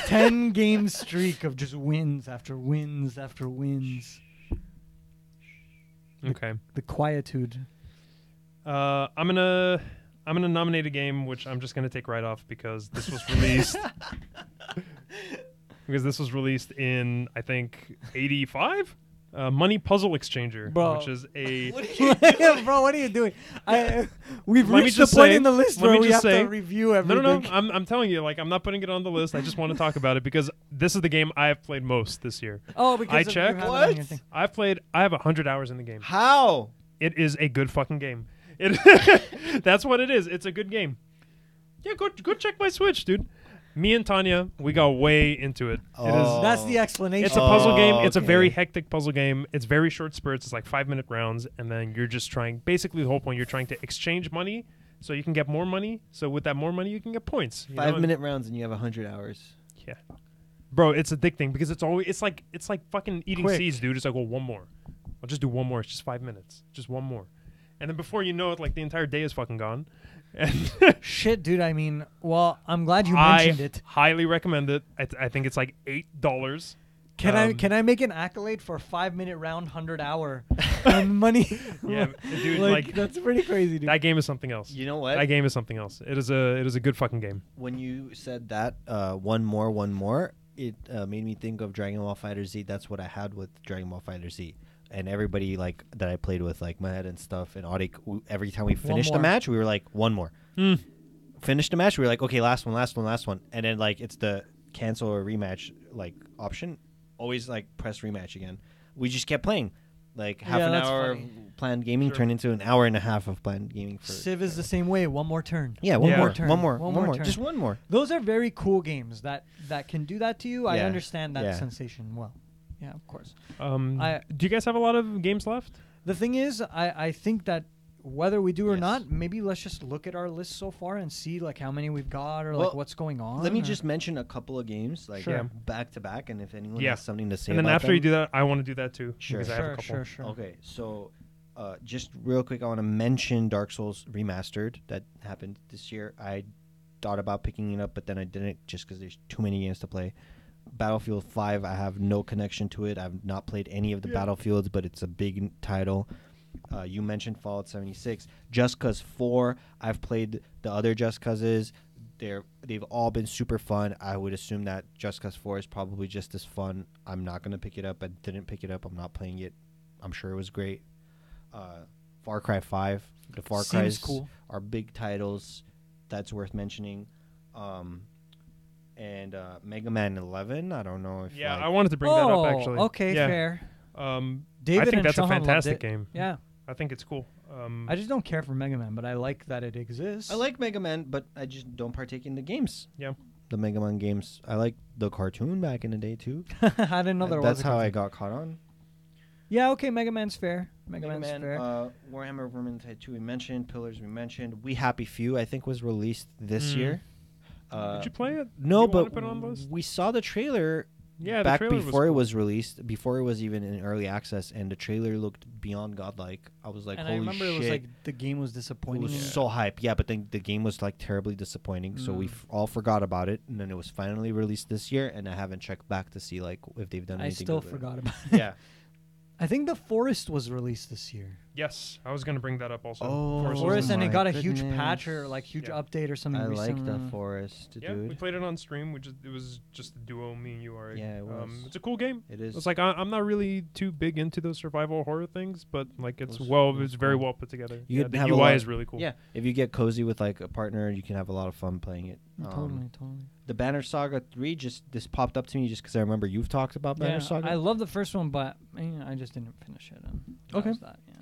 [SPEAKER 3] 10 game streak of just wins after wins after wins.
[SPEAKER 1] Okay.
[SPEAKER 3] The quietude.
[SPEAKER 1] I'm gonna nominate a game which I'm just gonna take right off because this was released. Because this was released in I think 85. Money Puzzle Exchanger, which is a...
[SPEAKER 3] Bro, what are you doing? We've reached the point in the list where we have to review everything.
[SPEAKER 1] No. I'm telling you, like, I'm not putting it on the list. I just want to talk about it because this is the game I have played most this year.
[SPEAKER 3] Oh, because
[SPEAKER 1] I checked.
[SPEAKER 3] What?
[SPEAKER 1] I have 100 hours in the game.
[SPEAKER 2] How?
[SPEAKER 1] It is a good fucking game. That's what it is. It's a good game. Yeah, go check my Switch, dude. Me and Tanya, we got way into it.
[SPEAKER 3] That's the explanation.
[SPEAKER 1] It's a puzzle game. It's a
[SPEAKER 2] okay.
[SPEAKER 1] very hectic puzzle game. It's very short spurts. It's like 5-minute rounds, and then you're just trying. Basically, the whole point you're trying to exchange money, so you can get more money. So with that more money, you can get points.
[SPEAKER 2] 5-minute rounds, and you have 100 hours.
[SPEAKER 1] Yeah, bro, it's addicting because it's like fucking eating
[SPEAKER 3] Quick.
[SPEAKER 1] seeds, dude. It's like, well, one more. I'll just do one more. It's just 5 minutes. Just one more, and then before you know it, like the entire day is fucking gone. And
[SPEAKER 3] Shit, dude. I mean, well, I'm glad you mentioned it.
[SPEAKER 1] highly recommend it. I think it's like $8.
[SPEAKER 3] Can I make an accolade for 5-minute round 100-hour money?
[SPEAKER 1] Yeah, dude,
[SPEAKER 3] like that's pretty crazy, dude.
[SPEAKER 1] that game is something else.
[SPEAKER 2] You know what?
[SPEAKER 1] That game is something else. It is a good fucking game.
[SPEAKER 2] When you said that, one more, it made me think of Dragon Ball Fighter Z. That's what I had with Dragon Ball Fighter Z. And everybody like that I played with, like Mahed and stuff, and Audi, every time we finished a
[SPEAKER 3] more.
[SPEAKER 2] match, we were like, one more. Finished a match, we were like, okay, last one. And then like it's the cancel or rematch like option. Always like press rematch again. We just kept playing. Like half an
[SPEAKER 3] that's
[SPEAKER 2] hour
[SPEAKER 3] funny.
[SPEAKER 2] of planned gaming turned into an hour and a half of planned gaming. For
[SPEAKER 3] Civ is the same way. One more turn.
[SPEAKER 2] yeah, one
[SPEAKER 1] Yeah.
[SPEAKER 2] more,
[SPEAKER 3] turn.
[SPEAKER 2] one more,
[SPEAKER 3] One
[SPEAKER 2] one
[SPEAKER 3] more
[SPEAKER 2] more,
[SPEAKER 3] turn.
[SPEAKER 2] just one more.
[SPEAKER 3] Those are very cool games that can do that to you. I
[SPEAKER 2] Yeah.
[SPEAKER 3] understand that
[SPEAKER 2] Yeah.
[SPEAKER 3] sensation well. Yeah, of course.
[SPEAKER 1] Do you guys have a lot of games left?
[SPEAKER 3] The thing is, I think that whether we do or
[SPEAKER 2] Yes.
[SPEAKER 3] not, maybe let's just look at our list so far and see like how many we've got or
[SPEAKER 2] Well,
[SPEAKER 3] like what's going on.
[SPEAKER 2] Let me
[SPEAKER 3] or-
[SPEAKER 2] just mention a couple of games, like
[SPEAKER 3] Sure.
[SPEAKER 2] back to back, and if anyone
[SPEAKER 1] Yeah.
[SPEAKER 2] has something to say
[SPEAKER 1] And then
[SPEAKER 2] about
[SPEAKER 1] after
[SPEAKER 2] them.
[SPEAKER 1] you do that, I want to do that too.
[SPEAKER 2] Sure.
[SPEAKER 1] Because I have a couple.
[SPEAKER 3] Sure.
[SPEAKER 2] Okay, so just real quick, I want to mention Dark Souls Remastered that happened this year. I thought about picking it up, but then I didn't just because there's too many games to play. Battlefield 5, I have no connection to it. I've not played any of the Battlefields, but it's a big title. You mentioned Fallout 76. Just Cause 4, I've played the other Just Causes. They've all been super fun. I would assume that Just Cause 4 is probably just as fun. I'm not going to pick it up. I didn't pick it up. I'm not playing it. I'm sure it was great. Far Cry 5. The Far
[SPEAKER 3] Seems
[SPEAKER 2] Cry's
[SPEAKER 3] cool.
[SPEAKER 2] are big titles. That's worth mentioning. And Mega Man 11. I don't know if
[SPEAKER 1] Yeah,
[SPEAKER 2] like,
[SPEAKER 1] I wanted to bring that up actually.
[SPEAKER 3] Okay,
[SPEAKER 1] Yeah.
[SPEAKER 3] fair.
[SPEAKER 1] I
[SPEAKER 3] David
[SPEAKER 1] think
[SPEAKER 3] and
[SPEAKER 1] that's a
[SPEAKER 3] Shahan loved
[SPEAKER 1] fantastic
[SPEAKER 3] it.
[SPEAKER 1] game.
[SPEAKER 3] Yeah.
[SPEAKER 1] I think it's cool.
[SPEAKER 3] I just don't care for Mega Man, but I like that it exists.
[SPEAKER 2] I like Mega Man, but I just don't partake in the games.
[SPEAKER 1] Yeah.
[SPEAKER 2] The Mega Man games. I like the cartoon back in the day too.
[SPEAKER 3] I didn't know there was.
[SPEAKER 2] That's
[SPEAKER 3] a
[SPEAKER 2] how I
[SPEAKER 3] cartoon.
[SPEAKER 2] got caught on.
[SPEAKER 3] Yeah. Okay. Mega Man's fair. Mega Man's
[SPEAKER 2] Man,
[SPEAKER 3] fair.
[SPEAKER 2] Warhammer Vermintide 2 we mentioned. Pillars we mentioned. We Happy Few I think was released this year.
[SPEAKER 1] Did you play it?
[SPEAKER 2] No,
[SPEAKER 1] You wanna
[SPEAKER 2] but
[SPEAKER 1] put it on the list?
[SPEAKER 2] we saw the trailer
[SPEAKER 1] Yeah, the
[SPEAKER 2] back
[SPEAKER 1] trailer
[SPEAKER 2] before it
[SPEAKER 1] cool.
[SPEAKER 2] was released, before it was even in early access, and the trailer looked beyond godlike. I was like,
[SPEAKER 3] and
[SPEAKER 2] holy
[SPEAKER 3] I remember
[SPEAKER 2] shit.
[SPEAKER 3] it was like the game was
[SPEAKER 2] It
[SPEAKER 3] disappointing.
[SPEAKER 2] was
[SPEAKER 3] and-
[SPEAKER 2] so hype. Yeah, but then the game was like terribly disappointing, so we all forgot about it, and then it was finally released this year, and I haven't checked back to see like if they've done
[SPEAKER 3] I
[SPEAKER 2] anything.
[SPEAKER 3] still
[SPEAKER 2] with it.
[SPEAKER 3] forgot about it.
[SPEAKER 2] Yeah.
[SPEAKER 3] I think The Forest was released this year.
[SPEAKER 1] Yes, I was gonna bring that up also.
[SPEAKER 2] Oh,
[SPEAKER 1] Forest was
[SPEAKER 3] Forest,
[SPEAKER 1] in
[SPEAKER 3] and
[SPEAKER 1] my-
[SPEAKER 3] it got a
[SPEAKER 2] goodness.
[SPEAKER 3] huge patch or like huge
[SPEAKER 1] Yeah.
[SPEAKER 3] update or something.
[SPEAKER 2] I like
[SPEAKER 3] recently.
[SPEAKER 2] the Forest,
[SPEAKER 1] Yeah, we
[SPEAKER 2] dude.
[SPEAKER 1] played it on stream. It was just a duo, me and you, Ari.
[SPEAKER 2] Yeah, it was.
[SPEAKER 1] It's a cool game.
[SPEAKER 2] It is.
[SPEAKER 1] It's like I'm not really too big into those survival horror things, but like it's
[SPEAKER 2] It
[SPEAKER 1] well,
[SPEAKER 2] was
[SPEAKER 1] it's very
[SPEAKER 2] cool.
[SPEAKER 1] well put together.
[SPEAKER 2] You
[SPEAKER 1] Yeah,
[SPEAKER 2] could
[SPEAKER 1] the
[SPEAKER 2] have a
[SPEAKER 1] UI
[SPEAKER 2] lot-
[SPEAKER 1] is really cool.
[SPEAKER 2] Yeah, if you get cozy with like a partner, you can have a lot of fun playing it.
[SPEAKER 3] Totally.
[SPEAKER 2] The Banner Saga 3 this popped up to me just because I remember you've talked about Banner
[SPEAKER 3] Yeah,
[SPEAKER 2] Saga.
[SPEAKER 3] I love the first one, but I just didn't finish it. And that
[SPEAKER 2] Okay.
[SPEAKER 3] was that, yeah.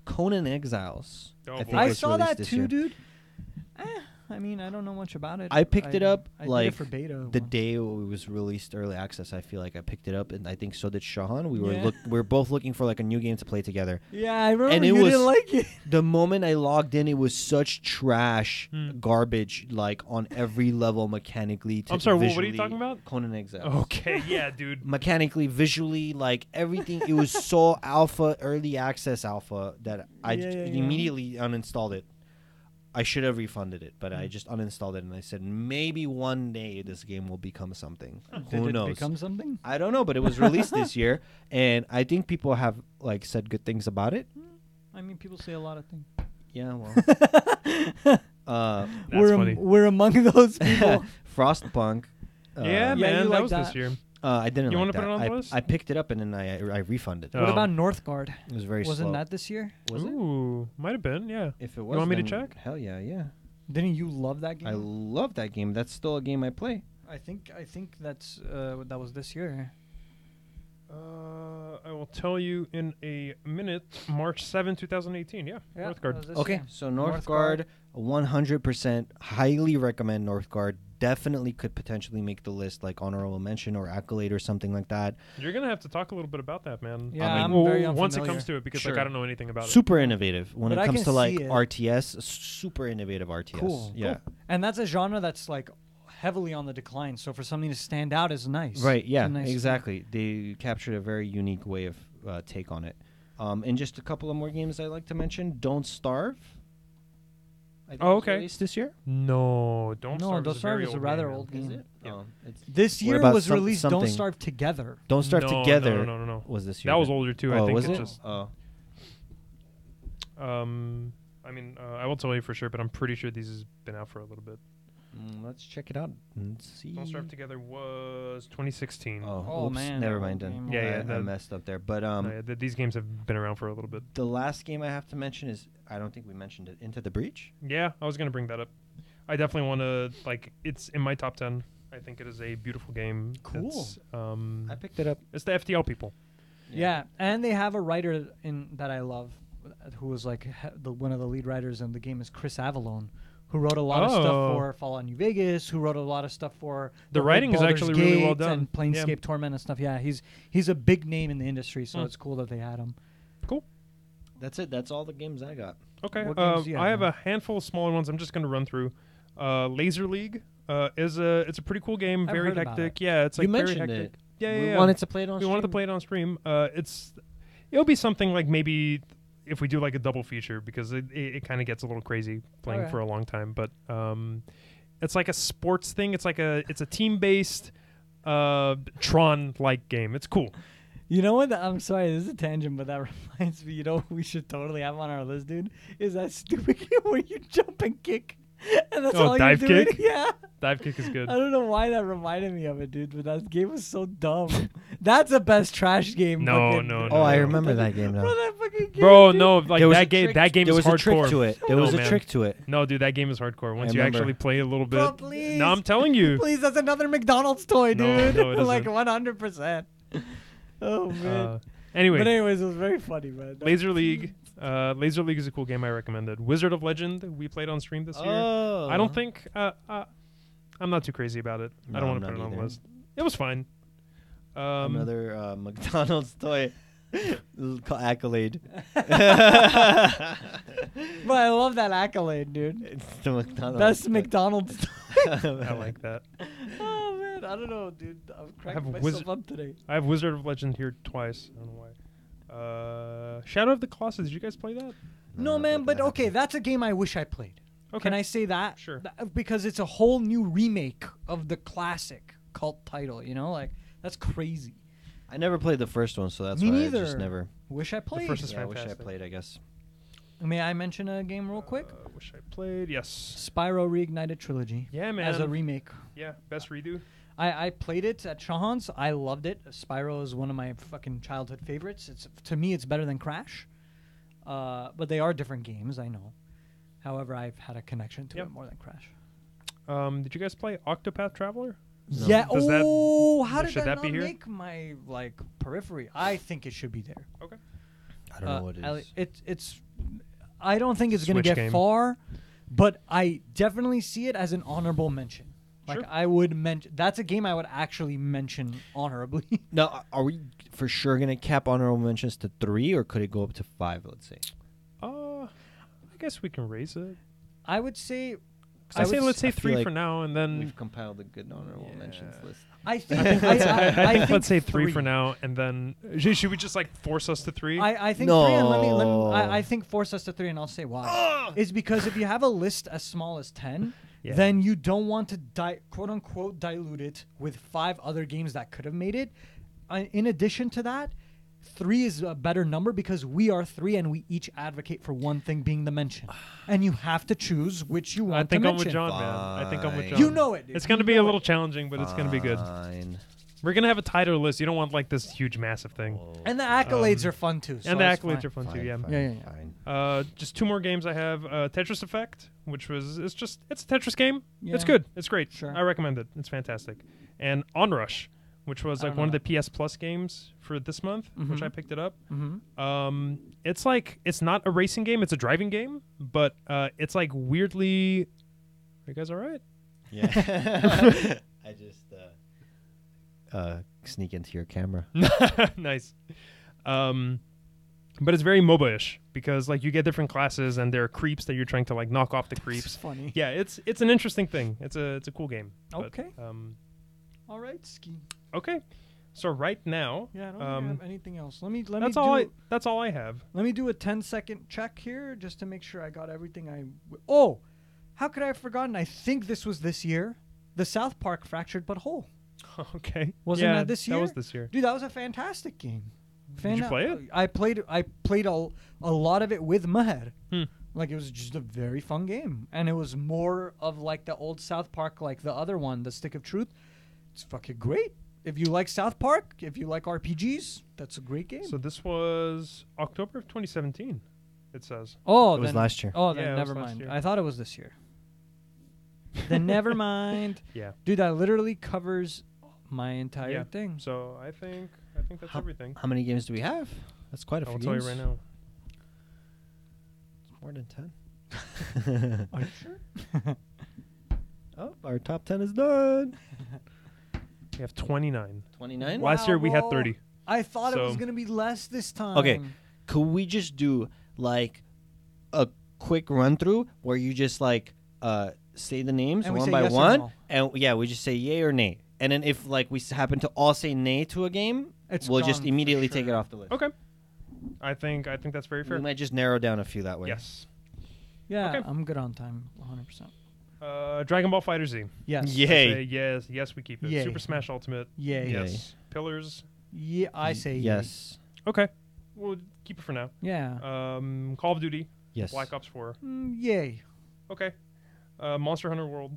[SPEAKER 2] Conan Exiles.
[SPEAKER 1] Oh,
[SPEAKER 2] I
[SPEAKER 1] boy.
[SPEAKER 2] think
[SPEAKER 3] I
[SPEAKER 2] was
[SPEAKER 3] saw
[SPEAKER 2] released
[SPEAKER 3] that
[SPEAKER 2] this
[SPEAKER 3] too,
[SPEAKER 2] year.
[SPEAKER 3] dude. I mean, I don't know much about it.
[SPEAKER 2] I picked it up,
[SPEAKER 3] I did
[SPEAKER 2] like,
[SPEAKER 3] it for beta.
[SPEAKER 2] The
[SPEAKER 3] once.
[SPEAKER 2] day it was released early access, I feel like I picked it up, and I think so did Shahan. We
[SPEAKER 3] Yeah.
[SPEAKER 2] were both looking for like a new game to play together.
[SPEAKER 3] Yeah, I remember
[SPEAKER 2] And it
[SPEAKER 3] you
[SPEAKER 2] was-
[SPEAKER 3] didn't like it.
[SPEAKER 2] The moment I logged in, it was such trash garbage, like on every level mechanically.
[SPEAKER 1] I'm sorry, what are you
[SPEAKER 2] visually.
[SPEAKER 1] talking about?
[SPEAKER 2] Conan Exiles.
[SPEAKER 1] Okay, yeah, dude.
[SPEAKER 2] Mechanically, visually, like everything. It was so alpha, early access alpha that I
[SPEAKER 3] Yeah, yeah, yeah.
[SPEAKER 2] immediately uninstalled it. I should have refunded it, but I just uninstalled it and I said maybe one day this game will become something.
[SPEAKER 3] Did
[SPEAKER 2] Who
[SPEAKER 3] it
[SPEAKER 2] knows?
[SPEAKER 3] become something?
[SPEAKER 2] I don't know, but it was released this year, and I think people have like said good things about it.
[SPEAKER 3] I mean, people say a lot of things.
[SPEAKER 2] Yeah, well,
[SPEAKER 1] That's funny.
[SPEAKER 3] We're among those people.
[SPEAKER 2] Frostpunk.
[SPEAKER 1] Yeah,
[SPEAKER 3] you
[SPEAKER 1] man, that
[SPEAKER 3] like
[SPEAKER 1] was
[SPEAKER 3] that.
[SPEAKER 1] this year.
[SPEAKER 2] I didn't.
[SPEAKER 1] You
[SPEAKER 2] like
[SPEAKER 1] wanna put
[SPEAKER 2] that.
[SPEAKER 1] it on the list?
[SPEAKER 2] I picked it up and then I refunded.
[SPEAKER 1] Oh.
[SPEAKER 3] What about Northgard?
[SPEAKER 2] It was very
[SPEAKER 3] Wasn't
[SPEAKER 2] slow.
[SPEAKER 3] that this year?
[SPEAKER 2] Was it?
[SPEAKER 1] Ooh, might have been, yeah.
[SPEAKER 2] If it was,
[SPEAKER 1] want me to
[SPEAKER 2] then
[SPEAKER 1] check?
[SPEAKER 2] Hell yeah, yeah.
[SPEAKER 3] Didn't you love that game?
[SPEAKER 2] I love that game. That's still a game I play.
[SPEAKER 3] I think that's that was this year.
[SPEAKER 1] I will tell you in a minute. March 7, 2018. Yeah,
[SPEAKER 3] Yeah,
[SPEAKER 1] Northgard.
[SPEAKER 3] that was this
[SPEAKER 2] Okay,
[SPEAKER 3] year.
[SPEAKER 2] so Northgard, 100% highly recommend Northgard. definitely could potentially make the list, like honorable mention or accolade or something like that.
[SPEAKER 1] You're gonna have to talk a little bit about that, man.
[SPEAKER 3] Yeah, I'm very unfamiliar.
[SPEAKER 1] Once it comes to it, because like I don't know anything about it.
[SPEAKER 2] Super innovative when
[SPEAKER 3] But
[SPEAKER 2] it
[SPEAKER 3] I
[SPEAKER 2] comes
[SPEAKER 3] can
[SPEAKER 2] to like
[SPEAKER 3] see it.
[SPEAKER 2] RTS. Super innovative RTS.
[SPEAKER 3] Cool.
[SPEAKER 2] Yeah.
[SPEAKER 3] Cool. And that's a genre that's like heavily on the decline. So for something to stand out is nice.
[SPEAKER 2] Right.
[SPEAKER 3] It's
[SPEAKER 2] Yeah.
[SPEAKER 3] a nice
[SPEAKER 2] Exactly. They captured a very unique way of take on it. And just a couple of more games I'd like to mention. Don't Starve. I think was
[SPEAKER 1] okay.
[SPEAKER 2] released this year.
[SPEAKER 1] No,
[SPEAKER 3] Don't
[SPEAKER 1] Starve
[SPEAKER 3] Starve is a rather
[SPEAKER 1] man.
[SPEAKER 3] old game.
[SPEAKER 2] Is it?
[SPEAKER 1] Yeah.
[SPEAKER 2] Oh, it's
[SPEAKER 3] This year
[SPEAKER 2] about
[SPEAKER 3] was released Don't
[SPEAKER 2] something?
[SPEAKER 3] Starve Together.
[SPEAKER 2] Don't Starve
[SPEAKER 1] No,
[SPEAKER 2] Together.
[SPEAKER 1] No.
[SPEAKER 2] Was this year?
[SPEAKER 1] That was
[SPEAKER 2] then?
[SPEAKER 1] older too.
[SPEAKER 2] Oh,
[SPEAKER 1] I think
[SPEAKER 2] was
[SPEAKER 1] it's
[SPEAKER 2] it?
[SPEAKER 1] just.
[SPEAKER 2] Oh.
[SPEAKER 1] I mean, I won't tell you for sure, but I'm pretty sure these has been out for a little bit.
[SPEAKER 2] Let's check it out and see.
[SPEAKER 1] Don't Starve Together was 2016.
[SPEAKER 3] Oh,
[SPEAKER 2] oops,
[SPEAKER 3] man,
[SPEAKER 2] never
[SPEAKER 3] that
[SPEAKER 2] mind
[SPEAKER 3] old
[SPEAKER 2] then.
[SPEAKER 3] game.
[SPEAKER 1] Yeah,
[SPEAKER 2] I
[SPEAKER 1] that-
[SPEAKER 2] messed up there. But
[SPEAKER 1] No, yeah, these games have been around for a little bit.
[SPEAKER 2] the last game I have to mention is, I don't think we mentioned it, Into the Breach.
[SPEAKER 1] Yeah, I was gonna bring that up. I definitely want to it's in my top 10. I think it is a beautiful game.
[SPEAKER 3] Cool.
[SPEAKER 1] It's,
[SPEAKER 2] I picked it up.
[SPEAKER 1] it's the FTL people.
[SPEAKER 3] Yeah, and they have a writer in that I love, who was like one of the lead writers in the game is Chris Avalone, who wrote a lot of stuff
[SPEAKER 1] Oh.
[SPEAKER 3] for Fallout New Vegas, who wrote a lot of stuff for
[SPEAKER 1] The
[SPEAKER 3] wrote
[SPEAKER 1] writing is
[SPEAKER 3] Baldur's
[SPEAKER 1] actually really well
[SPEAKER 3] Gate
[SPEAKER 1] done.
[SPEAKER 3] and Planescape
[SPEAKER 1] Yeah.
[SPEAKER 3] Torment and stuff. Yeah, he's a big name in the industry, so
[SPEAKER 1] Hmm.
[SPEAKER 3] it's cool that they had him.
[SPEAKER 2] That's it. That's all the games I got.
[SPEAKER 1] Okay.
[SPEAKER 3] What games do you have,
[SPEAKER 1] I have
[SPEAKER 3] man?
[SPEAKER 1] a handful of smaller ones. I'm just gonna run through. Laser League it's a pretty cool game.
[SPEAKER 3] I've
[SPEAKER 1] Very
[SPEAKER 3] heard about
[SPEAKER 1] hectic. Yeah, it's like
[SPEAKER 2] You
[SPEAKER 1] very
[SPEAKER 2] mentioned
[SPEAKER 1] hectic.
[SPEAKER 2] it.
[SPEAKER 1] Yeah,
[SPEAKER 2] We
[SPEAKER 1] yeah.
[SPEAKER 2] wanted to play it on
[SPEAKER 1] We
[SPEAKER 2] stream.
[SPEAKER 1] wanted to play it on stream. It'll be something like maybe if we do like a double feature, because it kind of gets a little crazy playing
[SPEAKER 3] Okay.
[SPEAKER 1] for a long time. But it's like a sports thing. It's a team based Tron like game. It's cool.
[SPEAKER 3] You know what? I'm sorry, this is a tangent, but that reminds me. You know what we should totally have on our list, dude? Is that stupid game where you jump and kick, and that's all
[SPEAKER 1] dive
[SPEAKER 3] you're doing?
[SPEAKER 1] kick?
[SPEAKER 3] Yeah.
[SPEAKER 1] Dive Kick is good.
[SPEAKER 3] I don't know why that reminded me of it, dude, but that game was so dumb. That's the best trash game.
[SPEAKER 1] No,
[SPEAKER 3] fucking-
[SPEAKER 1] no,
[SPEAKER 2] Oh, I
[SPEAKER 1] no.
[SPEAKER 2] remember that game now.
[SPEAKER 3] Bro, that fucking game,
[SPEAKER 1] Bro,
[SPEAKER 3] dude.
[SPEAKER 1] no, like
[SPEAKER 2] There was a
[SPEAKER 1] that game.
[SPEAKER 2] trick-
[SPEAKER 1] That game
[SPEAKER 2] there
[SPEAKER 1] is
[SPEAKER 2] was a
[SPEAKER 1] hardcore.
[SPEAKER 2] trick to it. There
[SPEAKER 1] No,
[SPEAKER 2] was a
[SPEAKER 1] man.
[SPEAKER 2] trick to it.
[SPEAKER 1] No, dude, that game is hardcore. Once you
[SPEAKER 2] remember.
[SPEAKER 1] actually play a little bit.
[SPEAKER 3] Bro, please.
[SPEAKER 1] No, I'm telling you.
[SPEAKER 3] Please, that's another McDonald's toy,
[SPEAKER 1] No,
[SPEAKER 3] dude.
[SPEAKER 1] no, it
[SPEAKER 3] Like
[SPEAKER 1] isn't.
[SPEAKER 3] 100%. Oh, man.
[SPEAKER 1] Anyway,
[SPEAKER 3] But anyways, it was very funny, man.
[SPEAKER 1] Laser League. Laser League is a cool game. I recommended. Wizard of Legend. We played on stream this year.
[SPEAKER 2] Oh.
[SPEAKER 1] I don't think. I'm not too crazy about it. I
[SPEAKER 2] No,
[SPEAKER 1] don't want
[SPEAKER 2] I'm
[SPEAKER 1] to put it
[SPEAKER 2] not
[SPEAKER 1] on the
[SPEAKER 2] either.
[SPEAKER 1] list. It was fine.
[SPEAKER 2] Another McDonald's toy. Accolade.
[SPEAKER 3] But I love that accolade, dude.
[SPEAKER 2] It's the McDonald's.
[SPEAKER 3] Best McDonald's toy.
[SPEAKER 1] I like that.
[SPEAKER 3] Oh, man. I don't know, dude. I'm cracking
[SPEAKER 1] have
[SPEAKER 3] myself up today.
[SPEAKER 1] I have Wizard of Legend here twice. I don't know why. Shadow of the Colossus. Did you guys play that?
[SPEAKER 3] No, man, but okay, that's a game I wish I played.
[SPEAKER 1] Okay.
[SPEAKER 3] Can I say that?
[SPEAKER 1] Sure.
[SPEAKER 3] Because it's a whole new remake of the classic cult title, you know? Like, that's crazy.
[SPEAKER 2] I never played the first one, so that's
[SPEAKER 3] Me
[SPEAKER 2] why
[SPEAKER 3] neither.
[SPEAKER 2] I just never.
[SPEAKER 3] Wish I played.
[SPEAKER 1] first is
[SPEAKER 2] Yeah, I wish I
[SPEAKER 1] fantastic.
[SPEAKER 2] played, I guess.
[SPEAKER 3] May I mention a game real quick?
[SPEAKER 1] Wish I played. Yes.
[SPEAKER 3] Spyro Reignited Trilogy.
[SPEAKER 1] Yeah, man.
[SPEAKER 3] As a remake.
[SPEAKER 1] Yeah. Best redo.
[SPEAKER 3] I played it at Shahan's. I loved it. Spyro is one of my fucking childhood favorites. To me, it's better than Crash. But they are different games, I know. However, I've had a connection to
[SPEAKER 1] Yep.
[SPEAKER 3] it more than Crash.
[SPEAKER 1] Did you guys play Octopath Traveler?
[SPEAKER 2] No.
[SPEAKER 3] Yeah.
[SPEAKER 1] Does that-
[SPEAKER 3] Oh, how did
[SPEAKER 1] should
[SPEAKER 3] that
[SPEAKER 1] that be
[SPEAKER 3] not
[SPEAKER 1] here?
[SPEAKER 3] make my periphery? I think it should be there.
[SPEAKER 2] I don't know what it is.
[SPEAKER 3] It's. I don't think it's going to
[SPEAKER 1] Switch
[SPEAKER 3] get
[SPEAKER 1] game.
[SPEAKER 3] far, but I definitely see it as an honorable mention. Like
[SPEAKER 1] Sure.
[SPEAKER 3] I would mention. That's a game I would actually mention honorably.
[SPEAKER 2] Now, are we for sure going to cap honorable mentions to 3, or could it go up to 5, let's say?
[SPEAKER 1] I guess we can raise it.
[SPEAKER 3] I would say.
[SPEAKER 1] I say let's say
[SPEAKER 2] I feel
[SPEAKER 1] 3
[SPEAKER 2] like
[SPEAKER 1] for now, and then
[SPEAKER 2] We've compiled a good honorable mentions list.
[SPEAKER 3] I think.
[SPEAKER 1] I think let's say 3
[SPEAKER 3] three.
[SPEAKER 1] for now, and then should we just like force us to 3?
[SPEAKER 3] I think
[SPEAKER 2] No.
[SPEAKER 3] 3, and let me I think force us to 3, and I'll say why. Is because if you have a list as small as 10,
[SPEAKER 1] Yeah.
[SPEAKER 3] then you don't want to quote unquote dilute it with 5 other games that could have made it. In addition to that, 3 is a better number because we are 3 and we each advocate for one thing being the mention, and you have to choose which you want
[SPEAKER 1] I think
[SPEAKER 3] to
[SPEAKER 1] I'm
[SPEAKER 3] mention.
[SPEAKER 1] with John, man. I think I'm with
[SPEAKER 2] Fine.
[SPEAKER 1] John.
[SPEAKER 3] You know it. Dude.
[SPEAKER 1] It's going to
[SPEAKER 3] You
[SPEAKER 1] be a
[SPEAKER 3] know
[SPEAKER 1] little
[SPEAKER 3] it.
[SPEAKER 1] challenging, but it's going to be good.
[SPEAKER 2] Fine.
[SPEAKER 1] We're going to have a tighter list. You don't want like this huge, massive thing.
[SPEAKER 3] And the accolades are fun too. So
[SPEAKER 1] And the
[SPEAKER 3] it's
[SPEAKER 1] accolades
[SPEAKER 3] fine.
[SPEAKER 1] are fun too,
[SPEAKER 2] Fine,
[SPEAKER 1] yeah.
[SPEAKER 2] fine,
[SPEAKER 3] Yeah, yeah, yeah.
[SPEAKER 2] fine.
[SPEAKER 1] Just 2 more games I have. Tetris Effect, which was it's a Tetris game. It's
[SPEAKER 3] Yeah.
[SPEAKER 1] good. It's great.
[SPEAKER 3] Sure.
[SPEAKER 1] I recommend it. It's fantastic. And Onrush, which was
[SPEAKER 3] I
[SPEAKER 1] like
[SPEAKER 3] don't
[SPEAKER 1] one
[SPEAKER 3] know
[SPEAKER 1] of the PS Plus games for this month, which
[SPEAKER 3] Mhm.
[SPEAKER 1] I picked it up.
[SPEAKER 3] Mm-hmm.
[SPEAKER 1] It's like it's not a racing game. It's a driving game, but it's like weirdly. Are you guys all right?
[SPEAKER 2] Yeah. I just sneak into your camera.
[SPEAKER 1] Nice. But it's very MOBA-ish because like you get different classes and there are creeps that you're trying to like knock off the creeps.
[SPEAKER 3] It's funny.
[SPEAKER 1] Yeah, it's an interesting thing. It's a cool game.
[SPEAKER 3] Okay.
[SPEAKER 1] But,
[SPEAKER 3] All right, Ski.
[SPEAKER 1] okay. So right now,
[SPEAKER 3] Yeah, I don't think I have anything else. Let me
[SPEAKER 1] that's all I have.
[SPEAKER 3] Let me do a 10-second check here just to make sure I got everything how could I have forgotten? I think this was this year. The South Park Fractured But Whole.
[SPEAKER 1] Okay.
[SPEAKER 3] Wasn't that this year?
[SPEAKER 1] That was this year.
[SPEAKER 3] Dude, that was a fantastic game.
[SPEAKER 1] Did you play it?
[SPEAKER 3] I played a lot of it with Maher.
[SPEAKER 1] Hmm.
[SPEAKER 3] Like, it was just a very fun game. And it was more of like the old South Park, like the other one, the Stick of Truth. It's fucking great. If you like South Park, if you like RPGs, that's a great game.
[SPEAKER 1] So this was October of 2017, it says.
[SPEAKER 3] Oh,
[SPEAKER 2] It was last year.
[SPEAKER 3] Oh,
[SPEAKER 1] Yeah,
[SPEAKER 3] then
[SPEAKER 1] it
[SPEAKER 3] never
[SPEAKER 1] was last
[SPEAKER 3] mind.
[SPEAKER 1] year.
[SPEAKER 3] I thought it was this year. Then never mind.
[SPEAKER 1] Yeah.
[SPEAKER 3] Dude, that literally covers my entire
[SPEAKER 1] Yeah.
[SPEAKER 3] thing.
[SPEAKER 1] So I think that's everything.
[SPEAKER 2] How many games do we have? That's quite a few
[SPEAKER 1] I'll tell you
[SPEAKER 2] games.
[SPEAKER 1] right now.
[SPEAKER 2] More than 10.
[SPEAKER 3] Are you sure?
[SPEAKER 2] Oh, our top 10 is done.
[SPEAKER 1] We have 29.
[SPEAKER 2] 29?
[SPEAKER 1] Last year we had
[SPEAKER 3] Wow.
[SPEAKER 1] 30.
[SPEAKER 3] I thought it was
[SPEAKER 1] So-
[SPEAKER 3] going to be less this time.
[SPEAKER 2] Okay. Could we just do like a quick run through where you just like say the names
[SPEAKER 3] And we
[SPEAKER 2] one
[SPEAKER 3] say
[SPEAKER 2] by
[SPEAKER 3] yes or
[SPEAKER 2] one,
[SPEAKER 3] no.
[SPEAKER 2] and yeah, we just say yay or nay, and then if like we happen to all say nay to a game,
[SPEAKER 3] It's
[SPEAKER 2] we'll
[SPEAKER 3] gone
[SPEAKER 2] just
[SPEAKER 3] for
[SPEAKER 2] immediately take it
[SPEAKER 3] sure.
[SPEAKER 2] off the list.
[SPEAKER 1] Okay. I think that's very
[SPEAKER 2] We
[SPEAKER 1] fair.
[SPEAKER 2] might just narrow down a few that way.
[SPEAKER 1] Yes.
[SPEAKER 3] Yeah,
[SPEAKER 1] Okay.
[SPEAKER 3] I'm good on time, 100%.
[SPEAKER 1] Dragon Ball Fighter Z.
[SPEAKER 3] Yes.
[SPEAKER 1] I
[SPEAKER 2] Yay.
[SPEAKER 1] say yes, we keep it.
[SPEAKER 3] Yay.
[SPEAKER 1] Super Smash Ultimate.
[SPEAKER 3] Yay.
[SPEAKER 1] Yes. Pillars.
[SPEAKER 3] Yeah, I say yay.
[SPEAKER 2] Yes.
[SPEAKER 1] Okay. We'll keep it for now.
[SPEAKER 3] Yeah.
[SPEAKER 1] Call of Duty.
[SPEAKER 2] Yes.
[SPEAKER 1] Black Ops 4.
[SPEAKER 3] Yay.
[SPEAKER 1] Okay. Monster Hunter World.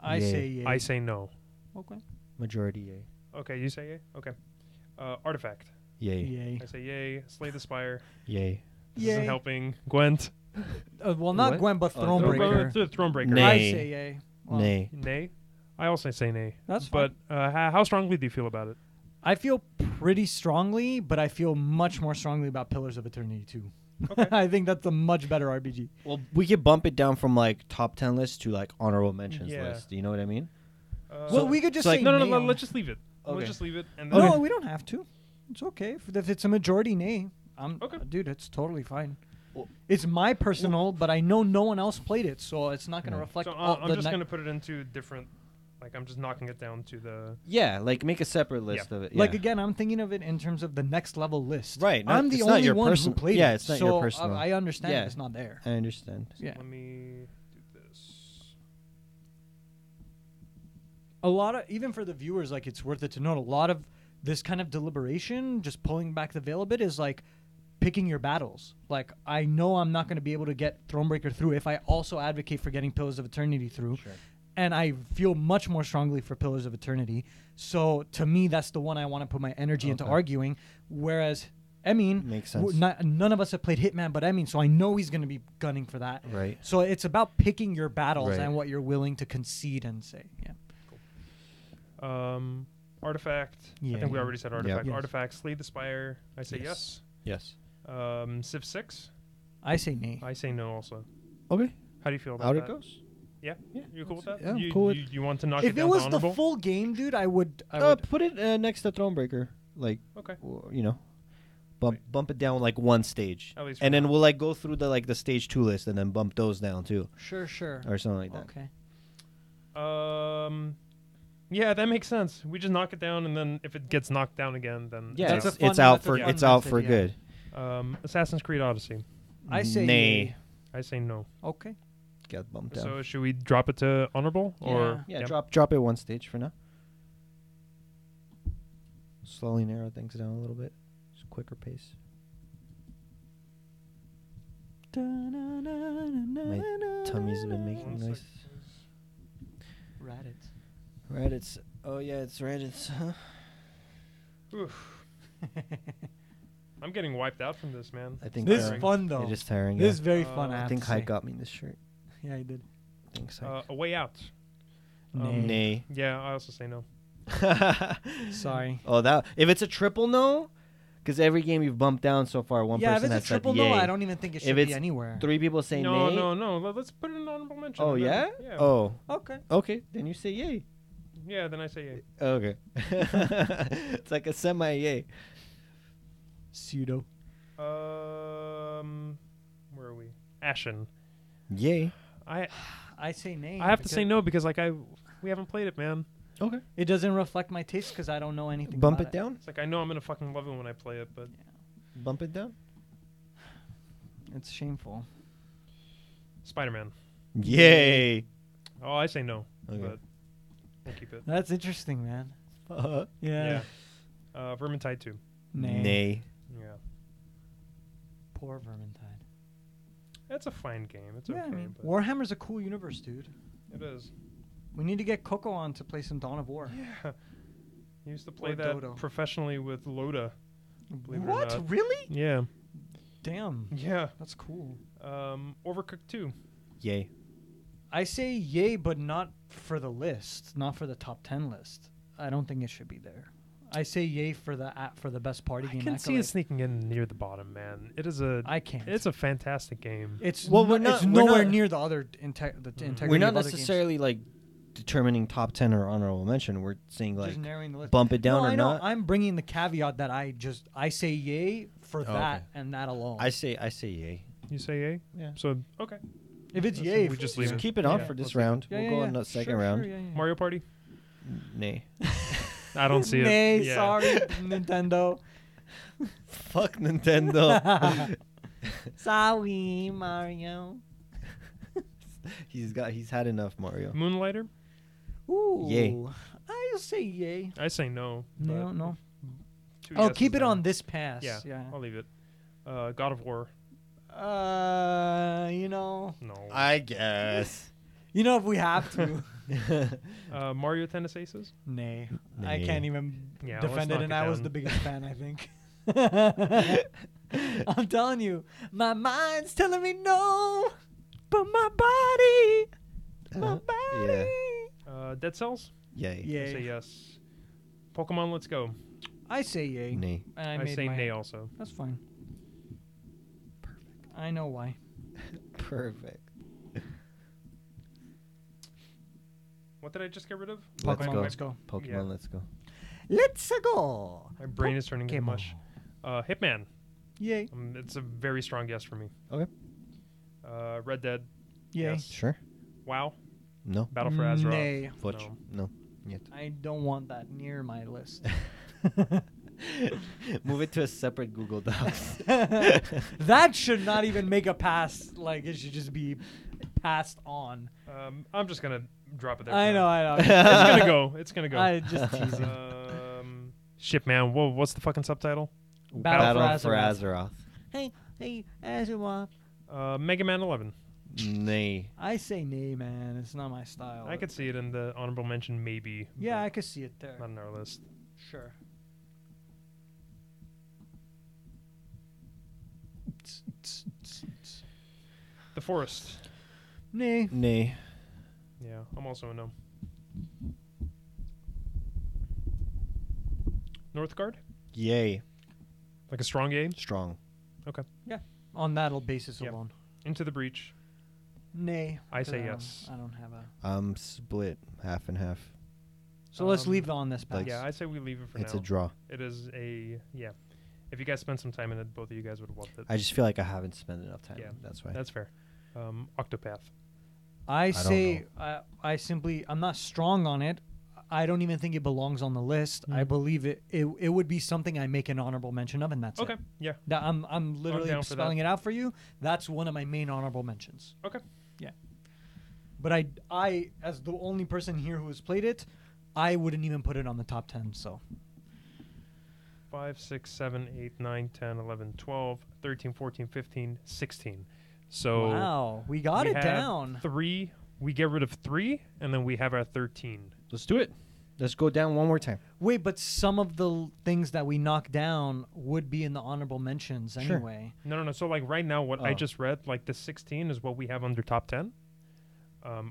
[SPEAKER 3] I
[SPEAKER 2] Yay.
[SPEAKER 3] say yay.
[SPEAKER 1] I say no.
[SPEAKER 3] Okay.
[SPEAKER 2] Majority yay.
[SPEAKER 1] Okay, you say yay? Okay. Artifact.
[SPEAKER 2] Yay.
[SPEAKER 3] Yay.
[SPEAKER 1] I say yay. Slay the Spire.
[SPEAKER 2] Yay.
[SPEAKER 1] This
[SPEAKER 3] Yay.
[SPEAKER 1] isn't helping. Gwent.
[SPEAKER 3] Well, not
[SPEAKER 2] What?
[SPEAKER 3] Gwen, but
[SPEAKER 2] Oh,
[SPEAKER 3] Thronebreaker.
[SPEAKER 1] Thronebreaker.
[SPEAKER 2] Nay.
[SPEAKER 3] I say yay. Well,
[SPEAKER 2] Nay.
[SPEAKER 1] Nay. I also say nay.
[SPEAKER 3] That's
[SPEAKER 1] But how strongly do you feel about it?
[SPEAKER 3] I feel pretty strongly, but I feel much more strongly about Pillars of Eternity too.
[SPEAKER 1] Okay.
[SPEAKER 3] I think that's a much better RPG.
[SPEAKER 2] Well, we could bump it down from like top 10 list to like honorable mentions
[SPEAKER 1] Yeah.
[SPEAKER 2] list. Do you know what I mean?
[SPEAKER 3] Well, we could just
[SPEAKER 2] so,
[SPEAKER 3] say
[SPEAKER 2] like,
[SPEAKER 1] no,
[SPEAKER 3] nay on-
[SPEAKER 1] let's just leave it.
[SPEAKER 2] Okay.
[SPEAKER 1] Let's just leave it. And
[SPEAKER 3] No,
[SPEAKER 1] then
[SPEAKER 3] we don't have to. It's okay if it's a majority nay.
[SPEAKER 1] Okay.
[SPEAKER 3] Dude, it's totally fine.
[SPEAKER 2] Well-
[SPEAKER 3] It's my personal, but I know no one else played it, so it's not going to
[SPEAKER 2] Right.
[SPEAKER 3] reflect.
[SPEAKER 1] So
[SPEAKER 3] all
[SPEAKER 1] I'm
[SPEAKER 3] the
[SPEAKER 1] just
[SPEAKER 3] ne-
[SPEAKER 1] going to put it into different, like I'm just knocking it down to the,
[SPEAKER 2] Yeah, like make a separate list of it.
[SPEAKER 3] Like
[SPEAKER 2] yeah.
[SPEAKER 3] again, I'm thinking of it in terms of the next level list.
[SPEAKER 2] Right, not-
[SPEAKER 3] I'm the
[SPEAKER 2] it's not
[SPEAKER 3] only
[SPEAKER 2] your
[SPEAKER 3] one
[SPEAKER 2] person-
[SPEAKER 3] who played
[SPEAKER 2] yeah,
[SPEAKER 3] it.
[SPEAKER 2] it's not
[SPEAKER 3] so
[SPEAKER 2] your personal.
[SPEAKER 3] I understand
[SPEAKER 2] Yeah.
[SPEAKER 3] it's not there.
[SPEAKER 2] I understand.
[SPEAKER 3] Yeah.
[SPEAKER 1] let me do this.
[SPEAKER 3] A lot of, even for the viewers, like it's worth it to note, a lot of this kind of deliberation, just pulling back the veil a bit, is like picking your battles. Like, I know I'm not going to be able to get Thronebreaker through if I also advocate for getting Pillars of Eternity through.
[SPEAKER 2] Sure.
[SPEAKER 3] And I feel much more strongly for Pillars of Eternity. So to me, that's the one I want to put my energy into
[SPEAKER 2] Okay.
[SPEAKER 3] arguing. Whereas Emin,
[SPEAKER 2] Makes sense.
[SPEAKER 3] none of us have played Hitman but Emin, so I know he's going to be gunning for that.
[SPEAKER 2] Right.
[SPEAKER 3] So it's about picking your battles
[SPEAKER 2] Right.
[SPEAKER 3] and what you're willing to concede and say. Yeah.
[SPEAKER 1] Artifact.
[SPEAKER 3] Yeah,
[SPEAKER 1] I think we
[SPEAKER 3] yeah.
[SPEAKER 1] already said Artifact.
[SPEAKER 3] Yes.
[SPEAKER 1] Artifact. Slay the Spire. I say
[SPEAKER 2] Yes.
[SPEAKER 1] yes.
[SPEAKER 2] Yes.
[SPEAKER 1] Civ 6.
[SPEAKER 3] I say nay.
[SPEAKER 1] I say no also.
[SPEAKER 2] Okay.
[SPEAKER 1] How do you feel about
[SPEAKER 2] Out
[SPEAKER 1] that?
[SPEAKER 2] it goes.
[SPEAKER 1] Yeah? You cool with that?
[SPEAKER 2] Yeah, I'm
[SPEAKER 1] you,
[SPEAKER 2] cool with-
[SPEAKER 1] you want to knock
[SPEAKER 3] If
[SPEAKER 1] it
[SPEAKER 3] it
[SPEAKER 1] down
[SPEAKER 3] was
[SPEAKER 1] to
[SPEAKER 3] the
[SPEAKER 1] honorable?
[SPEAKER 3] full game, dude, I would. I would.
[SPEAKER 2] Put it next to Thronebreaker. Like,
[SPEAKER 1] Okay.
[SPEAKER 2] you know, bump it down like one stage.
[SPEAKER 1] At least
[SPEAKER 2] And
[SPEAKER 1] for
[SPEAKER 2] then
[SPEAKER 1] now.
[SPEAKER 2] we'll like go through the stage 2 list and then bump those down too.
[SPEAKER 3] Sure.
[SPEAKER 2] Or something like that.
[SPEAKER 3] Okay.
[SPEAKER 1] Yeah, that makes sense. We just knock it down, and then if it gets knocked down again, then
[SPEAKER 2] Yeah,
[SPEAKER 3] That's
[SPEAKER 2] it's,
[SPEAKER 3] a fun-
[SPEAKER 2] it's out
[SPEAKER 3] that's a
[SPEAKER 2] for
[SPEAKER 3] fun
[SPEAKER 2] it's out
[SPEAKER 3] method,
[SPEAKER 2] for
[SPEAKER 3] yeah.
[SPEAKER 2] good.
[SPEAKER 1] Assassin's Creed Odyssey.
[SPEAKER 3] I say
[SPEAKER 2] nay.
[SPEAKER 3] yay.
[SPEAKER 1] I say no.
[SPEAKER 3] Okay.
[SPEAKER 2] Get bumped down.
[SPEAKER 1] So should we drop it to honorable or
[SPEAKER 2] yeah, drop it one stage for now. Slowly narrow things down a little bit. Just quicker pace. My tummy's been making
[SPEAKER 1] One
[SPEAKER 2] noise.
[SPEAKER 3] Raditz.
[SPEAKER 2] Reddit's. Oh yeah, it's Reddit's. Huh?
[SPEAKER 1] Oof. I'm getting wiped out from this, man.
[SPEAKER 2] I think
[SPEAKER 3] This is
[SPEAKER 1] tiring.
[SPEAKER 3] fun though.
[SPEAKER 2] It is tiring.
[SPEAKER 3] This is
[SPEAKER 2] yeah.
[SPEAKER 3] very fun. I
[SPEAKER 2] I
[SPEAKER 3] have
[SPEAKER 2] think
[SPEAKER 3] to
[SPEAKER 2] High
[SPEAKER 3] say.
[SPEAKER 2] got me this shirt.
[SPEAKER 3] Yeah, I did.
[SPEAKER 2] Thanks, High.
[SPEAKER 1] A Way Out.
[SPEAKER 3] Nay.
[SPEAKER 2] Nay.
[SPEAKER 1] Yeah, I also say no.
[SPEAKER 3] Sorry.
[SPEAKER 2] Oh, that if it's a triple no, Because every game you've bumped down so far, one
[SPEAKER 3] Yeah, if
[SPEAKER 2] person
[SPEAKER 3] it's a
[SPEAKER 2] has said
[SPEAKER 3] triple
[SPEAKER 2] yay.
[SPEAKER 3] no, I don't even think it should
[SPEAKER 2] If
[SPEAKER 3] be
[SPEAKER 2] it's
[SPEAKER 3] anywhere.
[SPEAKER 2] 3 people say
[SPEAKER 1] No,
[SPEAKER 2] nay.
[SPEAKER 1] no. Let's put it in honorable mention.
[SPEAKER 2] Oh,
[SPEAKER 1] and then-
[SPEAKER 2] yeah?
[SPEAKER 1] Yeah.
[SPEAKER 2] Oh,
[SPEAKER 3] Okay.
[SPEAKER 2] okay. Then you say yay.
[SPEAKER 1] Yeah, then I say yay.
[SPEAKER 2] Okay. It's like a semi-yay.
[SPEAKER 3] Pseudo.
[SPEAKER 1] Where are we? Ashen.
[SPEAKER 2] Yay.
[SPEAKER 3] I say nay.
[SPEAKER 1] I have to say
[SPEAKER 3] because
[SPEAKER 1] no because we haven't played it, man.
[SPEAKER 2] Okay.
[SPEAKER 3] It doesn't reflect my taste because I don't know anything
[SPEAKER 2] Bump
[SPEAKER 3] about
[SPEAKER 2] it down.
[SPEAKER 1] It's like I know I'm gonna fucking love it when I play it, but
[SPEAKER 2] Bump it down.
[SPEAKER 3] It's shameful.
[SPEAKER 1] Spider-Man.
[SPEAKER 2] Yay.
[SPEAKER 1] Oh, I say no,
[SPEAKER 2] Okay.
[SPEAKER 1] but we'll keep it.
[SPEAKER 3] That's interesting, man. Yeah.
[SPEAKER 1] Vermintide 2.
[SPEAKER 3] Nay.
[SPEAKER 1] Yeah.
[SPEAKER 3] Poor Vermintide.
[SPEAKER 1] It's a fine game. It's
[SPEAKER 3] Yeah,
[SPEAKER 1] okay.
[SPEAKER 3] I mean,
[SPEAKER 1] But
[SPEAKER 3] Warhammer's a cool universe, dude.
[SPEAKER 1] it is.
[SPEAKER 3] We need to get Coco on to play some Dawn of War.
[SPEAKER 1] Yeah. He used to play
[SPEAKER 3] Or
[SPEAKER 1] that
[SPEAKER 3] Dodo.
[SPEAKER 1] professionally with Loda. Believe it or
[SPEAKER 3] What?
[SPEAKER 1] not.
[SPEAKER 3] Really?
[SPEAKER 1] Yeah.
[SPEAKER 3] Damn.
[SPEAKER 1] Yeah.
[SPEAKER 3] That's cool.
[SPEAKER 1] Overcooked 2.
[SPEAKER 2] Yay.
[SPEAKER 3] I say yay, but not for the list, not for the top 10 list. I don't think it should be there. I say yay for the best party
[SPEAKER 1] I
[SPEAKER 3] game.
[SPEAKER 1] can see
[SPEAKER 3] accolade.
[SPEAKER 1] it sneaking in near the bottom, man. It is a.
[SPEAKER 3] I can't.
[SPEAKER 1] It's a fantastic game.
[SPEAKER 3] It's
[SPEAKER 2] Well,
[SPEAKER 3] no,
[SPEAKER 2] we're not-
[SPEAKER 3] it's
[SPEAKER 2] we're
[SPEAKER 3] nowhere
[SPEAKER 2] not-
[SPEAKER 3] near the other integrity.
[SPEAKER 2] We're not
[SPEAKER 3] of other games.
[SPEAKER 2] necessarily like determining top 10 or honorable mention. We're saying like
[SPEAKER 3] Just narrowing the list.
[SPEAKER 2] bump it down
[SPEAKER 3] no,
[SPEAKER 2] or
[SPEAKER 3] I know.
[SPEAKER 2] not.
[SPEAKER 3] I'm bringing the caveat that I say yay for that
[SPEAKER 2] okay.
[SPEAKER 3] and that alone.
[SPEAKER 2] I say yay.
[SPEAKER 1] You say yay?
[SPEAKER 2] Yeah.
[SPEAKER 1] So okay.
[SPEAKER 3] if it's
[SPEAKER 1] That's-
[SPEAKER 3] yay,
[SPEAKER 1] we just leave
[SPEAKER 2] Just
[SPEAKER 1] it.
[SPEAKER 2] keep it on
[SPEAKER 1] Yeah,
[SPEAKER 2] for this
[SPEAKER 1] let's leave it.
[SPEAKER 2] round.
[SPEAKER 3] Yeah,
[SPEAKER 2] we'll
[SPEAKER 3] yeah,
[SPEAKER 2] go
[SPEAKER 3] yeah.
[SPEAKER 2] on the second
[SPEAKER 3] Sure,
[SPEAKER 2] round.
[SPEAKER 3] Sure, yeah, yeah.
[SPEAKER 1] Mario Party.
[SPEAKER 2] Nay.
[SPEAKER 1] I don't see it.
[SPEAKER 3] Nay,
[SPEAKER 1] Yeah.
[SPEAKER 3] sorry, Nintendo.
[SPEAKER 2] Fuck Nintendo.
[SPEAKER 3] Sorry, Mario.
[SPEAKER 2] He's had enough, Mario.
[SPEAKER 1] Moonlighter.
[SPEAKER 3] Ooh.
[SPEAKER 2] Yay.
[SPEAKER 3] I'll say yay.
[SPEAKER 1] I say no.
[SPEAKER 3] No,
[SPEAKER 1] but
[SPEAKER 3] no.
[SPEAKER 1] 2
[SPEAKER 3] Oh,
[SPEAKER 1] yeses
[SPEAKER 3] keep it
[SPEAKER 1] then.
[SPEAKER 3] on this pass.
[SPEAKER 1] Yeah.
[SPEAKER 3] Yeah.
[SPEAKER 1] I'll leave it. God of War.
[SPEAKER 3] You know.
[SPEAKER 1] No.
[SPEAKER 2] I guess.
[SPEAKER 3] You know if we have to.
[SPEAKER 1] Mario Tennis Aces.
[SPEAKER 3] Nay. I
[SPEAKER 2] Nay.
[SPEAKER 3] can't even
[SPEAKER 1] Yeah,
[SPEAKER 3] defend
[SPEAKER 1] let's
[SPEAKER 3] it, and
[SPEAKER 1] knock it
[SPEAKER 3] I was
[SPEAKER 1] down.
[SPEAKER 3] the biggest fan, I think. I'm telling you, my mind's telling me no, but my body.
[SPEAKER 2] Yeah.
[SPEAKER 1] Dead Cells.
[SPEAKER 2] Yay.
[SPEAKER 3] Yay.
[SPEAKER 1] I say yes. Pokemon Let's Go.
[SPEAKER 3] I say yay.
[SPEAKER 2] Nay.
[SPEAKER 3] And
[SPEAKER 1] I
[SPEAKER 3] made
[SPEAKER 1] say
[SPEAKER 3] my-
[SPEAKER 1] nay also.
[SPEAKER 3] That's fine. Perfect. I know why.
[SPEAKER 2] Perfect.
[SPEAKER 1] What did I just get rid of?
[SPEAKER 2] Let's
[SPEAKER 3] Pokemon,
[SPEAKER 2] go.
[SPEAKER 3] let's go.
[SPEAKER 2] Pokemon,
[SPEAKER 1] Yeah.
[SPEAKER 2] let's go.
[SPEAKER 3] Let's go.
[SPEAKER 1] My brain is turning into
[SPEAKER 3] Pokemon.
[SPEAKER 1] mush. Hitman.
[SPEAKER 3] Yay.
[SPEAKER 1] It's a very strong yes for me.
[SPEAKER 2] Okay.
[SPEAKER 1] Red Dead.
[SPEAKER 3] Yay.
[SPEAKER 1] Yes.
[SPEAKER 2] Sure.
[SPEAKER 1] WoW.
[SPEAKER 2] No.
[SPEAKER 1] Battle for Azeroth.
[SPEAKER 3] Nay.
[SPEAKER 2] Fudge. No. Yet.
[SPEAKER 3] I don't want that near my list.
[SPEAKER 2] Move it to a separate Google Docs.
[SPEAKER 3] That should not even make a pass. Like, it should just be passed on.
[SPEAKER 1] I'm just gonna drop it there.
[SPEAKER 3] I
[SPEAKER 1] for
[SPEAKER 3] know,
[SPEAKER 1] now.
[SPEAKER 3] I know.
[SPEAKER 1] It's gonna go. It's gonna go.
[SPEAKER 3] I just teasing.
[SPEAKER 1] Shit, man. Whoa, what's the fucking subtitle?
[SPEAKER 3] Battle for
[SPEAKER 2] Azeroth.
[SPEAKER 3] Hey, Azeroth.
[SPEAKER 1] Mega Man 11.
[SPEAKER 2] Nay.
[SPEAKER 3] I say nay, man. It's not my style.
[SPEAKER 1] I could see it in the honorable mention, maybe.
[SPEAKER 3] Yeah,
[SPEAKER 1] but
[SPEAKER 3] I could see it there.
[SPEAKER 1] not on our list.
[SPEAKER 3] Sure.
[SPEAKER 1] The Forest.
[SPEAKER 3] Nay.
[SPEAKER 2] Nay.
[SPEAKER 1] Yeah, I'm also a no. Northgard.
[SPEAKER 2] Yay.
[SPEAKER 1] Like a strong yay.
[SPEAKER 2] Strong.
[SPEAKER 3] On that basis
[SPEAKER 1] Yep.
[SPEAKER 3] alone.
[SPEAKER 1] Into the Breach.
[SPEAKER 3] Nay.
[SPEAKER 1] I say
[SPEAKER 3] 'cause
[SPEAKER 1] yes.
[SPEAKER 3] I don't have a.
[SPEAKER 2] Split half and half.
[SPEAKER 3] So let's
[SPEAKER 1] Um,
[SPEAKER 3] leave it on this pass.
[SPEAKER 2] like-
[SPEAKER 1] Yeah, I say we leave it for
[SPEAKER 2] It's
[SPEAKER 1] now.
[SPEAKER 2] a draw.
[SPEAKER 1] It is a yeah. If you guys spent some time in it, both of you guys would have loved it.
[SPEAKER 2] I just feel like I haven't spent enough time.
[SPEAKER 1] Yeah.
[SPEAKER 2] That's why.
[SPEAKER 1] That's fair. Octopath.
[SPEAKER 3] I
[SPEAKER 2] don't
[SPEAKER 3] say I simply I'm not strong on it. I don't even think it belongs on the list. I believe it would be something I make an honorable mention of, and that's
[SPEAKER 1] Okay.
[SPEAKER 3] it.
[SPEAKER 1] Yeah.
[SPEAKER 3] That I'm literally
[SPEAKER 1] down for
[SPEAKER 3] spelling
[SPEAKER 1] that.
[SPEAKER 3] it out for you. That's one of my main honorable mentions.
[SPEAKER 1] Okay.
[SPEAKER 3] Yeah. But I as the only person here who has played it, I wouldn't even put it on the top 10. So
[SPEAKER 1] 5, 6, 7, 8, 9, 10, 11, 12, 13, 14, 15, 16. So
[SPEAKER 3] wow, we got
[SPEAKER 1] we
[SPEAKER 3] it
[SPEAKER 1] have
[SPEAKER 3] down.
[SPEAKER 1] 3. We get rid of 3, and then we have our 13.
[SPEAKER 2] Let's do it. Let's go down one more time.
[SPEAKER 3] Wait, but some of the things that we knocked down would be in the honorable mentions
[SPEAKER 2] Sure.
[SPEAKER 3] anyway.
[SPEAKER 1] No. So like right now, what I
[SPEAKER 2] Oh.
[SPEAKER 1] just read, like the 16 is what we have under top 10.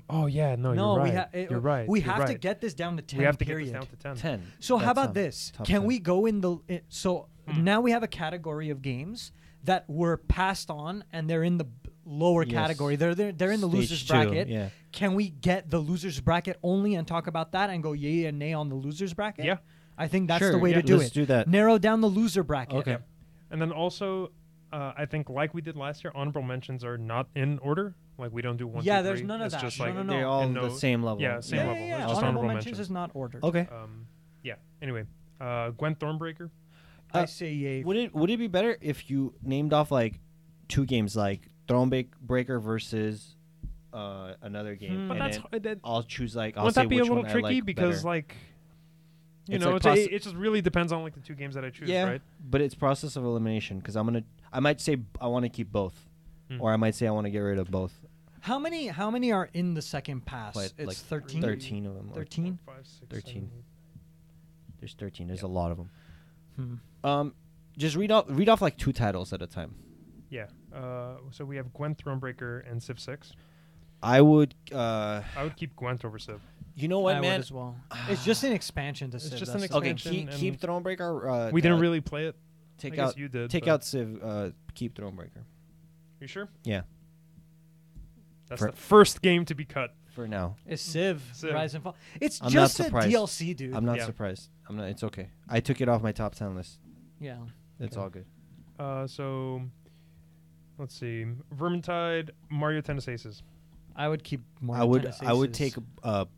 [SPEAKER 1] Oh yeah, no,
[SPEAKER 3] No,
[SPEAKER 1] you're
[SPEAKER 3] we
[SPEAKER 1] right. You're right.
[SPEAKER 3] We
[SPEAKER 1] you're
[SPEAKER 3] have to
[SPEAKER 1] right.
[SPEAKER 3] get this down to 10.
[SPEAKER 1] We have to
[SPEAKER 3] period.
[SPEAKER 1] get this down to 10.
[SPEAKER 2] 10.
[SPEAKER 3] So how
[SPEAKER 2] That's
[SPEAKER 3] about
[SPEAKER 2] on
[SPEAKER 3] this?
[SPEAKER 2] top
[SPEAKER 3] Can
[SPEAKER 2] 10.
[SPEAKER 3] we go in the so now we have a category of games that were passed on and they're in the lower category. They're in the losers bracket.
[SPEAKER 2] Yeah.
[SPEAKER 3] Can we get the losers bracket only and talk about that and go yay and nay on the losers bracket?
[SPEAKER 1] Yeah.
[SPEAKER 3] I think that's
[SPEAKER 2] Sure,
[SPEAKER 3] the way
[SPEAKER 2] yeah,
[SPEAKER 3] to do
[SPEAKER 2] let's
[SPEAKER 3] it.
[SPEAKER 2] do that.
[SPEAKER 3] Narrow down the loser bracket.
[SPEAKER 2] Okay.
[SPEAKER 1] And then also, I think like we did last year, honorable mentions are not in order. Like we don't do 1, 2, 3.
[SPEAKER 3] Yeah, there's none of
[SPEAKER 1] it's
[SPEAKER 3] that.
[SPEAKER 1] Just
[SPEAKER 3] No,
[SPEAKER 1] like
[SPEAKER 3] no, no.
[SPEAKER 2] They're all
[SPEAKER 1] and
[SPEAKER 2] the same level.
[SPEAKER 1] Yeah, same level.
[SPEAKER 3] Yeah.
[SPEAKER 1] It's just
[SPEAKER 3] Honorable
[SPEAKER 1] honorable
[SPEAKER 3] mentions is not ordered.
[SPEAKER 2] Okay.
[SPEAKER 1] Yeah. Anyway, Gwen Thornbreaker.
[SPEAKER 3] I say yay.
[SPEAKER 2] Would it be better if you named off like 2 games, like Thronebreaker versus another game?
[SPEAKER 1] But
[SPEAKER 2] and
[SPEAKER 1] that's
[SPEAKER 2] then I'll choose like. I'll
[SPEAKER 1] won't
[SPEAKER 2] say
[SPEAKER 1] that be a
[SPEAKER 2] which
[SPEAKER 1] little
[SPEAKER 2] one I
[SPEAKER 1] tricky
[SPEAKER 2] like
[SPEAKER 1] because
[SPEAKER 2] better.
[SPEAKER 1] like you
[SPEAKER 2] It's
[SPEAKER 1] know
[SPEAKER 2] like
[SPEAKER 1] it just really depends on like the 2 games that I choose,
[SPEAKER 2] yeah,
[SPEAKER 1] right?
[SPEAKER 2] but it's process of elimination because I might say I want to keep both, or I might say I want to get rid of both.
[SPEAKER 3] How many are in the second pass?
[SPEAKER 2] Quite,
[SPEAKER 3] It's
[SPEAKER 2] like
[SPEAKER 3] 13.
[SPEAKER 2] 13 of them.
[SPEAKER 3] 13?
[SPEAKER 1] 4, 5, 6,
[SPEAKER 2] 13.
[SPEAKER 1] 7,
[SPEAKER 2] There's 13. There's a lot of them.
[SPEAKER 3] Hmm.
[SPEAKER 2] Just read off like 2 titles at a time.
[SPEAKER 1] Yeah. So we have Gwen Thronebreaker and Civ 6.
[SPEAKER 2] I would.
[SPEAKER 1] I would keep Gwent over Civ.
[SPEAKER 2] You know what,
[SPEAKER 3] I
[SPEAKER 2] man?
[SPEAKER 3] would as well. It's just an expansion to
[SPEAKER 1] It's
[SPEAKER 3] Civ.
[SPEAKER 1] just
[SPEAKER 3] that's
[SPEAKER 1] an
[SPEAKER 3] the
[SPEAKER 2] Okay,
[SPEAKER 3] thing.
[SPEAKER 1] expansion
[SPEAKER 2] keep
[SPEAKER 1] and
[SPEAKER 2] Thronebreaker.
[SPEAKER 1] We didn't really play it.
[SPEAKER 2] take
[SPEAKER 1] I guess
[SPEAKER 2] out.
[SPEAKER 1] you did.
[SPEAKER 2] Take
[SPEAKER 1] but-
[SPEAKER 2] out Civ. Keep Thronebreaker
[SPEAKER 1] You sure?
[SPEAKER 2] Yeah.
[SPEAKER 1] That's
[SPEAKER 2] For-
[SPEAKER 1] the first game to be cut.
[SPEAKER 2] for now.
[SPEAKER 3] It's Civ,
[SPEAKER 1] Civ.
[SPEAKER 3] Rise and Fall. It's
[SPEAKER 2] I'm
[SPEAKER 3] just
[SPEAKER 2] not
[SPEAKER 3] a
[SPEAKER 2] surprised.
[SPEAKER 3] DLC, dude.
[SPEAKER 2] I'm not
[SPEAKER 1] Yeah.
[SPEAKER 2] surprised. I'm not. It's okay. I took it off my top 10 list.
[SPEAKER 3] Yeah.
[SPEAKER 2] It's
[SPEAKER 1] Okay.
[SPEAKER 2] all good.
[SPEAKER 1] So let's see. Vermintide, Mario Tennis Aces.
[SPEAKER 3] I would keep more.
[SPEAKER 2] I would.
[SPEAKER 3] Tennis
[SPEAKER 2] I would
[SPEAKER 3] Aces.
[SPEAKER 2] take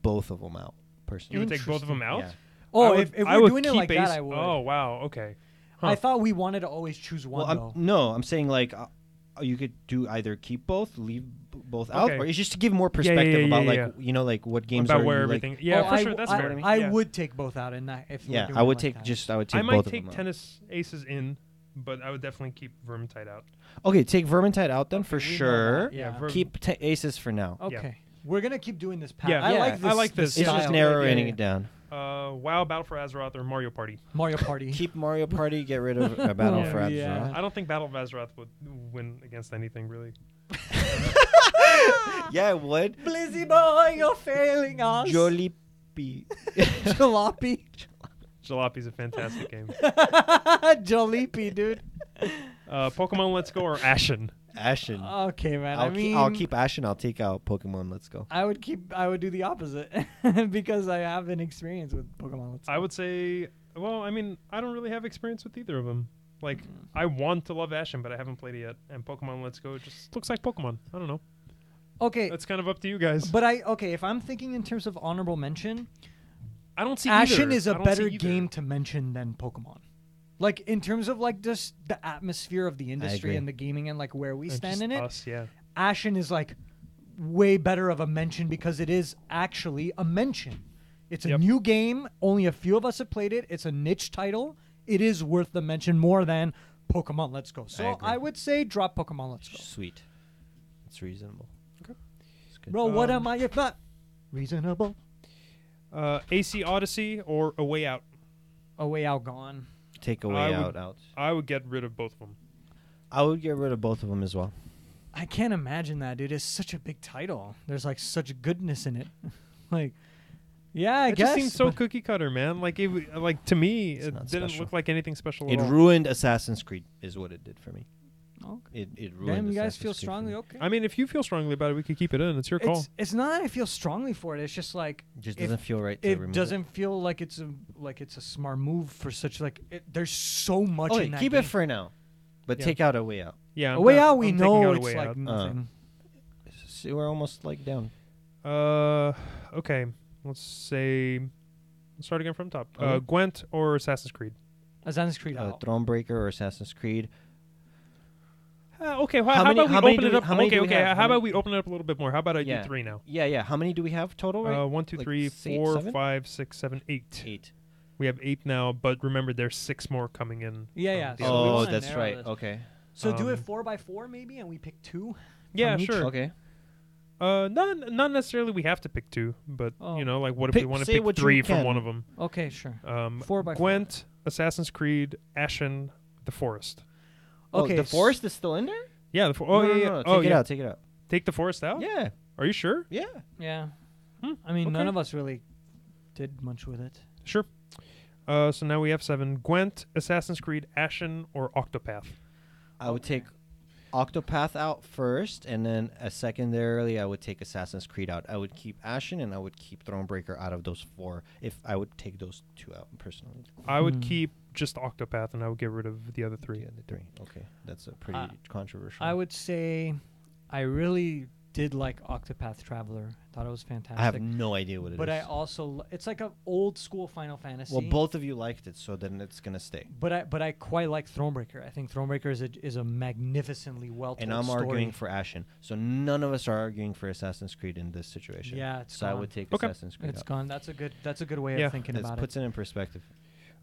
[SPEAKER 2] both of them out
[SPEAKER 1] You
[SPEAKER 2] personally.
[SPEAKER 1] would take both of them out?
[SPEAKER 2] Yeah.
[SPEAKER 3] Oh,
[SPEAKER 1] I would-
[SPEAKER 3] if
[SPEAKER 1] I
[SPEAKER 3] we're
[SPEAKER 1] would
[SPEAKER 3] doing it
[SPEAKER 1] keep
[SPEAKER 3] like that,
[SPEAKER 1] Ace-
[SPEAKER 3] I would.
[SPEAKER 1] Oh, wow. Okay.
[SPEAKER 3] I thought we wanted to always choose one,
[SPEAKER 2] Well,
[SPEAKER 3] though.
[SPEAKER 2] I'm saying like you could do either keep both, leave both out,
[SPEAKER 1] Okay.
[SPEAKER 2] or it's just to give more perspective about
[SPEAKER 1] yeah.
[SPEAKER 2] like like what games
[SPEAKER 1] About
[SPEAKER 2] are
[SPEAKER 1] where
[SPEAKER 2] you, like-
[SPEAKER 1] everything. Yeah,
[SPEAKER 3] Oh,
[SPEAKER 1] for
[SPEAKER 3] I,
[SPEAKER 1] sure. That's
[SPEAKER 3] I,
[SPEAKER 1] fair.
[SPEAKER 3] I
[SPEAKER 1] Yeah.
[SPEAKER 3] would take both out in that. If we're
[SPEAKER 2] Yeah,
[SPEAKER 3] doing
[SPEAKER 2] I
[SPEAKER 3] it
[SPEAKER 2] would
[SPEAKER 3] like
[SPEAKER 2] take
[SPEAKER 3] that.
[SPEAKER 2] I would take
[SPEAKER 1] I might
[SPEAKER 2] both of
[SPEAKER 1] take
[SPEAKER 2] them out.
[SPEAKER 1] Tennis Aces in, but I would definitely keep Vermintide out.
[SPEAKER 2] Okay, take Vermintide out then for
[SPEAKER 3] We know
[SPEAKER 2] sure.
[SPEAKER 3] that, yeah.
[SPEAKER 1] Ver-
[SPEAKER 2] Keep Aces for now.
[SPEAKER 3] Okay. We're gonna keep doing this path.
[SPEAKER 1] Yeah.
[SPEAKER 3] I
[SPEAKER 1] Yeah,
[SPEAKER 3] like this.
[SPEAKER 1] I like this.
[SPEAKER 2] It's
[SPEAKER 3] style.
[SPEAKER 2] just narrowing
[SPEAKER 3] Yeah, yeah.
[SPEAKER 2] it down.
[SPEAKER 1] WoW, Battle for Azeroth, or Mario Party.
[SPEAKER 3] Mario Party.
[SPEAKER 2] Keep Mario Party. Get rid of Battle for
[SPEAKER 3] Oh,
[SPEAKER 2] Azeroth.
[SPEAKER 3] yeah.
[SPEAKER 1] I don't think Battle of Azeroth would win against anything, really.
[SPEAKER 2] Yeah, it would.
[SPEAKER 3] Blizzy boy, you're failing us.
[SPEAKER 2] Jollibee.
[SPEAKER 3] Jalopy.
[SPEAKER 1] Jalopy's a fantastic game.
[SPEAKER 3] Jollibee, dude.
[SPEAKER 1] Pokemon Let's Go or Ashen.
[SPEAKER 2] Ashen.
[SPEAKER 3] Okay, man.
[SPEAKER 2] I'll keep Ashen. I'll take out Pokemon. Let's go.
[SPEAKER 3] I would do the opposite because I have an experience with Pokemon. Let's
[SPEAKER 1] I
[SPEAKER 3] Go.
[SPEAKER 1] would say, well, I mean, I don't really have experience with either of them. Like, I want to love Ashen, but I haven't played it yet. And Pokemon Let's Go just looks like Pokemon. I don't know.
[SPEAKER 3] Okay,
[SPEAKER 1] That's kind of up to you guys.
[SPEAKER 3] but if I'm thinking in terms of honorable mention,
[SPEAKER 1] I don't see
[SPEAKER 3] Ashen
[SPEAKER 1] either.
[SPEAKER 3] is a
[SPEAKER 1] I don't
[SPEAKER 3] better
[SPEAKER 1] see either.
[SPEAKER 3] game to mention than Pokemon. Like in terms of like just the atmosphere of the industry
[SPEAKER 2] agree.
[SPEAKER 3] and the gaming and like where we
[SPEAKER 1] And
[SPEAKER 3] stand
[SPEAKER 1] just
[SPEAKER 3] in it,
[SPEAKER 1] us, yeah.
[SPEAKER 3] Ashen is like way better of a mention because it is actually a mention. It's a
[SPEAKER 1] Yep.
[SPEAKER 3] new game. Only a few of us have played it. It's a niche title. It is worth the mention more than Pokemon Let's Go. So
[SPEAKER 2] agree.
[SPEAKER 3] I would say drop Pokemon Let's Go.
[SPEAKER 2] Sweet. It's reasonable.
[SPEAKER 1] Okay.
[SPEAKER 2] It's good.
[SPEAKER 3] Bro, what am I if not reasonable?
[SPEAKER 1] AC Odyssey or A Way Out.
[SPEAKER 3] A Way Out gone.
[SPEAKER 2] Take away
[SPEAKER 1] I
[SPEAKER 2] out.
[SPEAKER 1] would- I would get rid of both of them.
[SPEAKER 2] I would get rid of both of them as well.
[SPEAKER 3] I can't imagine that, dude. It's such a big title. There's like such goodness in it. Like, yeah, I
[SPEAKER 1] It
[SPEAKER 3] guess.
[SPEAKER 1] just seems so
[SPEAKER 3] but-
[SPEAKER 1] cookie cutter, man. Like, like to me,
[SPEAKER 2] It's
[SPEAKER 1] it
[SPEAKER 2] not
[SPEAKER 1] didn't
[SPEAKER 2] special.
[SPEAKER 1] look like anything special
[SPEAKER 2] It
[SPEAKER 1] at all.
[SPEAKER 2] ruined Assassin's Creed, is what it did for me.
[SPEAKER 3] Okay.
[SPEAKER 2] It ruined.
[SPEAKER 3] Damn, you guys
[SPEAKER 2] Assassin's
[SPEAKER 3] feel
[SPEAKER 2] Creed for
[SPEAKER 3] strongly.
[SPEAKER 2] me.
[SPEAKER 3] Okay.
[SPEAKER 1] I mean, if you feel strongly about it, we could keep it in. It's your call.
[SPEAKER 3] It's not that I feel strongly for it. It's just like
[SPEAKER 2] It just
[SPEAKER 3] if
[SPEAKER 2] doesn't feel right to
[SPEAKER 3] it
[SPEAKER 2] remove
[SPEAKER 3] doesn't feel like it's a smart move for such like. There's so much
[SPEAKER 2] Okay,
[SPEAKER 3] in that
[SPEAKER 2] keep
[SPEAKER 3] game.
[SPEAKER 2] it for now, but
[SPEAKER 1] Yeah.
[SPEAKER 2] take out a way out.
[SPEAKER 1] Yeah,
[SPEAKER 3] A
[SPEAKER 1] I'm
[SPEAKER 3] Way
[SPEAKER 1] not-
[SPEAKER 3] Out, we
[SPEAKER 1] I'm taking
[SPEAKER 3] know
[SPEAKER 1] out A
[SPEAKER 3] it's
[SPEAKER 1] Way
[SPEAKER 3] like
[SPEAKER 1] Out.
[SPEAKER 3] nothing.
[SPEAKER 2] See, we're almost like down.
[SPEAKER 1] Okay. Let's start again from top.
[SPEAKER 2] Okay.
[SPEAKER 1] Gwent or Assassin's Creed?
[SPEAKER 3] Assassin's Creed out.
[SPEAKER 2] Thronebreaker or Assassin's Creed.
[SPEAKER 1] Okay.
[SPEAKER 2] How
[SPEAKER 1] How
[SPEAKER 2] many-
[SPEAKER 1] about we
[SPEAKER 2] how many
[SPEAKER 1] open
[SPEAKER 2] do
[SPEAKER 1] it
[SPEAKER 2] we-
[SPEAKER 1] up?
[SPEAKER 2] how many
[SPEAKER 1] Okay.
[SPEAKER 2] do we
[SPEAKER 1] Okay.
[SPEAKER 2] have?
[SPEAKER 1] How
[SPEAKER 2] How
[SPEAKER 1] about
[SPEAKER 2] many-
[SPEAKER 1] we open it up a little bit more? How about I
[SPEAKER 2] Yeah.
[SPEAKER 1] do 3 now?
[SPEAKER 2] Yeah. How many do we have total? Right?
[SPEAKER 1] 1, 2,
[SPEAKER 2] Like
[SPEAKER 1] 3,
[SPEAKER 2] 6,
[SPEAKER 1] 4,
[SPEAKER 2] 7?
[SPEAKER 1] 5, 6, 7, 8.
[SPEAKER 2] 8.
[SPEAKER 1] We have 8 now, but remember, there's 6 more coming in.
[SPEAKER 3] Yeah.
[SPEAKER 1] the
[SPEAKER 3] So we
[SPEAKER 1] other
[SPEAKER 2] Oh,
[SPEAKER 3] wanna
[SPEAKER 2] that's
[SPEAKER 3] narrow
[SPEAKER 2] right.
[SPEAKER 3] this.
[SPEAKER 2] Okay.
[SPEAKER 3] So do it
[SPEAKER 1] Um,
[SPEAKER 3] 4x4 maybe, and we pick 2.
[SPEAKER 1] Yeah,
[SPEAKER 3] From each?
[SPEAKER 1] sure.
[SPEAKER 2] Okay.
[SPEAKER 1] Not necessarily we have to pick 2, but
[SPEAKER 3] Oh.
[SPEAKER 1] you know, like what if
[SPEAKER 2] Pick-
[SPEAKER 1] we want to
[SPEAKER 2] say
[SPEAKER 1] pick
[SPEAKER 2] what you
[SPEAKER 1] 3 from
[SPEAKER 2] can.
[SPEAKER 1] one of them?
[SPEAKER 3] Okay, sure. 4x4.
[SPEAKER 1] Gwent, Assassin's Creed, Ashen, The Forest.
[SPEAKER 3] Okay,
[SPEAKER 2] Oh, the
[SPEAKER 3] s-
[SPEAKER 2] forest is still in there?
[SPEAKER 1] Yeah, oh
[SPEAKER 2] No,
[SPEAKER 1] yeah,
[SPEAKER 2] no,
[SPEAKER 1] yeah.
[SPEAKER 2] Take it out. Take it out.
[SPEAKER 1] Take The Forest out?
[SPEAKER 2] Yeah.
[SPEAKER 1] Are you sure?
[SPEAKER 2] Yeah.
[SPEAKER 3] Yeah.
[SPEAKER 1] Hmm,
[SPEAKER 3] I mean, none
[SPEAKER 1] okay.
[SPEAKER 3] of us really did much with it.
[SPEAKER 1] Sure. So now we have 7. Gwent, Assassin's Creed, Ashen, or Octopath.
[SPEAKER 2] I would take Octopath out first, and then secondarily, I would take Assassin's Creed out. I would keep Ashen, and I would keep Thronebreaker out of those 4. If I would take those 2 out personally.
[SPEAKER 1] I would keep just Octopath, and I would get rid of the other 3.
[SPEAKER 2] The other 3. Okay, that's a pretty controversial.
[SPEAKER 3] I would say I really did like Octopath Traveler. Thought it was fantastic.
[SPEAKER 2] I have no idea what it is.
[SPEAKER 3] But I also it's like an old school Final Fantasy.
[SPEAKER 2] Well, both of you liked it, so then it's gonna stay.
[SPEAKER 3] But I quite like Thronebreaker. I think Thronebreaker is a magnificently well told
[SPEAKER 2] And I'm
[SPEAKER 3] story.
[SPEAKER 2] arguing for Ashen, so none of us are arguing for Assassin's Creed in this situation.
[SPEAKER 3] Yeah, it's
[SPEAKER 2] so
[SPEAKER 3] gone.
[SPEAKER 2] I would take
[SPEAKER 1] Okay.
[SPEAKER 2] Assassin's Creed.
[SPEAKER 3] It's
[SPEAKER 2] out.
[SPEAKER 3] gone. That's a good way
[SPEAKER 1] Yeah.
[SPEAKER 3] of thinking
[SPEAKER 2] This
[SPEAKER 3] about
[SPEAKER 2] puts
[SPEAKER 3] it.
[SPEAKER 2] it in perspective.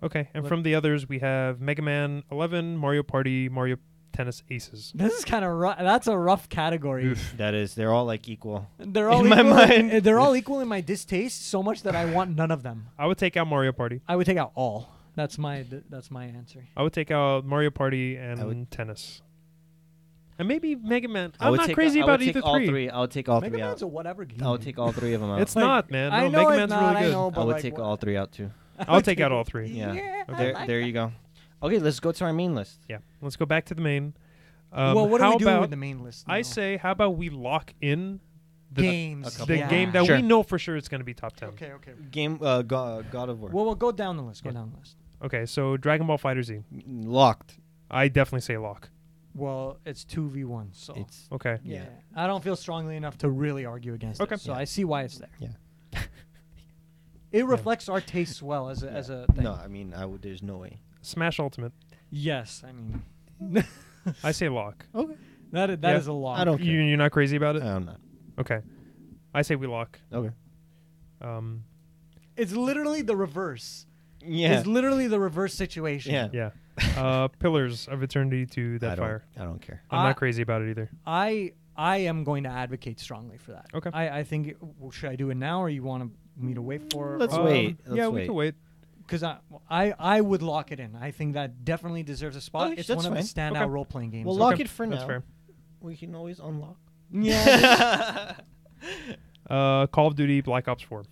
[SPEAKER 1] Okay, and
[SPEAKER 3] Look-
[SPEAKER 1] from the others, we have Mega Man 11, Mario Party, Mario Tennis Aces.
[SPEAKER 3] This is kind of rough. That's a rough category.
[SPEAKER 2] That is, they're all like equal.
[SPEAKER 3] They're all
[SPEAKER 2] In my
[SPEAKER 3] equal.
[SPEAKER 2] mind.
[SPEAKER 3] They're all equal in my distaste so much that I want none of them.
[SPEAKER 1] I would take out Mario Party.
[SPEAKER 3] I would take out all. That's my answer.
[SPEAKER 1] I would take out Mario Party
[SPEAKER 2] I would-
[SPEAKER 1] and Tennis. And maybe Mega Man.
[SPEAKER 2] I
[SPEAKER 1] I'm
[SPEAKER 2] would
[SPEAKER 1] not
[SPEAKER 2] take,
[SPEAKER 1] crazy
[SPEAKER 2] I
[SPEAKER 1] about
[SPEAKER 2] would take
[SPEAKER 1] either
[SPEAKER 2] all
[SPEAKER 1] 3.
[SPEAKER 2] I would take all
[SPEAKER 3] Mega
[SPEAKER 2] 3
[SPEAKER 3] Man's
[SPEAKER 2] out.
[SPEAKER 3] a whatever game.
[SPEAKER 2] I would take all 3 of them out.
[SPEAKER 1] It's
[SPEAKER 3] Like,
[SPEAKER 1] not, man.
[SPEAKER 3] I
[SPEAKER 1] No,
[SPEAKER 3] know
[SPEAKER 1] Mega
[SPEAKER 3] it's
[SPEAKER 1] Man's
[SPEAKER 3] not,
[SPEAKER 1] really
[SPEAKER 3] I
[SPEAKER 1] good.
[SPEAKER 3] know,
[SPEAKER 2] I
[SPEAKER 3] but
[SPEAKER 2] would
[SPEAKER 3] like,
[SPEAKER 2] take
[SPEAKER 3] what-
[SPEAKER 2] all 3 out too.
[SPEAKER 1] I'll take out all 3.
[SPEAKER 2] Yeah.
[SPEAKER 3] I
[SPEAKER 2] There,
[SPEAKER 3] like
[SPEAKER 2] there
[SPEAKER 3] that.
[SPEAKER 2] you go. Okay, let's go to our main list.
[SPEAKER 1] Yeah, let's go back to the main.
[SPEAKER 3] Well, what are
[SPEAKER 1] how
[SPEAKER 3] we doing
[SPEAKER 1] about
[SPEAKER 3] with the main list?
[SPEAKER 1] I
[SPEAKER 3] now?
[SPEAKER 1] say, how about we lock in the
[SPEAKER 3] games.
[SPEAKER 2] couple.
[SPEAKER 1] the
[SPEAKER 3] yeah.
[SPEAKER 1] game that
[SPEAKER 2] Sure.
[SPEAKER 1] we know for sure it's going to be top 10.
[SPEAKER 3] Okay, okay.
[SPEAKER 2] Game God of War.
[SPEAKER 3] Well, we'll go down the list. Go
[SPEAKER 1] Yeah.
[SPEAKER 3] down the list.
[SPEAKER 1] Okay, so Dragon Ball Fighter Z.
[SPEAKER 2] Locked.
[SPEAKER 1] I definitely say lock.
[SPEAKER 3] Well, it's 2v1, so
[SPEAKER 2] It's
[SPEAKER 1] Okay.
[SPEAKER 3] yeah.
[SPEAKER 2] yeah.
[SPEAKER 3] I don't feel strongly enough to really argue against
[SPEAKER 1] Okay.
[SPEAKER 3] it. So
[SPEAKER 2] Yeah.
[SPEAKER 3] I see why it's there.
[SPEAKER 2] Yeah.
[SPEAKER 3] It reflects our tastes well as a thing.
[SPEAKER 2] No, I mean there's no way.
[SPEAKER 1] Smash Ultimate.
[SPEAKER 3] Yes, I mean
[SPEAKER 1] I say lock.
[SPEAKER 2] Okay.
[SPEAKER 3] that is
[SPEAKER 1] Yeah.
[SPEAKER 3] a lot.
[SPEAKER 2] I don't care.
[SPEAKER 1] You're not crazy about it?
[SPEAKER 2] I'm not.
[SPEAKER 1] Okay. I say we lock.
[SPEAKER 2] Okay.
[SPEAKER 3] It's literally the reverse.
[SPEAKER 2] Yeah.
[SPEAKER 3] It's literally the reverse situation.
[SPEAKER 2] Yeah.
[SPEAKER 1] Yeah. Pillars of Eternity to Deathfire.
[SPEAKER 2] I don't care.
[SPEAKER 1] I'm not crazy about it either.
[SPEAKER 3] I am going to advocate strongly for that.
[SPEAKER 1] Okay.
[SPEAKER 3] I think should I do it now or you want me to wait for?
[SPEAKER 2] Let's
[SPEAKER 3] or-
[SPEAKER 2] wait.
[SPEAKER 1] Yeah,
[SPEAKER 2] Let's
[SPEAKER 1] we
[SPEAKER 2] wait.
[SPEAKER 1] can wait.
[SPEAKER 3] Because I would lock it in. I think that definitely deserves a spot.
[SPEAKER 2] Okay,
[SPEAKER 3] It's
[SPEAKER 2] that's
[SPEAKER 3] one of the
[SPEAKER 2] fine.
[SPEAKER 3] standout
[SPEAKER 1] Okay.
[SPEAKER 3] role playing games.
[SPEAKER 2] We'll
[SPEAKER 3] So-
[SPEAKER 2] lock
[SPEAKER 1] Okay,
[SPEAKER 2] it for
[SPEAKER 1] that's
[SPEAKER 2] now.
[SPEAKER 1] fair.
[SPEAKER 2] We can always unlock.
[SPEAKER 3] Yeah.
[SPEAKER 1] Call of Duty Black Ops 4.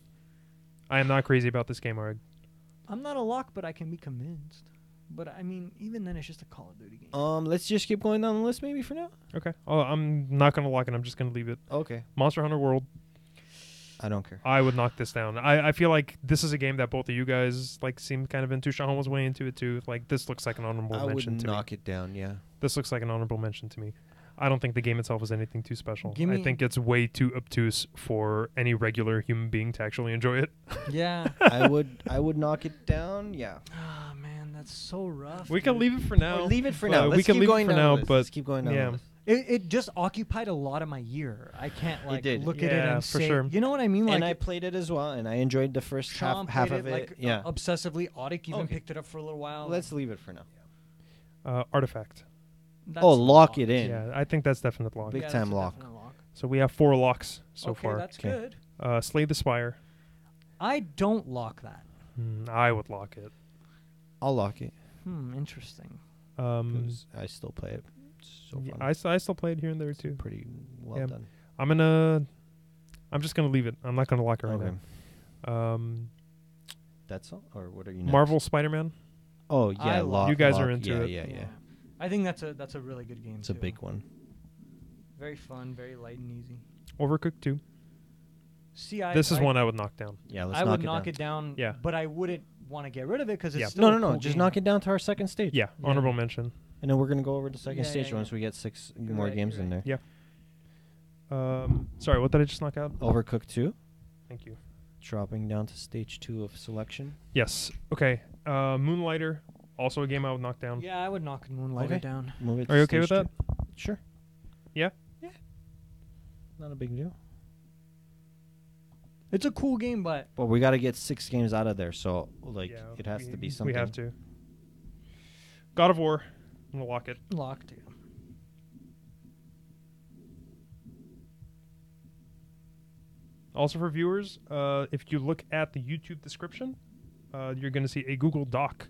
[SPEAKER 1] I am not crazy about this game, Arg.
[SPEAKER 3] I'm not a lock, but I can be convinced. But I mean, even then, it's just a Call of Duty game.
[SPEAKER 2] Let's just keep going down the list maybe for now.
[SPEAKER 1] Okay. Oh, I'm not going to lock it. I'm just going to leave it.
[SPEAKER 2] Okay.
[SPEAKER 1] Monster Hunter World.
[SPEAKER 2] I don't care.
[SPEAKER 1] I would knock this down. I feel like this is a game that both of you guys like seem kind of into. Sean was way into it too. Like this looks like an honorable
[SPEAKER 2] I would
[SPEAKER 1] mention to me.
[SPEAKER 2] knock it down. Yeah.
[SPEAKER 1] This looks like an honorable mention to me. I don't think the game itself is anything too special.
[SPEAKER 3] Give
[SPEAKER 1] I
[SPEAKER 3] me-
[SPEAKER 1] think it's way too obtuse for any regular human being to actually enjoy it.
[SPEAKER 3] Yeah.
[SPEAKER 2] I would knock it down. Yeah.
[SPEAKER 3] Oh man, that's so rough.
[SPEAKER 1] We can
[SPEAKER 3] dude.
[SPEAKER 1] leave it for now.
[SPEAKER 2] Or leave it for
[SPEAKER 1] Well,
[SPEAKER 2] now.
[SPEAKER 1] we
[SPEAKER 2] Let's
[SPEAKER 1] can
[SPEAKER 2] keep
[SPEAKER 1] leave it
[SPEAKER 2] going
[SPEAKER 1] for
[SPEAKER 2] down
[SPEAKER 1] now,
[SPEAKER 2] the list.
[SPEAKER 1] but
[SPEAKER 2] Let's keep going down
[SPEAKER 1] yeah.
[SPEAKER 2] the list.
[SPEAKER 3] It just occupied a lot of my year. I can't like
[SPEAKER 2] did.
[SPEAKER 3] look at it
[SPEAKER 1] Yeah,
[SPEAKER 3] and
[SPEAKER 1] for
[SPEAKER 3] say,
[SPEAKER 1] sure.
[SPEAKER 3] you know what I mean? Like
[SPEAKER 2] And I played it as well, and I enjoyed the first
[SPEAKER 3] Sean
[SPEAKER 2] half
[SPEAKER 3] played
[SPEAKER 2] of
[SPEAKER 3] it,
[SPEAKER 2] it.
[SPEAKER 3] like
[SPEAKER 2] Yeah.
[SPEAKER 3] obsessively. Audic even
[SPEAKER 2] Okay.
[SPEAKER 3] picked it up for a little while.
[SPEAKER 2] Let's leave it for now.
[SPEAKER 1] Artifact.
[SPEAKER 3] That's
[SPEAKER 2] Oh,
[SPEAKER 3] a
[SPEAKER 2] lock it in.
[SPEAKER 1] Yeah, I think that's definite lock.
[SPEAKER 2] Big
[SPEAKER 3] Yeah,
[SPEAKER 2] time
[SPEAKER 3] that's a
[SPEAKER 2] lock.
[SPEAKER 3] definite lock.
[SPEAKER 1] So we have 4 locks so
[SPEAKER 3] Okay,
[SPEAKER 1] far.
[SPEAKER 3] that's
[SPEAKER 2] Okay.
[SPEAKER 3] good.
[SPEAKER 1] Slay the Spire.
[SPEAKER 3] I don't lock that.
[SPEAKER 1] I would lock it.
[SPEAKER 2] I'll lock it.
[SPEAKER 3] Interesting.
[SPEAKER 2] 'Cause I still play it. It's so
[SPEAKER 1] Yeah,
[SPEAKER 2] fun.
[SPEAKER 1] I still play it here and there too.
[SPEAKER 2] Pretty well
[SPEAKER 1] Yeah.
[SPEAKER 2] done.
[SPEAKER 1] I'm just gonna leave it. I'm not gonna lock it right
[SPEAKER 2] Okay.
[SPEAKER 1] now.
[SPEAKER 2] That's all? Or what are you next?
[SPEAKER 1] Marvel Spider-Man.
[SPEAKER 2] Oh,
[SPEAKER 3] I
[SPEAKER 2] yeah.
[SPEAKER 3] lock
[SPEAKER 2] Lock,
[SPEAKER 1] You guys
[SPEAKER 2] lock.
[SPEAKER 1] are into
[SPEAKER 2] yeah,
[SPEAKER 1] it.
[SPEAKER 2] Yeah, yeah.
[SPEAKER 3] I think that's a really good game.
[SPEAKER 2] It's a
[SPEAKER 3] too.
[SPEAKER 2] big one.
[SPEAKER 3] Very fun, very light and easy.
[SPEAKER 1] Overcooked 2.
[SPEAKER 3] See,
[SPEAKER 1] This is one I would knock down.
[SPEAKER 2] Yeah, let's
[SPEAKER 3] I would
[SPEAKER 2] knock
[SPEAKER 3] knock it down.
[SPEAKER 1] Yeah.
[SPEAKER 3] But I wouldn't want to get rid of it because it's
[SPEAKER 1] Yeah.
[SPEAKER 3] still
[SPEAKER 2] No,
[SPEAKER 3] a
[SPEAKER 2] no, no.
[SPEAKER 3] cool
[SPEAKER 2] Just
[SPEAKER 3] game.
[SPEAKER 2] knock it down to our second stage.
[SPEAKER 1] Yeah,
[SPEAKER 3] Yeah.
[SPEAKER 1] honorable mention.
[SPEAKER 2] And then we're going to go over to second
[SPEAKER 3] Yeah,
[SPEAKER 2] stage
[SPEAKER 3] yeah,
[SPEAKER 2] once
[SPEAKER 3] yeah.
[SPEAKER 2] we get 6
[SPEAKER 3] You're
[SPEAKER 2] more
[SPEAKER 3] right,
[SPEAKER 2] games
[SPEAKER 3] you're
[SPEAKER 2] in
[SPEAKER 3] right.
[SPEAKER 2] there.
[SPEAKER 1] Yeah. Sorry, what did I just knock out?
[SPEAKER 2] Overcooked 2.
[SPEAKER 1] Thank you.
[SPEAKER 2] Dropping down to stage 2 of selection.
[SPEAKER 1] Yes. Okay. Moonlighter, also a game I would knock down.
[SPEAKER 3] Yeah, I would knock Moonlighter
[SPEAKER 2] Okay.
[SPEAKER 3] down.
[SPEAKER 2] Move it
[SPEAKER 1] Are
[SPEAKER 2] to
[SPEAKER 1] you okay with
[SPEAKER 2] stage
[SPEAKER 1] that?
[SPEAKER 2] 2. Sure.
[SPEAKER 1] Yeah?
[SPEAKER 2] Yeah. Not a big deal.
[SPEAKER 3] It's a cool game, but
[SPEAKER 2] But we got to get 6 games out of there, so like
[SPEAKER 1] Yeah,
[SPEAKER 2] it has to be
[SPEAKER 1] we
[SPEAKER 2] something.
[SPEAKER 1] have to. God of War. I'm gonna lock it.
[SPEAKER 3] locked. Yeah.
[SPEAKER 1] Also for viewers, if you look at the YouTube description, you're going to see a Google Doc.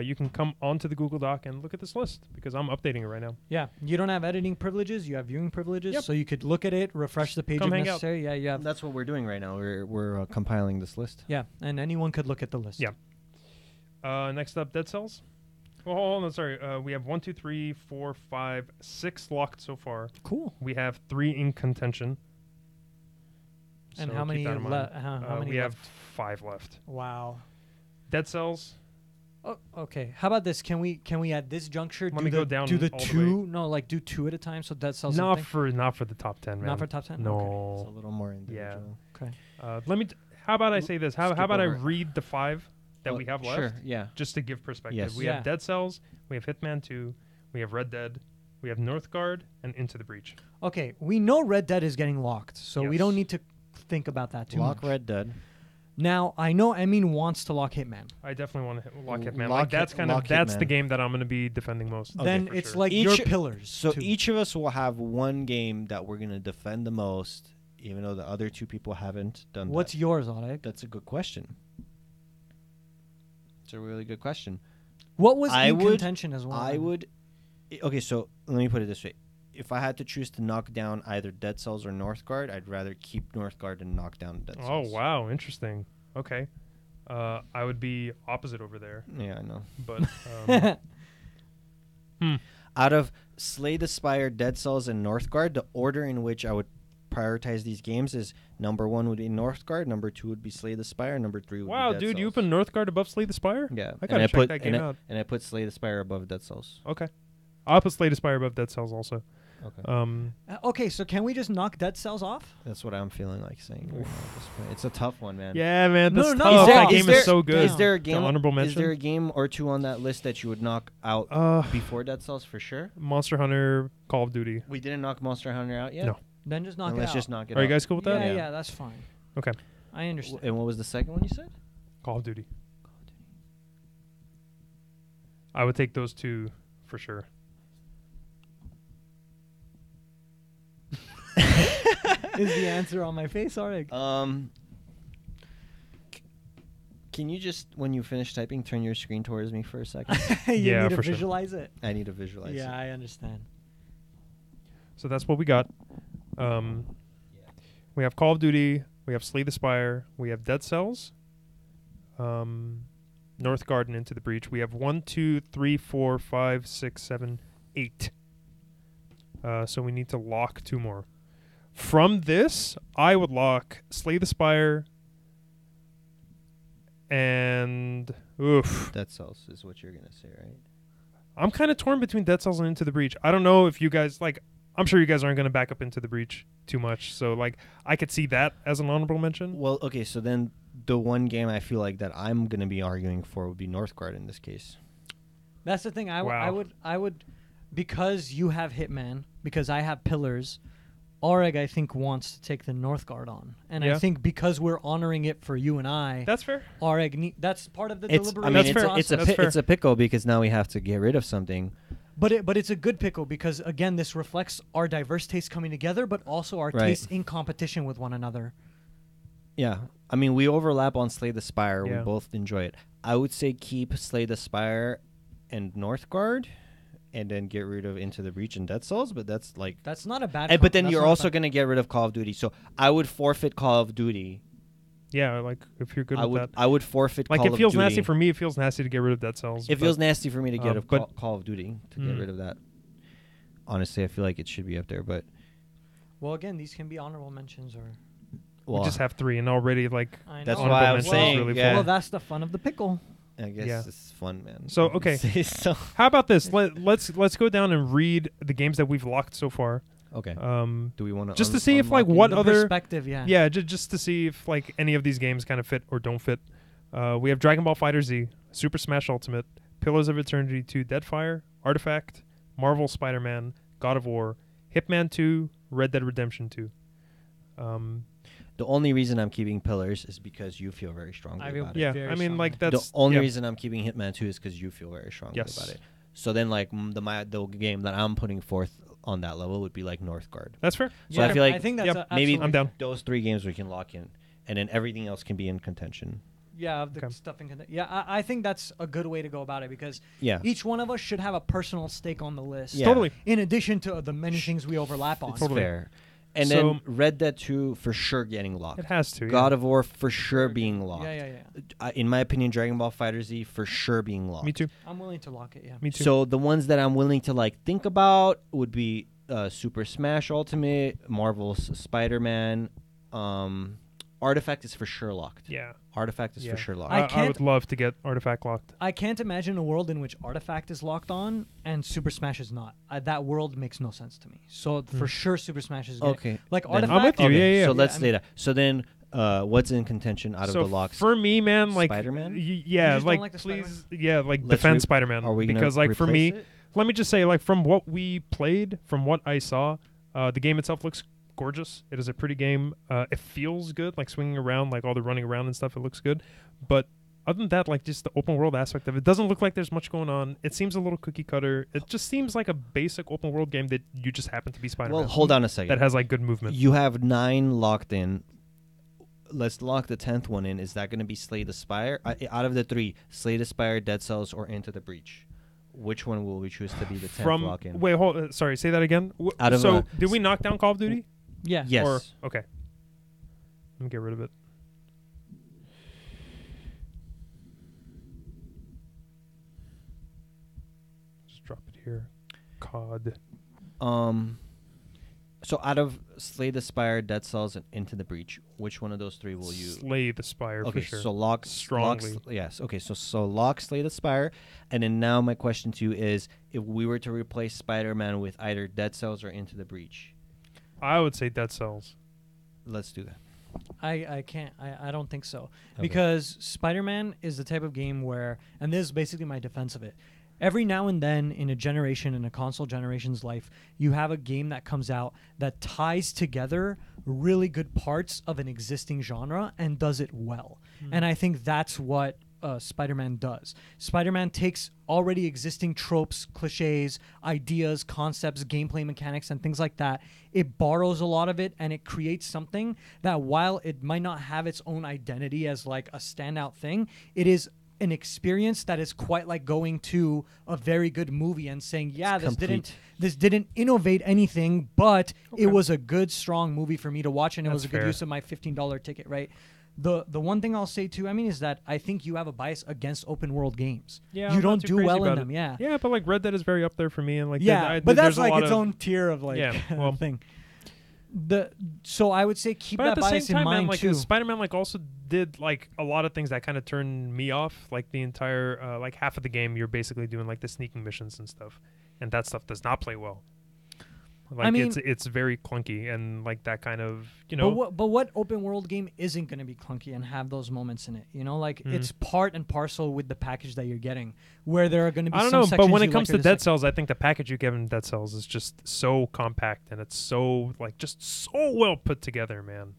[SPEAKER 1] You can come onto the Google Doc and look at this list because I'm updating it right now.
[SPEAKER 3] Yeah, you don't have editing privileges. You have viewing privileges,
[SPEAKER 1] Yep.
[SPEAKER 3] so you could look at it, refresh the page
[SPEAKER 1] Come
[SPEAKER 3] if
[SPEAKER 1] hang out.
[SPEAKER 3] necessary. Yeah, you have.
[SPEAKER 2] That's what we're doing right now. We're compiling this list.
[SPEAKER 3] Yeah, and anyone could look at the list.
[SPEAKER 1] Yeah. Next up, Dead Cells. Oh, hold on, sorry. We have 1, 2, 3, 4, 5, 6 locked so far.
[SPEAKER 3] Cool.
[SPEAKER 1] We have 3 in contention.
[SPEAKER 3] And
[SPEAKER 1] So
[SPEAKER 3] how
[SPEAKER 1] keep
[SPEAKER 3] many
[SPEAKER 1] that in mind.
[SPEAKER 3] left? How many
[SPEAKER 1] we
[SPEAKER 3] left?
[SPEAKER 1] have 5 left.
[SPEAKER 3] Wow.
[SPEAKER 1] Dead Cells.
[SPEAKER 3] Oh, okay. How about this? Can we at this juncture
[SPEAKER 1] Let me go down
[SPEAKER 3] do the
[SPEAKER 1] all the
[SPEAKER 3] two? No, like do 2 at a time. So Dead Cells.
[SPEAKER 1] Not for the top 10, man.
[SPEAKER 3] Not for top 10. Okay.
[SPEAKER 1] No.
[SPEAKER 2] It's a little more individual.
[SPEAKER 3] Okay.
[SPEAKER 1] Let me. How about I say this? How about I
[SPEAKER 2] over.
[SPEAKER 1] read the 5 that we have left?
[SPEAKER 2] Sure, yeah.
[SPEAKER 1] Just to give perspective.
[SPEAKER 2] Yes.
[SPEAKER 1] We
[SPEAKER 3] Yeah.
[SPEAKER 1] have Dead Cells. We have Hitman 2. We have Red Dead. We have Northgard and Into the Breach.
[SPEAKER 3] Okay. We know Red Dead is getting locked, so we
[SPEAKER 1] Yes.
[SPEAKER 3] don't need to think about that too
[SPEAKER 2] Lock
[SPEAKER 3] much.
[SPEAKER 2] Red Dead.
[SPEAKER 3] Now I know Emin wants to lock Hitman.
[SPEAKER 1] I definitely want to lock Hitman.
[SPEAKER 2] Lock
[SPEAKER 1] Like that's
[SPEAKER 2] Hit-
[SPEAKER 1] kind of
[SPEAKER 2] lock
[SPEAKER 1] that's the
[SPEAKER 2] Hitman.
[SPEAKER 1] game that I'm going to be defending most.
[SPEAKER 3] Then
[SPEAKER 1] for
[SPEAKER 3] it's
[SPEAKER 1] sure.
[SPEAKER 3] like
[SPEAKER 2] Each-
[SPEAKER 3] your pillars.
[SPEAKER 2] So
[SPEAKER 3] too.
[SPEAKER 2] each of us will have one game that we're gonna defend the most, even though the other 2 people haven't done
[SPEAKER 3] What's
[SPEAKER 2] that.
[SPEAKER 3] yours, Oleg?
[SPEAKER 2] That's a good question. It's a really good question.
[SPEAKER 3] What was
[SPEAKER 2] I
[SPEAKER 3] in
[SPEAKER 2] would-
[SPEAKER 3] contention as well?
[SPEAKER 2] I would. Okay, so let me put it this way: if I had to choose to knock down either Dead Cells or Northgard, I'd rather keep Northgard and knock down Dead
[SPEAKER 1] Oh
[SPEAKER 2] Cells.
[SPEAKER 1] wow, interesting. Okay, I would be opposite over there,
[SPEAKER 2] Yeah, I know.
[SPEAKER 1] but
[SPEAKER 2] Out of Slay the Spire, Dead Cells, and Northgard, the order in which I would prioritize these games is number 1 would be Northgard, number 2 would be Slay the Spire, number 3 would
[SPEAKER 1] wow,
[SPEAKER 2] be Dead
[SPEAKER 1] dude, you
[SPEAKER 2] Cells.
[SPEAKER 1] put Northgard above Slay the Spire?
[SPEAKER 2] Yeah,
[SPEAKER 1] I gotta check that game out.
[SPEAKER 2] And I put Slay the Spire above Dead Cells.
[SPEAKER 1] Okay, I'll put Slay the Spire above Dead Cells also.
[SPEAKER 2] Okay,
[SPEAKER 3] Okay, so can we just knock Dead Cells off?
[SPEAKER 2] that's what I'm feeling like saying right now at this point. It's a tough one, man.
[SPEAKER 1] Yeah, man,
[SPEAKER 3] No,
[SPEAKER 1] that's
[SPEAKER 3] no,
[SPEAKER 1] tough.
[SPEAKER 3] no.
[SPEAKER 1] That
[SPEAKER 3] Is
[SPEAKER 1] game
[SPEAKER 3] there-
[SPEAKER 1] is so good.
[SPEAKER 2] Is there a
[SPEAKER 1] The
[SPEAKER 2] game?
[SPEAKER 1] honorable
[SPEAKER 2] Is
[SPEAKER 1] mention?
[SPEAKER 2] there a game or 2 on that list that you would knock out
[SPEAKER 1] Uh,
[SPEAKER 2] before Dead Cells for sure?
[SPEAKER 1] Monster Hunter, Call of Duty.
[SPEAKER 2] We didn't knock Monster Hunter out yet.
[SPEAKER 1] No.
[SPEAKER 3] Then just knock
[SPEAKER 2] Then
[SPEAKER 3] it
[SPEAKER 2] let's
[SPEAKER 3] out.
[SPEAKER 2] just knock it
[SPEAKER 1] Are
[SPEAKER 2] out.
[SPEAKER 1] you guys cool with that?
[SPEAKER 3] Yeah,
[SPEAKER 2] Yeah.
[SPEAKER 3] that's fine.
[SPEAKER 1] Okay,
[SPEAKER 3] I understand.
[SPEAKER 2] And what was the second one you said?
[SPEAKER 1] Call of Duty. I would take those 2 for sure.
[SPEAKER 3] Is the answer on my face, Oleg?
[SPEAKER 2] Can you just, when you finish typing, turn your screen towards me for a second?
[SPEAKER 3] You
[SPEAKER 1] Yeah,
[SPEAKER 3] need to
[SPEAKER 1] for sure.
[SPEAKER 3] visualize it.
[SPEAKER 2] I need to visualize
[SPEAKER 3] Yeah,
[SPEAKER 2] it.
[SPEAKER 3] I understand.
[SPEAKER 1] So that's what we got. We have Call of Duty. We have Slay the Spire. We have Dead Cells. Northgard and Into the Breach. We have 1, 2, 3, 4, 5, 6, 7, 8. So we need to lock 2 more. From this, I would lock Slay the Spire and
[SPEAKER 2] Dead Cells is what you're gonna say, right?
[SPEAKER 1] I'm kind of torn between Dead Cells and Into the Breach. I don't know if you guys I'm sure you guys aren't going to back up Into the Breach too much. So I could see that as an honorable mention.
[SPEAKER 2] Well, okay, so then the one game I feel like that I'm gonna be arguing for would be Northgard in this case.
[SPEAKER 3] That's the thing. I
[SPEAKER 1] Wow.
[SPEAKER 3] would, because you have Hitman, because I have Pillars. Oreg, I think, wants to take the Northgard on, and
[SPEAKER 1] Yeah.
[SPEAKER 3] I think because we're honoring it for you and I,
[SPEAKER 1] That's fair.
[SPEAKER 3] Oreg, that's part of the
[SPEAKER 2] It's, I
[SPEAKER 3] deliberation
[SPEAKER 2] mean,
[SPEAKER 1] That's fair.
[SPEAKER 2] it's a
[SPEAKER 1] That's fair.
[SPEAKER 2] it's a pickle because now we have to get rid of something.
[SPEAKER 3] But it's a good pickle because again, this reflects our diverse tastes coming together, but also our
[SPEAKER 2] Right.
[SPEAKER 3] tastes in competition with one another.
[SPEAKER 2] Yeah, I mean, we overlap on Slay the Spire.
[SPEAKER 1] Yeah.
[SPEAKER 2] We both enjoy it. I would say keep Slay the Spire and Northgard, and then get rid of Into the Breach and Dead Cells. But that's like,
[SPEAKER 3] That's not a bad.
[SPEAKER 2] but then
[SPEAKER 3] that's
[SPEAKER 2] you're
[SPEAKER 3] not a
[SPEAKER 2] also
[SPEAKER 3] bad-
[SPEAKER 2] gonna get rid of Call of Duty. So I would forfeit Call of Duty.
[SPEAKER 1] Yeah, if you're good
[SPEAKER 2] I
[SPEAKER 1] with
[SPEAKER 2] would
[SPEAKER 1] that.
[SPEAKER 2] I would forfeit.
[SPEAKER 1] Like
[SPEAKER 2] Call
[SPEAKER 1] it
[SPEAKER 2] of
[SPEAKER 1] feels
[SPEAKER 2] Duty.
[SPEAKER 1] nasty for me. It feels nasty to get rid of Dead Cells.
[SPEAKER 2] It
[SPEAKER 1] but-
[SPEAKER 2] feels nasty for me to get rid
[SPEAKER 1] but-
[SPEAKER 2] of Call of Duty to get
[SPEAKER 1] Mm.
[SPEAKER 2] rid of that. Honestly, I feel like it should be up there, but
[SPEAKER 3] Well, again, these can be honorable mentions, or
[SPEAKER 1] we just have 3, and already
[SPEAKER 3] I
[SPEAKER 2] That's
[SPEAKER 3] know.
[SPEAKER 2] why I'm
[SPEAKER 1] honorable mentions is
[SPEAKER 2] saying,
[SPEAKER 1] really
[SPEAKER 2] yeah.
[SPEAKER 1] full.
[SPEAKER 3] Well, that's the fun of the pickle.
[SPEAKER 2] I guess
[SPEAKER 1] Yeah.
[SPEAKER 2] it's fun, man.
[SPEAKER 1] So, okay.
[SPEAKER 2] So
[SPEAKER 1] How about this? Let's go down and read the games that we've locked so far.
[SPEAKER 2] okay.
[SPEAKER 1] Do
[SPEAKER 2] we want to
[SPEAKER 1] just to see if what
[SPEAKER 3] The
[SPEAKER 1] other
[SPEAKER 3] perspective, yeah.
[SPEAKER 1] yeah, just to see if any of these games kind of fit or don't fit. We have Dragon Ball Fighter Z, Super Smash Ultimate, Pillars of Eternity 2, Deadfire, Artifact, Marvel Spider-Man, God of War, Hitman 2, Red Dead Redemption 2.
[SPEAKER 2] The only reason I'm keeping Pillars is because you feel very strongly
[SPEAKER 3] I feel-
[SPEAKER 2] about it.
[SPEAKER 1] Yeah,
[SPEAKER 3] Very
[SPEAKER 1] I mean,
[SPEAKER 3] strongly.
[SPEAKER 1] that's
[SPEAKER 2] The only
[SPEAKER 1] yeah.
[SPEAKER 2] reason I'm keeping Hitman 2 is because you feel very strongly
[SPEAKER 1] Yes.
[SPEAKER 2] about it. So then, like, the game that I'm putting forth on that level would be like Northgard.
[SPEAKER 1] That's fair.
[SPEAKER 2] So I feel like
[SPEAKER 3] I think that's
[SPEAKER 1] Yep.
[SPEAKER 3] absolutely
[SPEAKER 2] maybe
[SPEAKER 1] I'm down.
[SPEAKER 2] those 3 games we can lock in, and then everything else can be in contention.
[SPEAKER 3] Yeah, the
[SPEAKER 1] Okay.
[SPEAKER 3] stuff in I think that's a good way to go about it because
[SPEAKER 2] Yeah.
[SPEAKER 3] each one of us should have a personal stake on the list.
[SPEAKER 2] Yeah.
[SPEAKER 1] Totally.
[SPEAKER 3] In addition to the many things we overlap on.
[SPEAKER 2] It's
[SPEAKER 1] Totally.
[SPEAKER 2] fair. And then Red Dead 2 for sure getting locked.
[SPEAKER 1] It has to.
[SPEAKER 2] God of War for sure being locked.
[SPEAKER 3] Yeah.
[SPEAKER 2] In my opinion, Dragon Ball FighterZ for sure being locked.
[SPEAKER 1] Me too.
[SPEAKER 3] I'm willing to lock it. Yeah.
[SPEAKER 1] Me too.
[SPEAKER 2] So the ones that I'm willing to like think about would be Super Smash Ultimate, Marvel's Spider-Man. Artifact is for sure locked.
[SPEAKER 1] Yeah.
[SPEAKER 2] Artifact is for sure locked.
[SPEAKER 1] I would love to get Artifact locked.
[SPEAKER 3] I can't imagine a world in which Artifact is locked on and Super Smash is not. That world makes no sense to me. So for sure, Super Smash is
[SPEAKER 2] okay.
[SPEAKER 3] Like
[SPEAKER 2] Then
[SPEAKER 3] Artifact.
[SPEAKER 1] I'm with you.
[SPEAKER 2] Okay.
[SPEAKER 1] Yeah.
[SPEAKER 2] So let's say that. So then, what's in contention out of the locks?
[SPEAKER 1] For me, man, like
[SPEAKER 2] Spider-Man?
[SPEAKER 1] Yeah,
[SPEAKER 3] just
[SPEAKER 1] like
[SPEAKER 3] don't like the
[SPEAKER 1] please,
[SPEAKER 3] Spider-Man?
[SPEAKER 1] like defend Spider-Man.
[SPEAKER 2] Are we gonna
[SPEAKER 1] because like for me,
[SPEAKER 2] replace it?
[SPEAKER 1] let me just say, like from what we played, from what I saw, the game itself looks gorgeous. It is a pretty game. It feels good, like swinging around, like all the running around and stuff. It looks good, but other than that, like just the open world aspect of it doesn't look like there's much going on. It seems a little cookie cutter. It just seems like a basic open world game that you just happen to be Spider-Man.
[SPEAKER 2] Well, hold on a second.
[SPEAKER 1] That has like good movement.
[SPEAKER 2] You have 9 locked in. Let's lock the 10th one in. Is that going to be Slay the Spire? Out of the 3, Slay the Spire, Dead Cells, or Into the Breach? Which one will we choose to be the 10th lock in?
[SPEAKER 1] Wait, hold. Sorry, say that again. Did we knock down Call of Duty?
[SPEAKER 3] Yeah.
[SPEAKER 2] Yes.
[SPEAKER 1] Or, okay. Let me get rid of it. Just drop it here. COD.
[SPEAKER 2] So out of Slay the Spire, Dead Cells, and Into the Breach, which one of those 3 will you...
[SPEAKER 1] Slay the Spire,
[SPEAKER 2] okay,
[SPEAKER 1] for sure.
[SPEAKER 2] So lock...
[SPEAKER 1] Strongly.
[SPEAKER 2] Yes, okay, so lock Slay the Spire. And then now my question to you is, if we were to replace Spider-Man with either Dead Cells or Into the Breach...
[SPEAKER 1] I would say Dead Cells.
[SPEAKER 2] Let's do that.
[SPEAKER 3] I can't. I don't think so.
[SPEAKER 2] Okay.
[SPEAKER 3] Because Spider-Man is the type of game where, and this is basically my defense of it, every now and then in a generation, in a console generation's life, you have a game that comes out that ties together really good parts of an existing genre and does it well. And I think that's what Spider-Man does. Spider-Man takes already existing tropes, cliches, ideas, concepts, gameplay mechanics, and things like that. It borrows a lot of it and it creates something that, while it might not have its own identity as like a standout thing, it is an experience that is quite like going to a very good movie and saying, yeah, this didn't innovate anything, but it was a good, strong movie for me to watch, and it was a good use of my $15 ticket, right? The one thing I'll say too, I mean, is that I think you have a bias against open world games.
[SPEAKER 1] Yeah,
[SPEAKER 3] you don't do well in them. Yeah,
[SPEAKER 1] yeah, but like Red Dead is very up there for me, and like
[SPEAKER 3] but that's like its own tier of like thing. So I would say keep that bias in mind,
[SPEAKER 1] man, like,
[SPEAKER 3] too.
[SPEAKER 1] Spider-Man like also did like a lot of things that kind of turned me off. Like the entire like half of the game, you're basically doing like the sneaking missions and stuff, and that stuff does not play well. Like, I mean, it's very clunky and like that kind of, you know.
[SPEAKER 3] But what open world game isn't going to be clunky and have those moments in it? You know, like it's part and parcel with the package that you're getting, where there are going to be.
[SPEAKER 1] I don't know, but when it comes to Dead Cells, I think the package you give in Dead Cells is just so compact and it's so like just so well put together, man.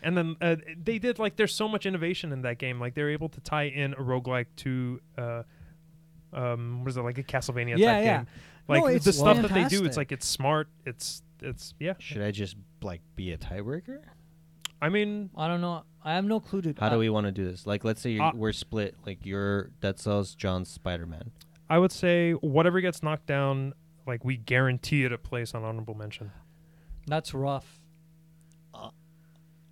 [SPEAKER 1] And then they did like there's so much innovation in that game. Like they're able to tie in a roguelike to what is it, like a Castlevania type game. Like
[SPEAKER 3] no,
[SPEAKER 1] the stuff
[SPEAKER 3] fantastic.
[SPEAKER 1] that they do, it's like it's smart. It's yeah.
[SPEAKER 2] Should I just like be a tiebreaker?
[SPEAKER 1] I mean,
[SPEAKER 3] I don't know. I have no clue.
[SPEAKER 2] How do we want to do this? Like, let's say we're split. Like, you're Dead Cells, John's Spider-Man.
[SPEAKER 1] I would say whatever gets knocked down, like we guarantee it a place on honorable mention.
[SPEAKER 3] That's rough.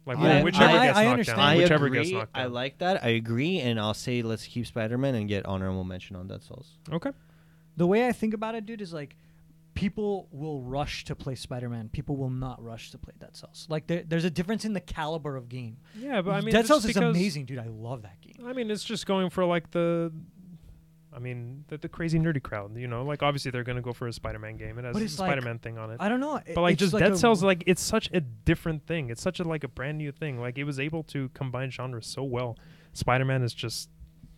[SPEAKER 1] Like
[SPEAKER 3] Yeah,
[SPEAKER 1] whichever
[SPEAKER 3] I
[SPEAKER 1] gets knocked
[SPEAKER 3] understand.
[SPEAKER 1] down.
[SPEAKER 2] I
[SPEAKER 1] Whichever
[SPEAKER 2] agree.
[SPEAKER 1] gets knocked down.
[SPEAKER 2] I like that. I agree, and I'll say let's keep Spider-Man and get honorable mention on Dead Cells.
[SPEAKER 1] Okay.
[SPEAKER 3] The way I think about it, dude, is like people will rush to play Spider-Man. People will not rush to play Dead Cells. Like there's a difference in the caliber of game.
[SPEAKER 1] Yeah, but I mean,
[SPEAKER 3] Dead Cells is amazing, dude. I love that game.
[SPEAKER 1] I mean, it's just going for like the crazy nerdy crowd. You know, like obviously they're gonna go for a Spider-Man game. It has a Spider-Man thing on it.
[SPEAKER 3] I don't know,
[SPEAKER 1] but like just
[SPEAKER 3] like
[SPEAKER 1] Dead Cells, like it's such a different thing. It's such a like a brand new thing. Like it was able to combine genres so well. Spider-Man is just,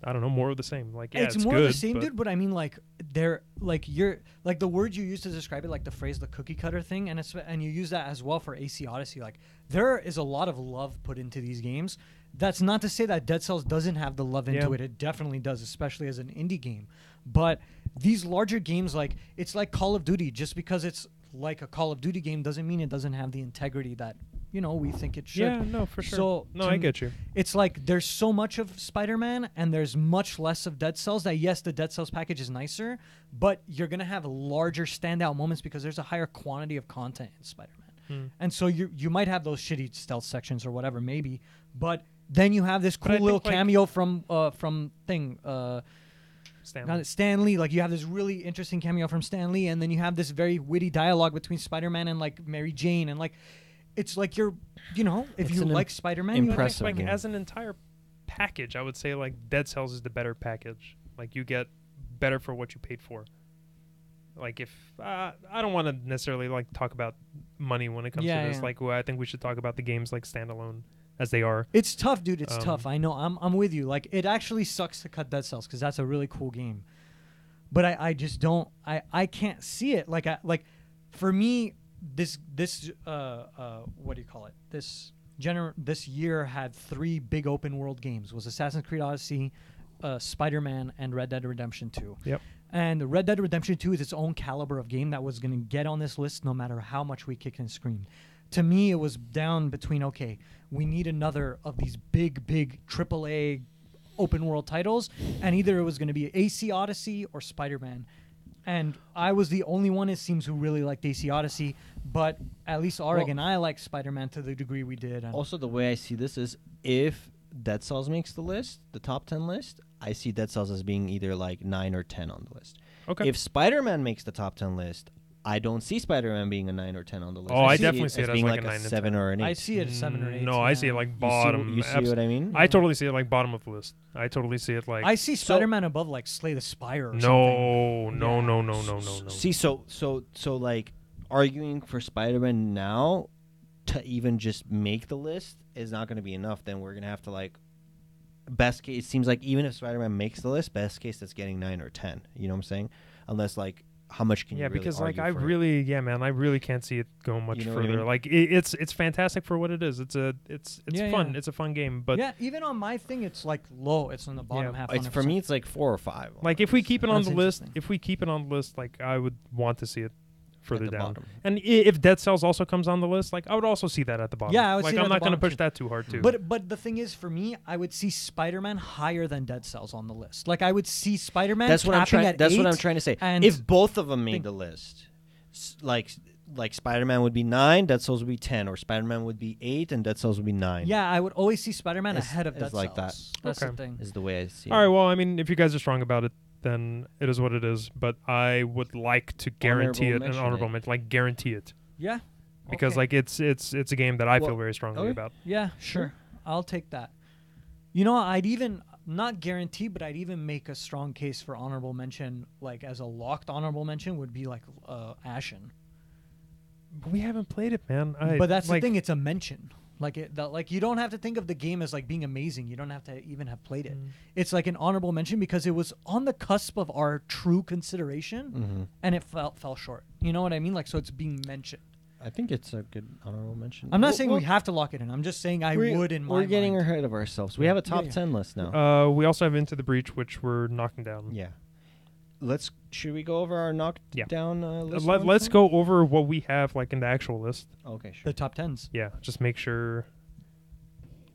[SPEAKER 1] I don't know, more of the same. Like, yeah, it's
[SPEAKER 3] more
[SPEAKER 1] good,
[SPEAKER 3] of the same, dude. But I mean, like, they're like you're like the word you use to describe it, like the phrase, the cookie cutter thing, and you use that as well for AC Odyssey. Like, there is a lot of love put into these games. That's not to say that Dead Cells doesn't have the love into it. It definitely does, especially as an indie game. But these larger games, like it's like Call of Duty. Just because it's like a Call of Duty game doesn't mean it doesn't have the integrity that, you know, we think it should.
[SPEAKER 1] Yeah, no, for sure.
[SPEAKER 3] So
[SPEAKER 1] no, I get you.
[SPEAKER 3] It's like there's so much of Spider-Man and there's much less of Dead Cells that, yes, the Dead Cells package is nicer, but you're going to have larger standout moments because there's a higher quantity of content in Spider-Man. And so you might have those shitty stealth sections or whatever, maybe, but then you have this cool little cameo from Stan Lee. Like, you have this really interesting cameo from Stan Lee, and then you have this very witty dialogue between Spider-Man and like Mary Jane, and like it's like you're, if you like Spider-Man,
[SPEAKER 2] impressive.
[SPEAKER 1] Like as an entire package, I would say like Dead Cells is the better package. Like, you get better for what you paid for. Like, if I don't want to necessarily like talk about money when it comes to this. Like, I think we should talk about the games like standalone as they are.
[SPEAKER 3] It's tough, dude. It's tough. I know. I'm with you. Like, it actually sucks to cut Dead Cells because that's a really cool game. But I just don't. I can't see it. Like, for me, this what do you call it? This year had 3 big open world games. It was Assassin's Creed Odyssey, Spider-Man, and Red Dead Redemption 2.
[SPEAKER 1] Yep.
[SPEAKER 3] And Red Dead Redemption 2 is its own caliber of game that was going to get on this list no matter how much we kick and scream. To me, it was down between, okay, we need another of these big AAA open world titles, and either it was going to be AC Odyssey or Spider-Man. And I was the only one, it seems, who really liked AC Odyssey, but at least Oregon and I liked Spider-Man to the degree we did. And
[SPEAKER 2] also, the way I see this is, if Dead Cells makes the list, the top 10 list, I see Dead Cells as being either like 9 or 10 on the list.
[SPEAKER 1] Okay.
[SPEAKER 2] If Spider-Man makes the top 10 list, I don't see Spider-Man being a 9 or 10 on the list.
[SPEAKER 1] I definitely see it as
[SPEAKER 2] being
[SPEAKER 1] like
[SPEAKER 2] a
[SPEAKER 1] a 9
[SPEAKER 2] 7 or an 8.
[SPEAKER 3] I see it as 7 or 8.
[SPEAKER 1] No, I see it like bottom.
[SPEAKER 2] You see what I mean?
[SPEAKER 1] I totally see it like bottom of the list. I totally see it like.
[SPEAKER 3] I see Spider-Man above like Slay the Spire or something.
[SPEAKER 1] No.
[SPEAKER 2] See, so like arguing for Spider-Man now to even just make the list is not going to be enough. Then we're going to have to like, best case, it seems like even if Spider-Man makes the list, best case that's getting 9 or 10. You know what I'm saying? Unless like, how much can you really
[SPEAKER 1] because
[SPEAKER 2] argue
[SPEAKER 1] like I
[SPEAKER 2] for
[SPEAKER 1] really can't see it going much further. I mean? Like it's fantastic for what it is. It's fun.
[SPEAKER 3] Yeah.
[SPEAKER 1] It's a fun game. But
[SPEAKER 3] even on my thing, it's like low. It's on the bottom half.
[SPEAKER 2] It's, for me, it's like 4 or 5.
[SPEAKER 1] Like if we keep it on the list, like I would want to see it further down.
[SPEAKER 2] Bottom.
[SPEAKER 1] And if Dead Cells also comes on the list, like I would also see that at the bottom.
[SPEAKER 3] Yeah, I would
[SPEAKER 1] like
[SPEAKER 3] see
[SPEAKER 1] I'm
[SPEAKER 3] it
[SPEAKER 1] not going to
[SPEAKER 3] at the
[SPEAKER 1] push
[SPEAKER 3] bottom
[SPEAKER 1] that too hard too.
[SPEAKER 3] But the thing is, for me, I would see Spider-Man higher than Dead Cells on the list. Like I would see Spider-Man.
[SPEAKER 2] That's what I'm trying.
[SPEAKER 3] At
[SPEAKER 2] That's
[SPEAKER 3] 8,
[SPEAKER 2] what I'm trying to say.
[SPEAKER 3] And
[SPEAKER 2] if both of them made the list, like Spider-Man would be 9, Dead Cells would be 10, or Spider-Man would be 8 and Dead Cells would be 9.
[SPEAKER 3] Yeah, I would always see Spider-Man ahead of Dead Cells.
[SPEAKER 2] Like that.
[SPEAKER 3] That's the thing.
[SPEAKER 2] Is the way I see
[SPEAKER 1] it. All right. Well, I mean, if you guys are strong about it, then it is what it is. But I would like to guarantee an honorable mention, like guarantee it.
[SPEAKER 3] Yeah.
[SPEAKER 1] Because like it's a game that I feel very strongly about.
[SPEAKER 3] Yeah, sure. I'll take that. You know, I'd even not guarantee, but I'd even make a strong case for honorable mention, like as a locked honorable mention would be like Ashen.
[SPEAKER 1] But we haven't played it, man.
[SPEAKER 3] But that's the thing; it's a mention. Like you don't have to think of the game as like being amazing. You don't have to even have played it. It's like an honorable mention because it was on the cusp of our true consideration, and it fell short. You know what I mean? Like, so it's being mentioned.
[SPEAKER 2] I think it's a good honorable mention.
[SPEAKER 3] I'm not saying we have to lock it in. I'm just saying I would in my mind.
[SPEAKER 2] We're getting ahead of ourselves. We have a top 10 list now.
[SPEAKER 1] We also have Into the Breach, which we're knocking down.
[SPEAKER 2] Yeah. Should we go over our knocked down list?
[SPEAKER 1] Let's go over what we have like in the actual list.
[SPEAKER 2] Okay, sure.
[SPEAKER 3] The top 10s.
[SPEAKER 1] Yeah, just make sure.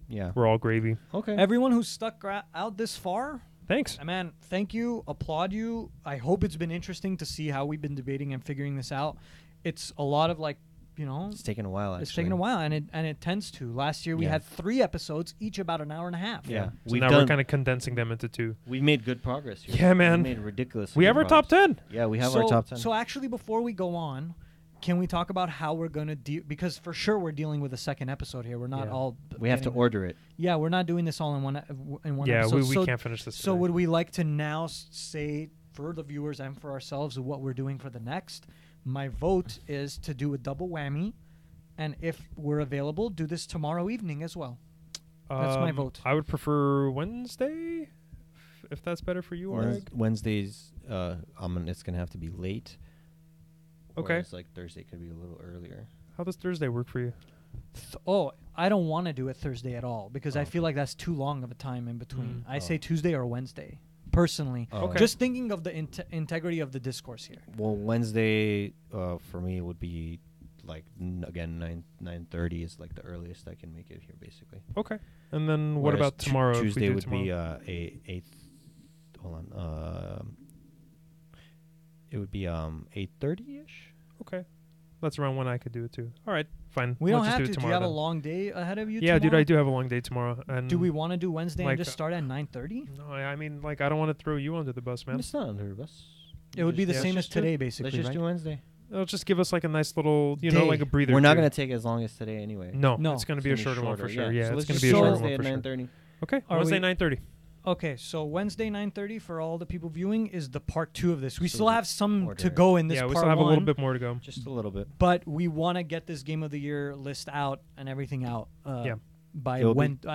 [SPEAKER 2] Yeah,
[SPEAKER 1] we're all gravy.
[SPEAKER 3] Okay. Everyone who's stuck out this far,
[SPEAKER 1] thanks.
[SPEAKER 3] Man, thank you. Applaud you. I hope it's been interesting to see how we've been debating and figuring this out. It's a lot of like,
[SPEAKER 2] it's taken a while. Actually.
[SPEAKER 3] It's taken a while, and it tends to. Last year we had 3 episodes, each about an hour and a half.
[SPEAKER 1] Yeah. So now we're kind of condensing them into 2.
[SPEAKER 2] We made good progress here.
[SPEAKER 1] Yeah, man.
[SPEAKER 2] We made ridiculous.
[SPEAKER 1] We have our top 10.
[SPEAKER 2] Yeah, we have our top 10.
[SPEAKER 3] So actually, before we go on, can we talk about how we're going to deal? Because for sure we're dealing with a second episode here. We're not all.
[SPEAKER 2] We have to order it.
[SPEAKER 3] Yeah, we're not doing this all in one episode.
[SPEAKER 1] Yeah, we can't finish this.
[SPEAKER 3] So would we like to now say for the viewers and for ourselves what we're doing for the next? My vote is to do a double whammy. And if we're available, do this tomorrow evening as well. That's my vote.
[SPEAKER 1] I would prefer Wednesday, if that's better for you.
[SPEAKER 2] Wednesdays, it's gonna have to be late.
[SPEAKER 1] Okay.
[SPEAKER 2] Whereas, like Thursday could be a little earlier.
[SPEAKER 1] How does Thursday work for you?
[SPEAKER 3] I don't want to do it Thursday at all because I feel like that's too long of a time in between. I say Tuesday or Wednesday, personally. Just thinking of the integrity of the discourse here.
[SPEAKER 2] Well, Wednesday for me would be. Like again, 9:30 is like the earliest I can make it here, basically.
[SPEAKER 1] Okay. And then what about tomorrow?
[SPEAKER 2] Tuesday would be a hold on. It would be 8:30ish.
[SPEAKER 1] Okay. That's around when I could do it too. All right, fine.
[SPEAKER 3] We
[SPEAKER 1] Let's
[SPEAKER 3] don't
[SPEAKER 1] just
[SPEAKER 3] have
[SPEAKER 1] do it
[SPEAKER 3] to. Do you
[SPEAKER 1] tomorrow
[SPEAKER 3] have a
[SPEAKER 1] then.
[SPEAKER 3] long day ahead of you?
[SPEAKER 1] Yeah, dude,
[SPEAKER 3] tomorrow?
[SPEAKER 1] I do have a long day tomorrow. And
[SPEAKER 3] Do we want to do Wednesday
[SPEAKER 1] like,
[SPEAKER 3] and just start at 9:30?
[SPEAKER 1] No, I mean, like, I don't want to throw you under the bus, man.
[SPEAKER 2] It's not under the bus.
[SPEAKER 3] It would be the
[SPEAKER 2] Let's
[SPEAKER 3] same as
[SPEAKER 2] just do it.
[SPEAKER 3] today, basically,
[SPEAKER 2] Let's just
[SPEAKER 3] right?
[SPEAKER 2] do Wednesday.
[SPEAKER 1] It'll just give us like a nice little, you know,
[SPEAKER 3] Day.
[SPEAKER 1] like a breather.
[SPEAKER 2] We're not
[SPEAKER 1] too.
[SPEAKER 2] going to take as long as today anyway.
[SPEAKER 1] No,
[SPEAKER 3] No.
[SPEAKER 1] it's going to be a shorter one for sure. Yeah,
[SPEAKER 2] so
[SPEAKER 1] it's
[SPEAKER 2] let's
[SPEAKER 1] going to
[SPEAKER 2] just
[SPEAKER 1] be a
[SPEAKER 2] do
[SPEAKER 1] shorter
[SPEAKER 2] Wednesday
[SPEAKER 1] one for
[SPEAKER 2] at
[SPEAKER 1] sure.
[SPEAKER 2] 9:30.
[SPEAKER 1] Okay,
[SPEAKER 3] Are
[SPEAKER 1] Wednesday
[SPEAKER 3] we-
[SPEAKER 1] 9:30.
[SPEAKER 3] Okay, so Wednesday 9:30 for all the people viewing is the part 2 of this. We
[SPEAKER 2] So
[SPEAKER 3] still
[SPEAKER 2] the
[SPEAKER 3] have some
[SPEAKER 2] order.
[SPEAKER 3] to go in this
[SPEAKER 1] Yeah, we
[SPEAKER 3] part
[SPEAKER 1] still have a
[SPEAKER 3] 1,
[SPEAKER 1] little bit more to go.
[SPEAKER 2] Just a little bit.
[SPEAKER 3] but we want to get this Game of the Year list out and everything out
[SPEAKER 1] Yeah.
[SPEAKER 3] by
[SPEAKER 2] It'll be-
[SPEAKER 3] Wednesday.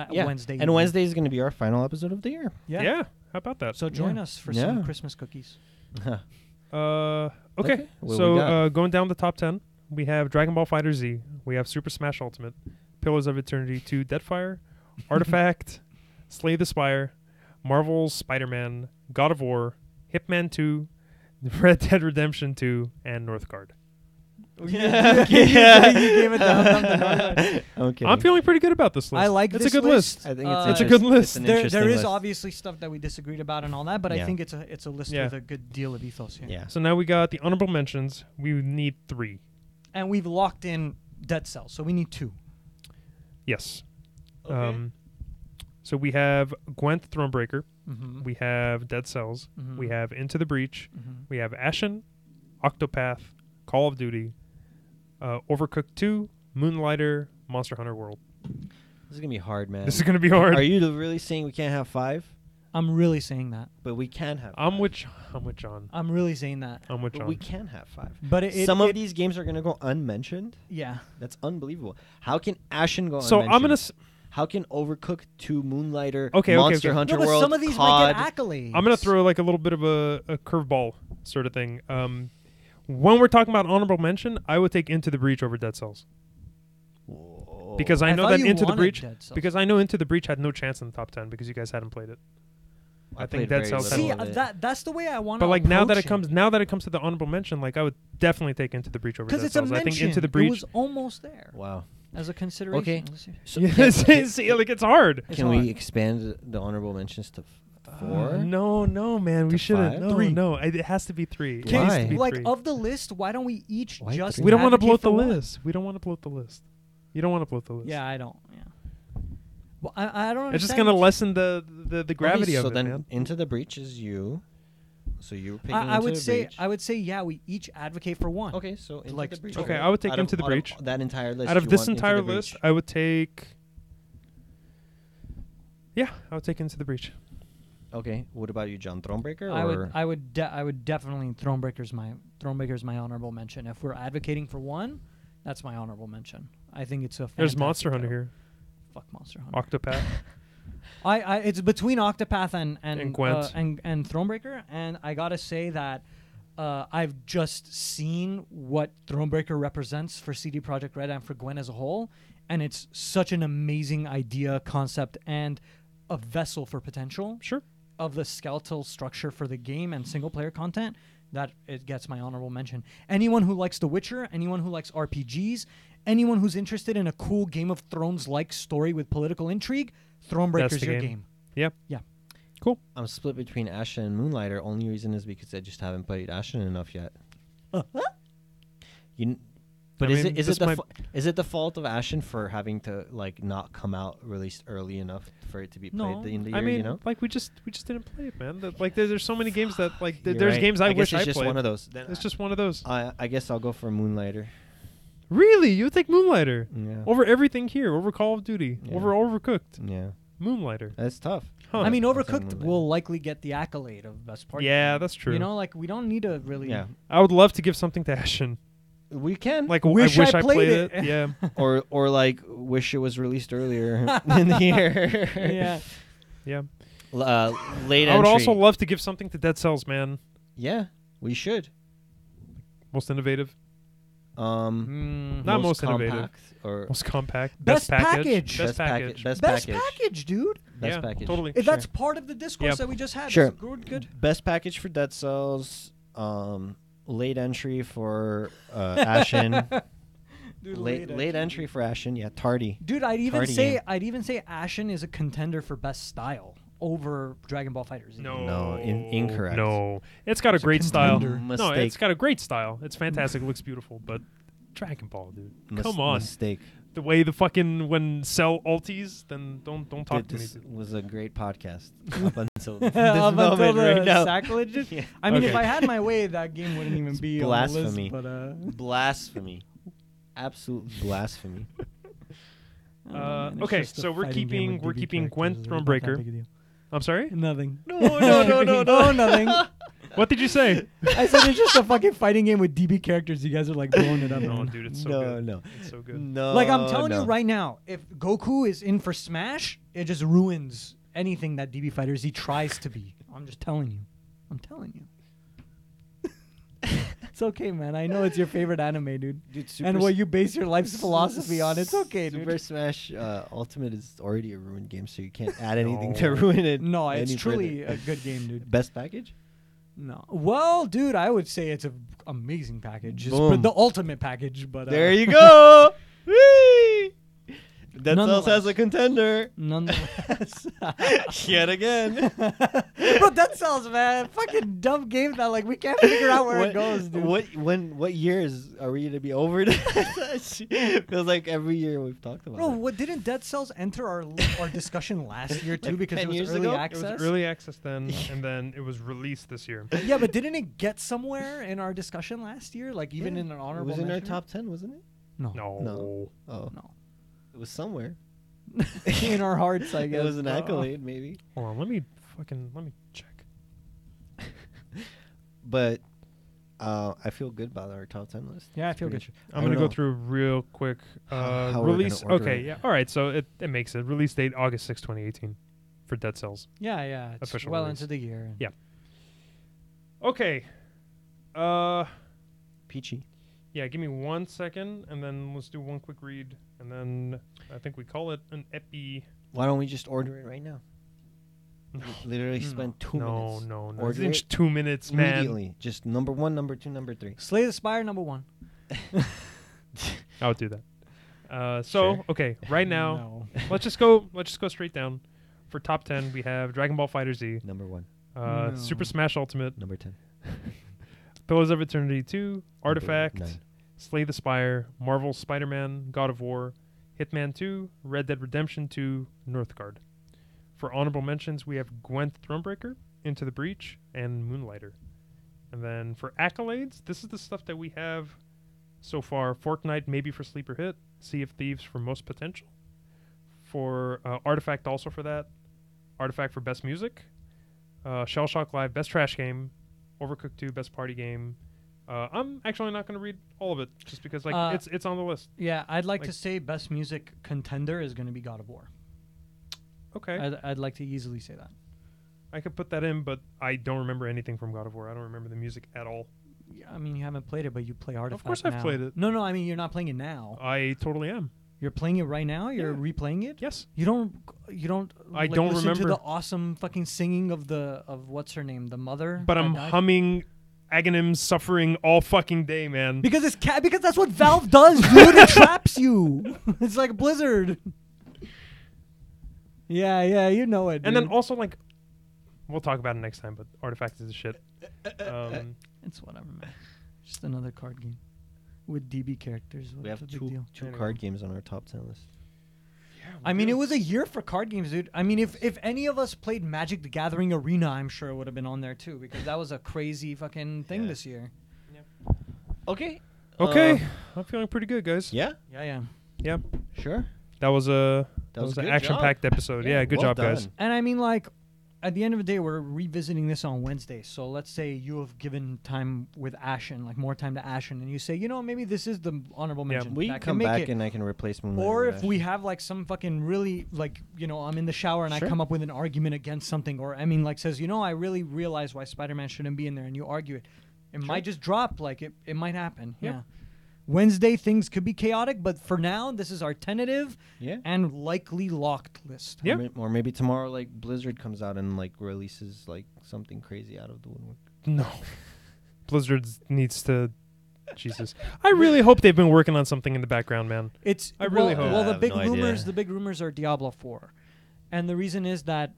[SPEAKER 2] And
[SPEAKER 3] evening.
[SPEAKER 2] Wednesday is going to be our final episode of the year.
[SPEAKER 1] Yeah. How about that?
[SPEAKER 3] So join
[SPEAKER 2] Yeah.
[SPEAKER 3] us for
[SPEAKER 2] Yeah.
[SPEAKER 3] some Christmas cookies.
[SPEAKER 1] Okay.
[SPEAKER 2] Okay, what
[SPEAKER 1] So
[SPEAKER 2] we got?
[SPEAKER 1] going down the top 10, we have Dragon Ball Fighter Z. We have Super Smash Ultimate, Pillars of Eternity 2, Deadfire, Artifact, Slay the Spire, Marvel's Spider-Man, God of War, Hitman 2, Red Dead Redemption 2, and Northgard.
[SPEAKER 3] You gave it the
[SPEAKER 2] Okay.
[SPEAKER 1] I'm feeling pretty good about this list.
[SPEAKER 3] I like
[SPEAKER 1] it's
[SPEAKER 3] this
[SPEAKER 1] a good
[SPEAKER 3] list.
[SPEAKER 2] I think
[SPEAKER 3] It's
[SPEAKER 1] a good list.
[SPEAKER 2] An
[SPEAKER 3] There
[SPEAKER 2] interesting
[SPEAKER 3] is
[SPEAKER 2] list.
[SPEAKER 3] obviously stuff that we disagreed about and all that, but I
[SPEAKER 2] Yeah.
[SPEAKER 3] think it's a list
[SPEAKER 1] Yeah.
[SPEAKER 3] with a good deal of ethos here.
[SPEAKER 2] Yeah.
[SPEAKER 1] So now we got the honorable mentions. We need 3.
[SPEAKER 3] And we've locked in Dead Cells, so we need 2.
[SPEAKER 1] Yes.
[SPEAKER 3] Okay.
[SPEAKER 1] So we have Gwent Thronebreaker.
[SPEAKER 3] Mm-hmm.
[SPEAKER 1] We have Dead Cells.
[SPEAKER 3] Mhm.
[SPEAKER 1] We have Into the Breach.
[SPEAKER 3] Mm-hmm.
[SPEAKER 1] We have Ashen, Octopath, Call of Duty, Overcooked 2, Moonlighter, Monster Hunter World.
[SPEAKER 2] This is going to be hard, man.
[SPEAKER 1] This is going to be hard.
[SPEAKER 2] Are you really saying we can't have 5?
[SPEAKER 3] I'm really saying that.
[SPEAKER 2] But we can have
[SPEAKER 1] I'm
[SPEAKER 2] 5.
[SPEAKER 1] with John.
[SPEAKER 3] I'm really saying that.
[SPEAKER 1] I'm with
[SPEAKER 2] But
[SPEAKER 1] John.
[SPEAKER 2] we can have 5.
[SPEAKER 3] But
[SPEAKER 2] Some of these games are going to go unmentioned.
[SPEAKER 3] yeah.
[SPEAKER 2] That's unbelievable. How can Ashen go
[SPEAKER 1] So
[SPEAKER 2] unmentioned?
[SPEAKER 1] I'm going to
[SPEAKER 2] How can Overcooked 2, Moonlighter,
[SPEAKER 1] Okay,
[SPEAKER 2] Monster
[SPEAKER 1] okay.
[SPEAKER 2] Hunter
[SPEAKER 3] No, but
[SPEAKER 2] World,
[SPEAKER 3] some of these
[SPEAKER 2] COD?
[SPEAKER 3] might get accolades.
[SPEAKER 1] I'm gonna throw like a little bit of a curveball sort of thing. When we're talking about honorable mention, I would take Into the Breach over Dead Cells
[SPEAKER 2] Whoa.
[SPEAKER 1] because I know
[SPEAKER 3] thought
[SPEAKER 1] that
[SPEAKER 3] you
[SPEAKER 1] Into the
[SPEAKER 3] wanted
[SPEAKER 1] Breach
[SPEAKER 3] Dead Cells.
[SPEAKER 1] because I know Into the Breach had no chance in the top 10 because you guys hadn't played it. I think
[SPEAKER 2] played
[SPEAKER 1] Dead
[SPEAKER 2] very
[SPEAKER 1] Cells
[SPEAKER 2] little
[SPEAKER 3] See,
[SPEAKER 2] of it.
[SPEAKER 3] that's the way I want
[SPEAKER 1] But
[SPEAKER 3] to
[SPEAKER 1] like now that it comes to the honorable mention, like I would definitely take Into the Breach over Dead
[SPEAKER 3] because it's a
[SPEAKER 1] Cells. I think
[SPEAKER 3] mention.
[SPEAKER 1] Into the
[SPEAKER 3] It
[SPEAKER 1] Breach.
[SPEAKER 3] was almost there
[SPEAKER 2] Wow.
[SPEAKER 3] as a consideration.
[SPEAKER 2] Okay.
[SPEAKER 3] Let's see.
[SPEAKER 2] So
[SPEAKER 1] Yeah, see, like it's hard.
[SPEAKER 3] It's
[SPEAKER 2] can
[SPEAKER 3] hard.
[SPEAKER 2] we expand the honorable mentions to 4?
[SPEAKER 1] No, man, we
[SPEAKER 2] To
[SPEAKER 1] shouldn't.
[SPEAKER 2] 5?
[SPEAKER 1] No,
[SPEAKER 3] 3.
[SPEAKER 1] no, it has to be 3. It
[SPEAKER 2] Why?
[SPEAKER 1] has to be
[SPEAKER 3] Like
[SPEAKER 1] 3.
[SPEAKER 3] of the list, why don't we each
[SPEAKER 2] Why
[SPEAKER 3] just?
[SPEAKER 2] 3?
[SPEAKER 1] We don't want to
[SPEAKER 3] advocate
[SPEAKER 1] bloat the
[SPEAKER 3] for one?
[SPEAKER 1] list. We don't want to bloat the list. You don't want to bloat the list.
[SPEAKER 3] Yeah, I don't. Yeah. Well, I don't.
[SPEAKER 1] It's just
[SPEAKER 3] understand
[SPEAKER 1] gonna
[SPEAKER 3] what
[SPEAKER 1] lessen the gravity
[SPEAKER 2] Okay,
[SPEAKER 1] of
[SPEAKER 2] so
[SPEAKER 1] it,
[SPEAKER 2] then
[SPEAKER 1] man.
[SPEAKER 2] Into the Breach is you. So you're picking
[SPEAKER 3] I
[SPEAKER 2] Into
[SPEAKER 3] would
[SPEAKER 2] the
[SPEAKER 3] say
[SPEAKER 2] Breach.
[SPEAKER 3] I would say yeah. We each advocate for one.
[SPEAKER 2] Okay, so Into
[SPEAKER 3] Like,
[SPEAKER 2] the Breach.
[SPEAKER 1] Okay, I would take
[SPEAKER 2] Out
[SPEAKER 1] Into the
[SPEAKER 2] out
[SPEAKER 1] Breach.
[SPEAKER 2] that entire list.
[SPEAKER 1] Out of
[SPEAKER 2] you
[SPEAKER 1] this
[SPEAKER 2] want Into
[SPEAKER 1] entire
[SPEAKER 2] the
[SPEAKER 1] list,
[SPEAKER 2] Breach.
[SPEAKER 1] I would take. Yeah, I would take Into the Breach.
[SPEAKER 2] Okay, what about you, John? Thronebreaker?
[SPEAKER 3] I would definitely Thronebreaker's my honorable mention. If we're advocating for one, that's my honorable mention. I think it's a.
[SPEAKER 1] There's
[SPEAKER 3] fantastic
[SPEAKER 1] Monster Hunter
[SPEAKER 3] title.
[SPEAKER 1] here.
[SPEAKER 3] Fuck Monster Hunter.
[SPEAKER 1] Octopath.
[SPEAKER 3] It's between Octopath and
[SPEAKER 1] Gwent.
[SPEAKER 3] and Thronebreaker, and I gotta say that I've just seen what Thronebreaker represents for CD Projekt Red and for Gwent as a whole, and it's such an amazing idea, concept, and a vessel for potential
[SPEAKER 1] Sure.
[SPEAKER 3] of the skeletal structure for the game and single player content that it gets my honorable mention. Anyone who likes The Witcher, anyone who likes RPGs, anyone who's interested in a cool Game of Thrones like story with political intrigue, Thronebreaker's
[SPEAKER 1] That's the
[SPEAKER 3] your
[SPEAKER 1] game.
[SPEAKER 3] game.
[SPEAKER 1] Yep.
[SPEAKER 3] Yeah.
[SPEAKER 1] Cool.
[SPEAKER 2] I'm split between Ashen and Moonlighter. Only reason is because I just haven't played Ashen enough yet. But
[SPEAKER 1] I
[SPEAKER 2] is
[SPEAKER 1] mean,
[SPEAKER 2] it
[SPEAKER 1] this might-
[SPEAKER 2] is it the fault of Ashen for having to like not come out released early enough for it to be
[SPEAKER 3] No.
[SPEAKER 2] played in the year?
[SPEAKER 1] I mean,
[SPEAKER 2] you know,
[SPEAKER 1] like we just didn't play it, man. Like there's so many games that like
[SPEAKER 2] You're
[SPEAKER 1] there's
[SPEAKER 2] right.
[SPEAKER 1] games I
[SPEAKER 2] guess
[SPEAKER 1] wish
[SPEAKER 2] it's
[SPEAKER 1] I
[SPEAKER 2] just
[SPEAKER 1] played.
[SPEAKER 2] one of those. Then
[SPEAKER 1] It's just one of those.
[SPEAKER 2] I guess I'll go for Moonlighter.
[SPEAKER 1] Really, you would take Moonlighter
[SPEAKER 2] Yeah.
[SPEAKER 1] over everything here, over Call of Duty,
[SPEAKER 2] Yeah.
[SPEAKER 1] over Overcooked.
[SPEAKER 2] Yeah.
[SPEAKER 1] Moonlighter.
[SPEAKER 2] That's tough.
[SPEAKER 1] Huh.
[SPEAKER 3] I mean,
[SPEAKER 2] I'll take
[SPEAKER 3] Overcooked
[SPEAKER 2] Moonlighter.
[SPEAKER 3] will likely get the accolade of best part.
[SPEAKER 1] Yeah, that's true.
[SPEAKER 3] You know, like we don't need to really.
[SPEAKER 2] Yeah.
[SPEAKER 1] I would love to give something to Ashen.
[SPEAKER 2] We can.
[SPEAKER 1] Like
[SPEAKER 3] Wish
[SPEAKER 1] I wish
[SPEAKER 3] I
[SPEAKER 1] I
[SPEAKER 3] played
[SPEAKER 1] played
[SPEAKER 3] it.
[SPEAKER 1] Yeah.
[SPEAKER 2] or like wish it was released earlier in the year.
[SPEAKER 3] Yeah.
[SPEAKER 1] Yeah.
[SPEAKER 2] Late
[SPEAKER 1] I would
[SPEAKER 2] entry.
[SPEAKER 1] also love to give something to Dead Cells, man.
[SPEAKER 2] Yeah, we should.
[SPEAKER 1] Most innovative. Not most innovative.
[SPEAKER 2] compact or
[SPEAKER 1] Most compact.
[SPEAKER 3] Best package.
[SPEAKER 1] Best package.
[SPEAKER 2] Best
[SPEAKER 3] Best
[SPEAKER 2] package.
[SPEAKER 3] package, dude.
[SPEAKER 2] Best
[SPEAKER 1] Yeah,
[SPEAKER 2] package.
[SPEAKER 1] totally.
[SPEAKER 3] If
[SPEAKER 2] Sure.
[SPEAKER 3] that's part of the discourse
[SPEAKER 1] Yeah.
[SPEAKER 3] that we just had.
[SPEAKER 2] Sure.
[SPEAKER 3] That's good.
[SPEAKER 2] Best package for Dead Cells. Late entry for Ashen.
[SPEAKER 3] Dude,
[SPEAKER 2] late entry for Ashen. Yeah, tardy.
[SPEAKER 3] Dude, I'd even
[SPEAKER 2] Tardy
[SPEAKER 3] say
[SPEAKER 2] game.
[SPEAKER 3] Ashen is a contender for best style over Dragon Ball FighterZ.
[SPEAKER 2] No, incorrect.
[SPEAKER 1] No, it's got a
[SPEAKER 3] It's a
[SPEAKER 1] great style.
[SPEAKER 3] contender.
[SPEAKER 1] No, it's
[SPEAKER 2] Mistake.
[SPEAKER 1] got a great style. It's fantastic. It looks beautiful, but Dragon Ball, dude. Come on.
[SPEAKER 2] Mistake.
[SPEAKER 1] The way the fucking when Cell ulties, then don't talk to me.
[SPEAKER 2] This was a great podcast up until this
[SPEAKER 3] Up until
[SPEAKER 2] moment
[SPEAKER 3] the
[SPEAKER 2] right now.
[SPEAKER 3] sacrilege.
[SPEAKER 2] Yeah.
[SPEAKER 3] I mean, if
[SPEAKER 1] Okay.
[SPEAKER 3] I had my way, that game wouldn't even be
[SPEAKER 2] blasphemy.
[SPEAKER 3] on the list. But
[SPEAKER 2] Blasphemy. Absolute blasphemy.
[SPEAKER 3] man, it's
[SPEAKER 1] Okay,
[SPEAKER 3] just a
[SPEAKER 1] so we're
[SPEAKER 3] fighting game with
[SPEAKER 1] keeping
[SPEAKER 3] DB
[SPEAKER 1] Gwent
[SPEAKER 3] characters. It's not that
[SPEAKER 1] Thronebreaker.
[SPEAKER 3] big a deal.
[SPEAKER 1] I'm sorry.
[SPEAKER 3] Nothing.
[SPEAKER 2] No.
[SPEAKER 3] Oh, nothing.
[SPEAKER 1] What did you say?
[SPEAKER 3] I said it's just a fucking fighting game with DB characters. You guys are like blowing it up.
[SPEAKER 1] No,
[SPEAKER 3] man.
[SPEAKER 1] dude, it's so
[SPEAKER 2] No,
[SPEAKER 1] good.
[SPEAKER 2] no.
[SPEAKER 1] It's so good.
[SPEAKER 2] No.
[SPEAKER 3] Like I'm telling
[SPEAKER 2] no.
[SPEAKER 3] you right now, if Goku is in for Smash, it just ruins anything that DB Fighters he tries to be. I'm just telling you. I'm telling you. It's okay, man. I know it's your favorite anime, dude.
[SPEAKER 2] Dude, Super
[SPEAKER 3] And what you base your life's philosophy on. It's okay,
[SPEAKER 2] Super
[SPEAKER 3] dude.
[SPEAKER 2] Smash Ultimate is already a ruined game, so you can't add anything to ruin it.
[SPEAKER 3] No, it's
[SPEAKER 2] any
[SPEAKER 3] truly
[SPEAKER 2] further.
[SPEAKER 3] a good game, dude.
[SPEAKER 2] Best package?
[SPEAKER 3] No. Well, dude, I would say it's an amazing package. It's
[SPEAKER 2] Boom.
[SPEAKER 3] the ultimate package, but
[SPEAKER 2] There you go. Whee! Dead Cells
[SPEAKER 3] Nonetheless.
[SPEAKER 2] has a contender.
[SPEAKER 3] Nonetheless.
[SPEAKER 2] Yet again.
[SPEAKER 3] Bro, Dead Cells, man. Fucking dumb game that like we can't figure out where it goes, dude.
[SPEAKER 2] What years are we gonna be over it? Feels like every year we've talked about
[SPEAKER 3] Bro,
[SPEAKER 2] it.
[SPEAKER 3] what didn't Dead Cells enter our discussion last year too?
[SPEAKER 2] Like
[SPEAKER 3] because
[SPEAKER 2] 10
[SPEAKER 3] it was
[SPEAKER 2] years
[SPEAKER 3] early
[SPEAKER 2] ago? It was
[SPEAKER 1] It
[SPEAKER 3] access.
[SPEAKER 1] was early access then, and then it was released this year.
[SPEAKER 3] Yeah, but didn't it get somewhere in our discussion last year? Like even
[SPEAKER 2] Yeah.
[SPEAKER 3] in an
[SPEAKER 2] It
[SPEAKER 3] honorable
[SPEAKER 2] was in our
[SPEAKER 3] mention?
[SPEAKER 2] top 10, wasn't it?
[SPEAKER 3] No.
[SPEAKER 1] No.
[SPEAKER 2] Oh,
[SPEAKER 3] No.
[SPEAKER 2] it was somewhere.
[SPEAKER 3] In our hearts, I guess.
[SPEAKER 2] It was an
[SPEAKER 3] bro.
[SPEAKER 2] accolade, maybe.
[SPEAKER 1] Hold on, let me check.
[SPEAKER 2] But I feel good about our top 10 list.
[SPEAKER 3] Yeah, I feel good.
[SPEAKER 1] I'm
[SPEAKER 2] I
[SPEAKER 1] gonna
[SPEAKER 2] don't
[SPEAKER 1] go
[SPEAKER 2] know.
[SPEAKER 1] through real quick.
[SPEAKER 2] How we're gonna
[SPEAKER 1] Release.
[SPEAKER 2] order
[SPEAKER 1] Okay,
[SPEAKER 2] it.
[SPEAKER 1] yeah. All right, so it makes it. Release date August 6, 2018 for Dead Cells.
[SPEAKER 3] Yeah. It's
[SPEAKER 1] Official
[SPEAKER 3] well
[SPEAKER 1] release.
[SPEAKER 3] into the year.
[SPEAKER 1] Yeah. Okay.
[SPEAKER 2] Peachy.
[SPEAKER 1] Yeah, give me 1 second, and then let's do one quick read, and then I think we call it an epi.
[SPEAKER 2] Why don't we just order it right now?
[SPEAKER 1] No,
[SPEAKER 2] Literally
[SPEAKER 3] No.
[SPEAKER 2] spend 2
[SPEAKER 1] no,
[SPEAKER 2] minutes.
[SPEAKER 1] no.
[SPEAKER 2] Order
[SPEAKER 1] It's
[SPEAKER 2] it
[SPEAKER 1] 2 minutes, man.
[SPEAKER 2] Immediately. Just number 1, number 2, number 3.
[SPEAKER 3] Slay the Spire #1.
[SPEAKER 1] I would do that.
[SPEAKER 2] Sure.
[SPEAKER 1] Okay, right now,
[SPEAKER 3] No.
[SPEAKER 1] let's just go straight down. For top 10, we have Dragon Ball FighterZ,
[SPEAKER 2] Number 1,
[SPEAKER 3] No.
[SPEAKER 1] Super Smash Ultimate,
[SPEAKER 2] number 10.
[SPEAKER 1] Pillars of Eternity 2, Artifact,
[SPEAKER 2] 9.
[SPEAKER 1] Slay the Spire, Marvel Spider-Man, God of War, Hitman 2, Red Dead Redemption 2, Northgard. For honorable mentions, we have Gwent Thronebreaker, Into the Breach, and Moonlighter. And then for accolades, this is the stuff that we have so far. Fortnite maybe for Sleeper Hit, Sea of Thieves for Most Potential. For Artifact also for that. Artifact for Best Music. Shell Shock Live Best Trash Game. Overcooked 2 Best Party Game. I'm actually not going to read all of it just because it's on the list.
[SPEAKER 3] Yeah, I'd like
[SPEAKER 1] Like-
[SPEAKER 3] to say best music contender is going to be God of War.
[SPEAKER 1] Okay.
[SPEAKER 3] I'd like to easily say that.
[SPEAKER 1] I could put that in, but I don't remember anything from God of War. I don't remember the music at all.
[SPEAKER 3] Yeah, I mean, you haven't played it, but you play Artifact
[SPEAKER 1] course I've
[SPEAKER 3] now.
[SPEAKER 1] played it.
[SPEAKER 3] No, I mean, you're not playing it now.
[SPEAKER 1] I totally am.
[SPEAKER 3] You're playing it right now? You're
[SPEAKER 1] Yeah.
[SPEAKER 3] replaying it?
[SPEAKER 1] Yes.
[SPEAKER 3] You don't
[SPEAKER 1] I don't
[SPEAKER 3] listen to
[SPEAKER 1] remember.
[SPEAKER 3] the awesome fucking singing of what's her name? The mother?
[SPEAKER 1] But
[SPEAKER 3] that
[SPEAKER 1] I'm
[SPEAKER 3] died?
[SPEAKER 1] humming Aghanim's Suffering all fucking day, man.
[SPEAKER 3] Because because that's what Valve does, dude. It traps you. It's like Blizzard. Yeah, you know it.
[SPEAKER 1] And then
[SPEAKER 3] dude.
[SPEAKER 1] also, like, we'll talk about it next time, but Artifact is the shit.
[SPEAKER 3] It's whatever, man. Just another card game with DB characters.
[SPEAKER 2] We have
[SPEAKER 3] What's the big deal?
[SPEAKER 2] two
[SPEAKER 1] Anyway.
[SPEAKER 2] card games on our top 10 list.
[SPEAKER 3] I mean, it was a year for card games, dude. I mean, if any of us played Magic the Gathering Arena, I'm sure it would have been on there too, because that was a crazy fucking thing
[SPEAKER 2] Yeah.
[SPEAKER 3] this year.
[SPEAKER 2] Okay.
[SPEAKER 1] Okay. I'm feeling pretty good, guys.
[SPEAKER 2] Yeah?
[SPEAKER 3] Yeah.
[SPEAKER 1] Yeah.
[SPEAKER 2] Sure.
[SPEAKER 1] That was
[SPEAKER 2] That was
[SPEAKER 1] an
[SPEAKER 2] good
[SPEAKER 1] action-packed episode. Yeah, good
[SPEAKER 2] well
[SPEAKER 1] job, guys.
[SPEAKER 2] done.
[SPEAKER 3] And I mean, like, at the end of the day, we're revisiting this on Wednesday. So let's say you have given time with Ashen, like more time to Ashen, and you say, you know, maybe this is the honorable mention.
[SPEAKER 2] We
[SPEAKER 3] that
[SPEAKER 2] can
[SPEAKER 3] can
[SPEAKER 2] come
[SPEAKER 3] make
[SPEAKER 2] back
[SPEAKER 3] it.
[SPEAKER 2] and I can replace Moonlight.
[SPEAKER 3] Or
[SPEAKER 2] with
[SPEAKER 3] if we
[SPEAKER 2] Ash.
[SPEAKER 3] have like some fucking really like, you know, I'm in the shower and
[SPEAKER 2] Sure.
[SPEAKER 3] I come up with an argument against something, or I mean like says, you know, I really realize why Spider-Man shouldn't be in there, and you argue it. It might just drop, like it might happen.
[SPEAKER 1] Yep.
[SPEAKER 3] Yeah. Wednesday things could be chaotic, but for now this is our tentative
[SPEAKER 2] Yeah.
[SPEAKER 3] and likely locked list.
[SPEAKER 1] Yeah.
[SPEAKER 2] Or maybe tomorrow, like, Blizzard comes out and, like, releases, like, something crazy out of the woodwork.
[SPEAKER 1] No. Blizzard needs to... Jesus. I really hope they've been working on something in the background, man.
[SPEAKER 3] It's
[SPEAKER 1] I really
[SPEAKER 3] well,
[SPEAKER 1] hope.
[SPEAKER 3] well
[SPEAKER 2] I
[SPEAKER 3] the
[SPEAKER 2] have
[SPEAKER 3] big
[SPEAKER 2] no idea.
[SPEAKER 3] rumors are Diablo 4. And the reason is that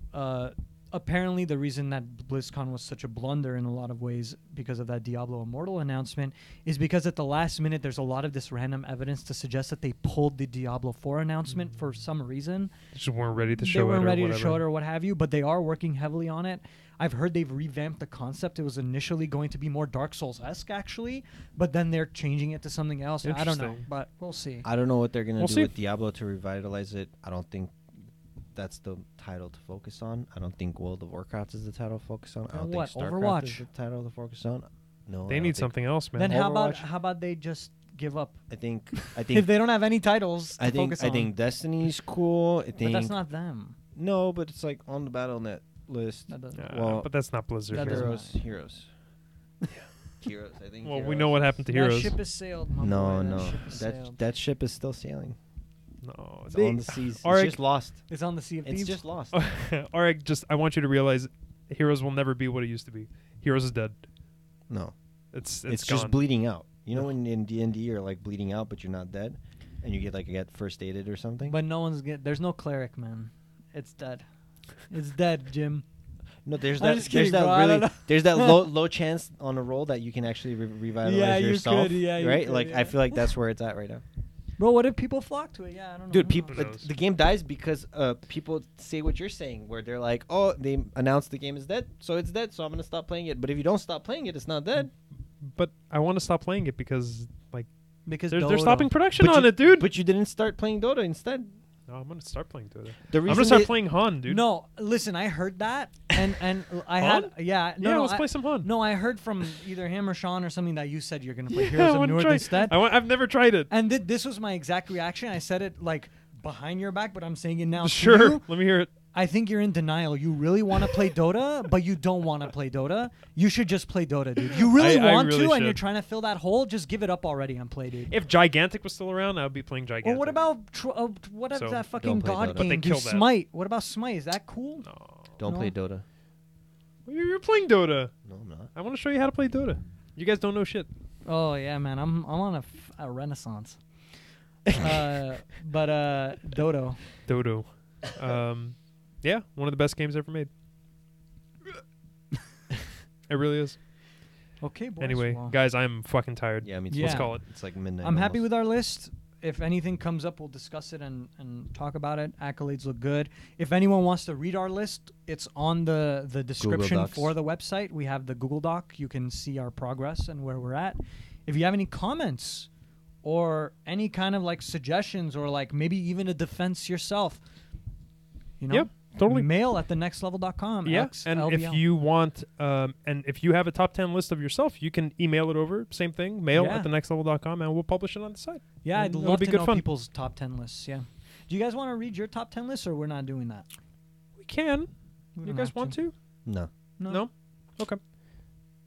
[SPEAKER 3] apparently the reason that BlizzCon was such a blunder in a lot of ways because of that Diablo Immortal announcement is because at the last minute there's a lot of this random evidence to suggest that they pulled the Diablo 4 announcement for some reason.
[SPEAKER 1] Just weren't ready to show it.
[SPEAKER 3] They weren't ready
[SPEAKER 1] or
[SPEAKER 3] to show it
[SPEAKER 1] whatever.
[SPEAKER 3] or what have you, but they are working heavily on it. I've heard they've revamped the concept. It was initially going to be more Dark Souls-esque, actually, but then they're changing it to something else. I don't know,
[SPEAKER 1] Interesting.
[SPEAKER 3] but we'll see.
[SPEAKER 2] I don't know what they're gonna
[SPEAKER 1] We'll
[SPEAKER 2] do
[SPEAKER 1] see.
[SPEAKER 2] with Diablo to revitalize it. I don't think that's the title to focus on. I don't think World of Warcraft is the title to focus on. I don't
[SPEAKER 3] what,
[SPEAKER 2] think StarCraft
[SPEAKER 3] Overwatch?
[SPEAKER 2] is the title to focus on. No,
[SPEAKER 1] They need something else, man.
[SPEAKER 3] Then
[SPEAKER 2] Overwatch.
[SPEAKER 3] how about they just give up?
[SPEAKER 2] I think
[SPEAKER 3] If they don't have any titles to focus on.
[SPEAKER 2] I think Destiny's cool. I
[SPEAKER 3] But
[SPEAKER 2] think
[SPEAKER 3] that's not them.
[SPEAKER 2] no, but it's like on the BattleNet list.
[SPEAKER 3] That doesn't.
[SPEAKER 2] Well,
[SPEAKER 1] but that's not Blizzard.
[SPEAKER 3] that
[SPEAKER 1] here.
[SPEAKER 3] doesn't
[SPEAKER 2] Heroes. Heroes. I think.
[SPEAKER 1] Well, we
[SPEAKER 2] Heroes
[SPEAKER 1] know what
[SPEAKER 2] is-
[SPEAKER 1] happened to
[SPEAKER 3] That
[SPEAKER 1] Heroes.
[SPEAKER 3] ship has sailed, my
[SPEAKER 2] No,
[SPEAKER 3] boy.
[SPEAKER 2] no,
[SPEAKER 3] That ship has sailed.
[SPEAKER 2] that ship is still sailing.
[SPEAKER 1] No,
[SPEAKER 2] It's
[SPEAKER 1] they-
[SPEAKER 2] on the seas.
[SPEAKER 1] Arik-
[SPEAKER 2] It's just lost.
[SPEAKER 3] It's on the Sea of
[SPEAKER 2] It's
[SPEAKER 3] Thieves.
[SPEAKER 2] just lost.
[SPEAKER 1] Arik, just I want you to realize, Heroes will never be what it used to be. Heroes is dead.
[SPEAKER 2] No,
[SPEAKER 1] It's
[SPEAKER 2] it's
[SPEAKER 1] gone.
[SPEAKER 2] just bleeding out. You know when in D&D you're like bleeding out, but you're not dead, and you get first aided or something.
[SPEAKER 3] But no one's get. There's no cleric, man. It's dead. It's dead, Jim.
[SPEAKER 2] No, there's
[SPEAKER 3] I'm
[SPEAKER 2] that.
[SPEAKER 3] just
[SPEAKER 2] There's
[SPEAKER 3] kidding, bro. I
[SPEAKER 2] that
[SPEAKER 3] don't
[SPEAKER 2] really.
[SPEAKER 3] know.
[SPEAKER 2] There's that low chance on a roll that you can actually revitalize
[SPEAKER 3] Yeah, you
[SPEAKER 2] yourself.
[SPEAKER 3] could, yeah, you
[SPEAKER 2] right.
[SPEAKER 3] could,
[SPEAKER 2] Like
[SPEAKER 3] yeah.
[SPEAKER 2] I feel like that's where it's at right now.
[SPEAKER 3] Bro, what if people flock to it? Yeah, I don't know.
[SPEAKER 2] Dude,
[SPEAKER 3] Who
[SPEAKER 2] people,
[SPEAKER 1] Who knows?
[SPEAKER 2] the game dies because people say what you're saying, where they're like, "Oh, they announced the game is dead, so it's dead, so I'm gonna stop playing it." But if you don't stop playing it, it's not dead.
[SPEAKER 1] But I want to stop playing it because
[SPEAKER 3] because
[SPEAKER 1] they're
[SPEAKER 3] Dota.
[SPEAKER 1] stopping production
[SPEAKER 2] But
[SPEAKER 1] on
[SPEAKER 2] you-
[SPEAKER 1] it, dude.
[SPEAKER 2] But you didn't start playing Dota instead.
[SPEAKER 1] No, I'm gonna start playing Dota.
[SPEAKER 2] The
[SPEAKER 1] I'm
[SPEAKER 2] reason
[SPEAKER 1] gonna start
[SPEAKER 2] they-
[SPEAKER 1] playing Han, dude.
[SPEAKER 3] No, listen, I heard that, and I
[SPEAKER 1] Han?
[SPEAKER 3] had yeah. No,
[SPEAKER 1] yeah,
[SPEAKER 3] no,
[SPEAKER 1] let's
[SPEAKER 3] I,
[SPEAKER 1] play some Han.
[SPEAKER 3] No, I heard from either him or Sean or something that you said you're gonna play
[SPEAKER 1] Yeah,
[SPEAKER 3] Heroes
[SPEAKER 1] I
[SPEAKER 3] of
[SPEAKER 1] wanna
[SPEAKER 3] North
[SPEAKER 1] try-
[SPEAKER 3] instead.
[SPEAKER 1] I've never tried it.
[SPEAKER 3] And this was my exact reaction. I said it like behind your back, but I'm saying it now. to
[SPEAKER 1] Sure,
[SPEAKER 3] you.
[SPEAKER 1] let me hear it.
[SPEAKER 3] I think you're in denial. You really want to play Dota, but you don't want to play Dota. You should just play Dota, dude. You really
[SPEAKER 1] I
[SPEAKER 3] want
[SPEAKER 1] really
[SPEAKER 3] to, and you're
[SPEAKER 1] should.
[SPEAKER 3] trying to fill that hole. Just give it up already and play, dude.
[SPEAKER 1] If Gigantic was still around, I would be playing Gigantic.
[SPEAKER 3] Or what about what is
[SPEAKER 1] So,
[SPEAKER 3] that fucking
[SPEAKER 2] don't play
[SPEAKER 3] god
[SPEAKER 2] Dota.
[SPEAKER 1] But they
[SPEAKER 3] game? Do
[SPEAKER 1] killed that.
[SPEAKER 3] Smite. What about Smite? Is that cool?
[SPEAKER 1] No.
[SPEAKER 2] Don't
[SPEAKER 3] No.
[SPEAKER 2] play Dota.
[SPEAKER 1] Well, you're playing Dota.
[SPEAKER 2] No, I'm not.
[SPEAKER 1] I want to show you how to play Dota. You guys don't know shit.
[SPEAKER 3] Oh yeah, man. I'm on a renaissance. But Dodo.
[SPEAKER 1] Dodo. Yeah, one of the best games ever made. It really is.
[SPEAKER 3] Okay, boys.
[SPEAKER 1] Anyway,
[SPEAKER 3] well,
[SPEAKER 1] guys, I'm fucking tired.
[SPEAKER 2] Yeah, I mean,
[SPEAKER 3] Yeah.
[SPEAKER 1] Let's call it.
[SPEAKER 2] It's like midnight.
[SPEAKER 3] I'm happy
[SPEAKER 2] almost.
[SPEAKER 3] with our list. If anything comes up, we'll discuss it and talk about it. Accolades look good. If anyone wants to read our list, it's on the description
[SPEAKER 2] Docs.
[SPEAKER 3] for the website. We have the Google Doc. You can see our progress and where we're at. If you have any comments or any kind of like suggestions or like maybe even a defense yourself, you know,
[SPEAKER 1] Yep, totally.
[SPEAKER 3] mail at thenextlevel.com.
[SPEAKER 1] Yeah, and if
[SPEAKER 3] XLVL.
[SPEAKER 1] you want, and if you have a top 10 list of yourself, you can email it over. Same thing, mail
[SPEAKER 3] Yeah.
[SPEAKER 1] at thenextlevel.com, and we'll publish it on the site.
[SPEAKER 3] Yeah, I'd
[SPEAKER 1] and it'll
[SPEAKER 3] love
[SPEAKER 1] be
[SPEAKER 3] to
[SPEAKER 1] good
[SPEAKER 3] know
[SPEAKER 1] fun.
[SPEAKER 3] people's top 10 lists. Yeah. Do you guys want to read your top 10 lists, or we're not doing that?
[SPEAKER 1] We can.
[SPEAKER 3] We
[SPEAKER 1] You
[SPEAKER 3] don't
[SPEAKER 1] guys
[SPEAKER 3] have
[SPEAKER 1] want to?
[SPEAKER 2] No.
[SPEAKER 1] No. Okay.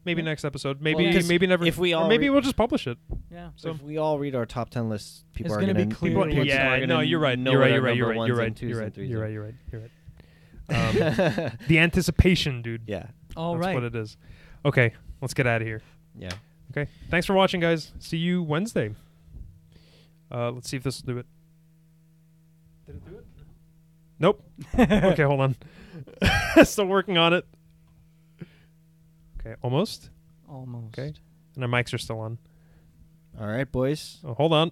[SPEAKER 1] Maybe
[SPEAKER 3] Yeah.
[SPEAKER 1] next episode. Maybe
[SPEAKER 2] because
[SPEAKER 1] maybe never.
[SPEAKER 2] if we
[SPEAKER 1] or
[SPEAKER 2] all
[SPEAKER 1] maybe
[SPEAKER 2] re-
[SPEAKER 1] we'll just publish it.
[SPEAKER 3] Yeah.
[SPEAKER 1] So
[SPEAKER 2] if we all read our top 10 lists, people
[SPEAKER 3] It's
[SPEAKER 2] are
[SPEAKER 3] gonna
[SPEAKER 2] going
[SPEAKER 3] be
[SPEAKER 2] to
[SPEAKER 3] clear
[SPEAKER 2] people
[SPEAKER 3] to
[SPEAKER 2] people
[SPEAKER 3] you.
[SPEAKER 2] are
[SPEAKER 1] Yeah,
[SPEAKER 2] gonna
[SPEAKER 1] no, you're right.
[SPEAKER 2] know
[SPEAKER 1] You're
[SPEAKER 2] what
[SPEAKER 1] right.
[SPEAKER 2] our
[SPEAKER 1] You're right. You're
[SPEAKER 2] number
[SPEAKER 1] right.
[SPEAKER 2] ones
[SPEAKER 1] You're
[SPEAKER 2] and
[SPEAKER 1] right.
[SPEAKER 2] twos
[SPEAKER 1] You're
[SPEAKER 2] and
[SPEAKER 1] right.
[SPEAKER 2] threes
[SPEAKER 1] You're
[SPEAKER 2] are.
[SPEAKER 1] right. You're right. You're right. The anticipation, dude.
[SPEAKER 2] Yeah.
[SPEAKER 3] All
[SPEAKER 1] That's
[SPEAKER 3] right.
[SPEAKER 1] what it is. Okay, let's get out of here.
[SPEAKER 2] Yeah.
[SPEAKER 1] Okay. Thanks for watching, guys. See you Wednesday. Let's see if this will do it. Did it do it? Nope. Okay, hold on. Still working on it. Okay, almost.
[SPEAKER 3] Almost.
[SPEAKER 1] Okay. And our mics are still on.
[SPEAKER 2] All right, boys.
[SPEAKER 1] Oh, hold on.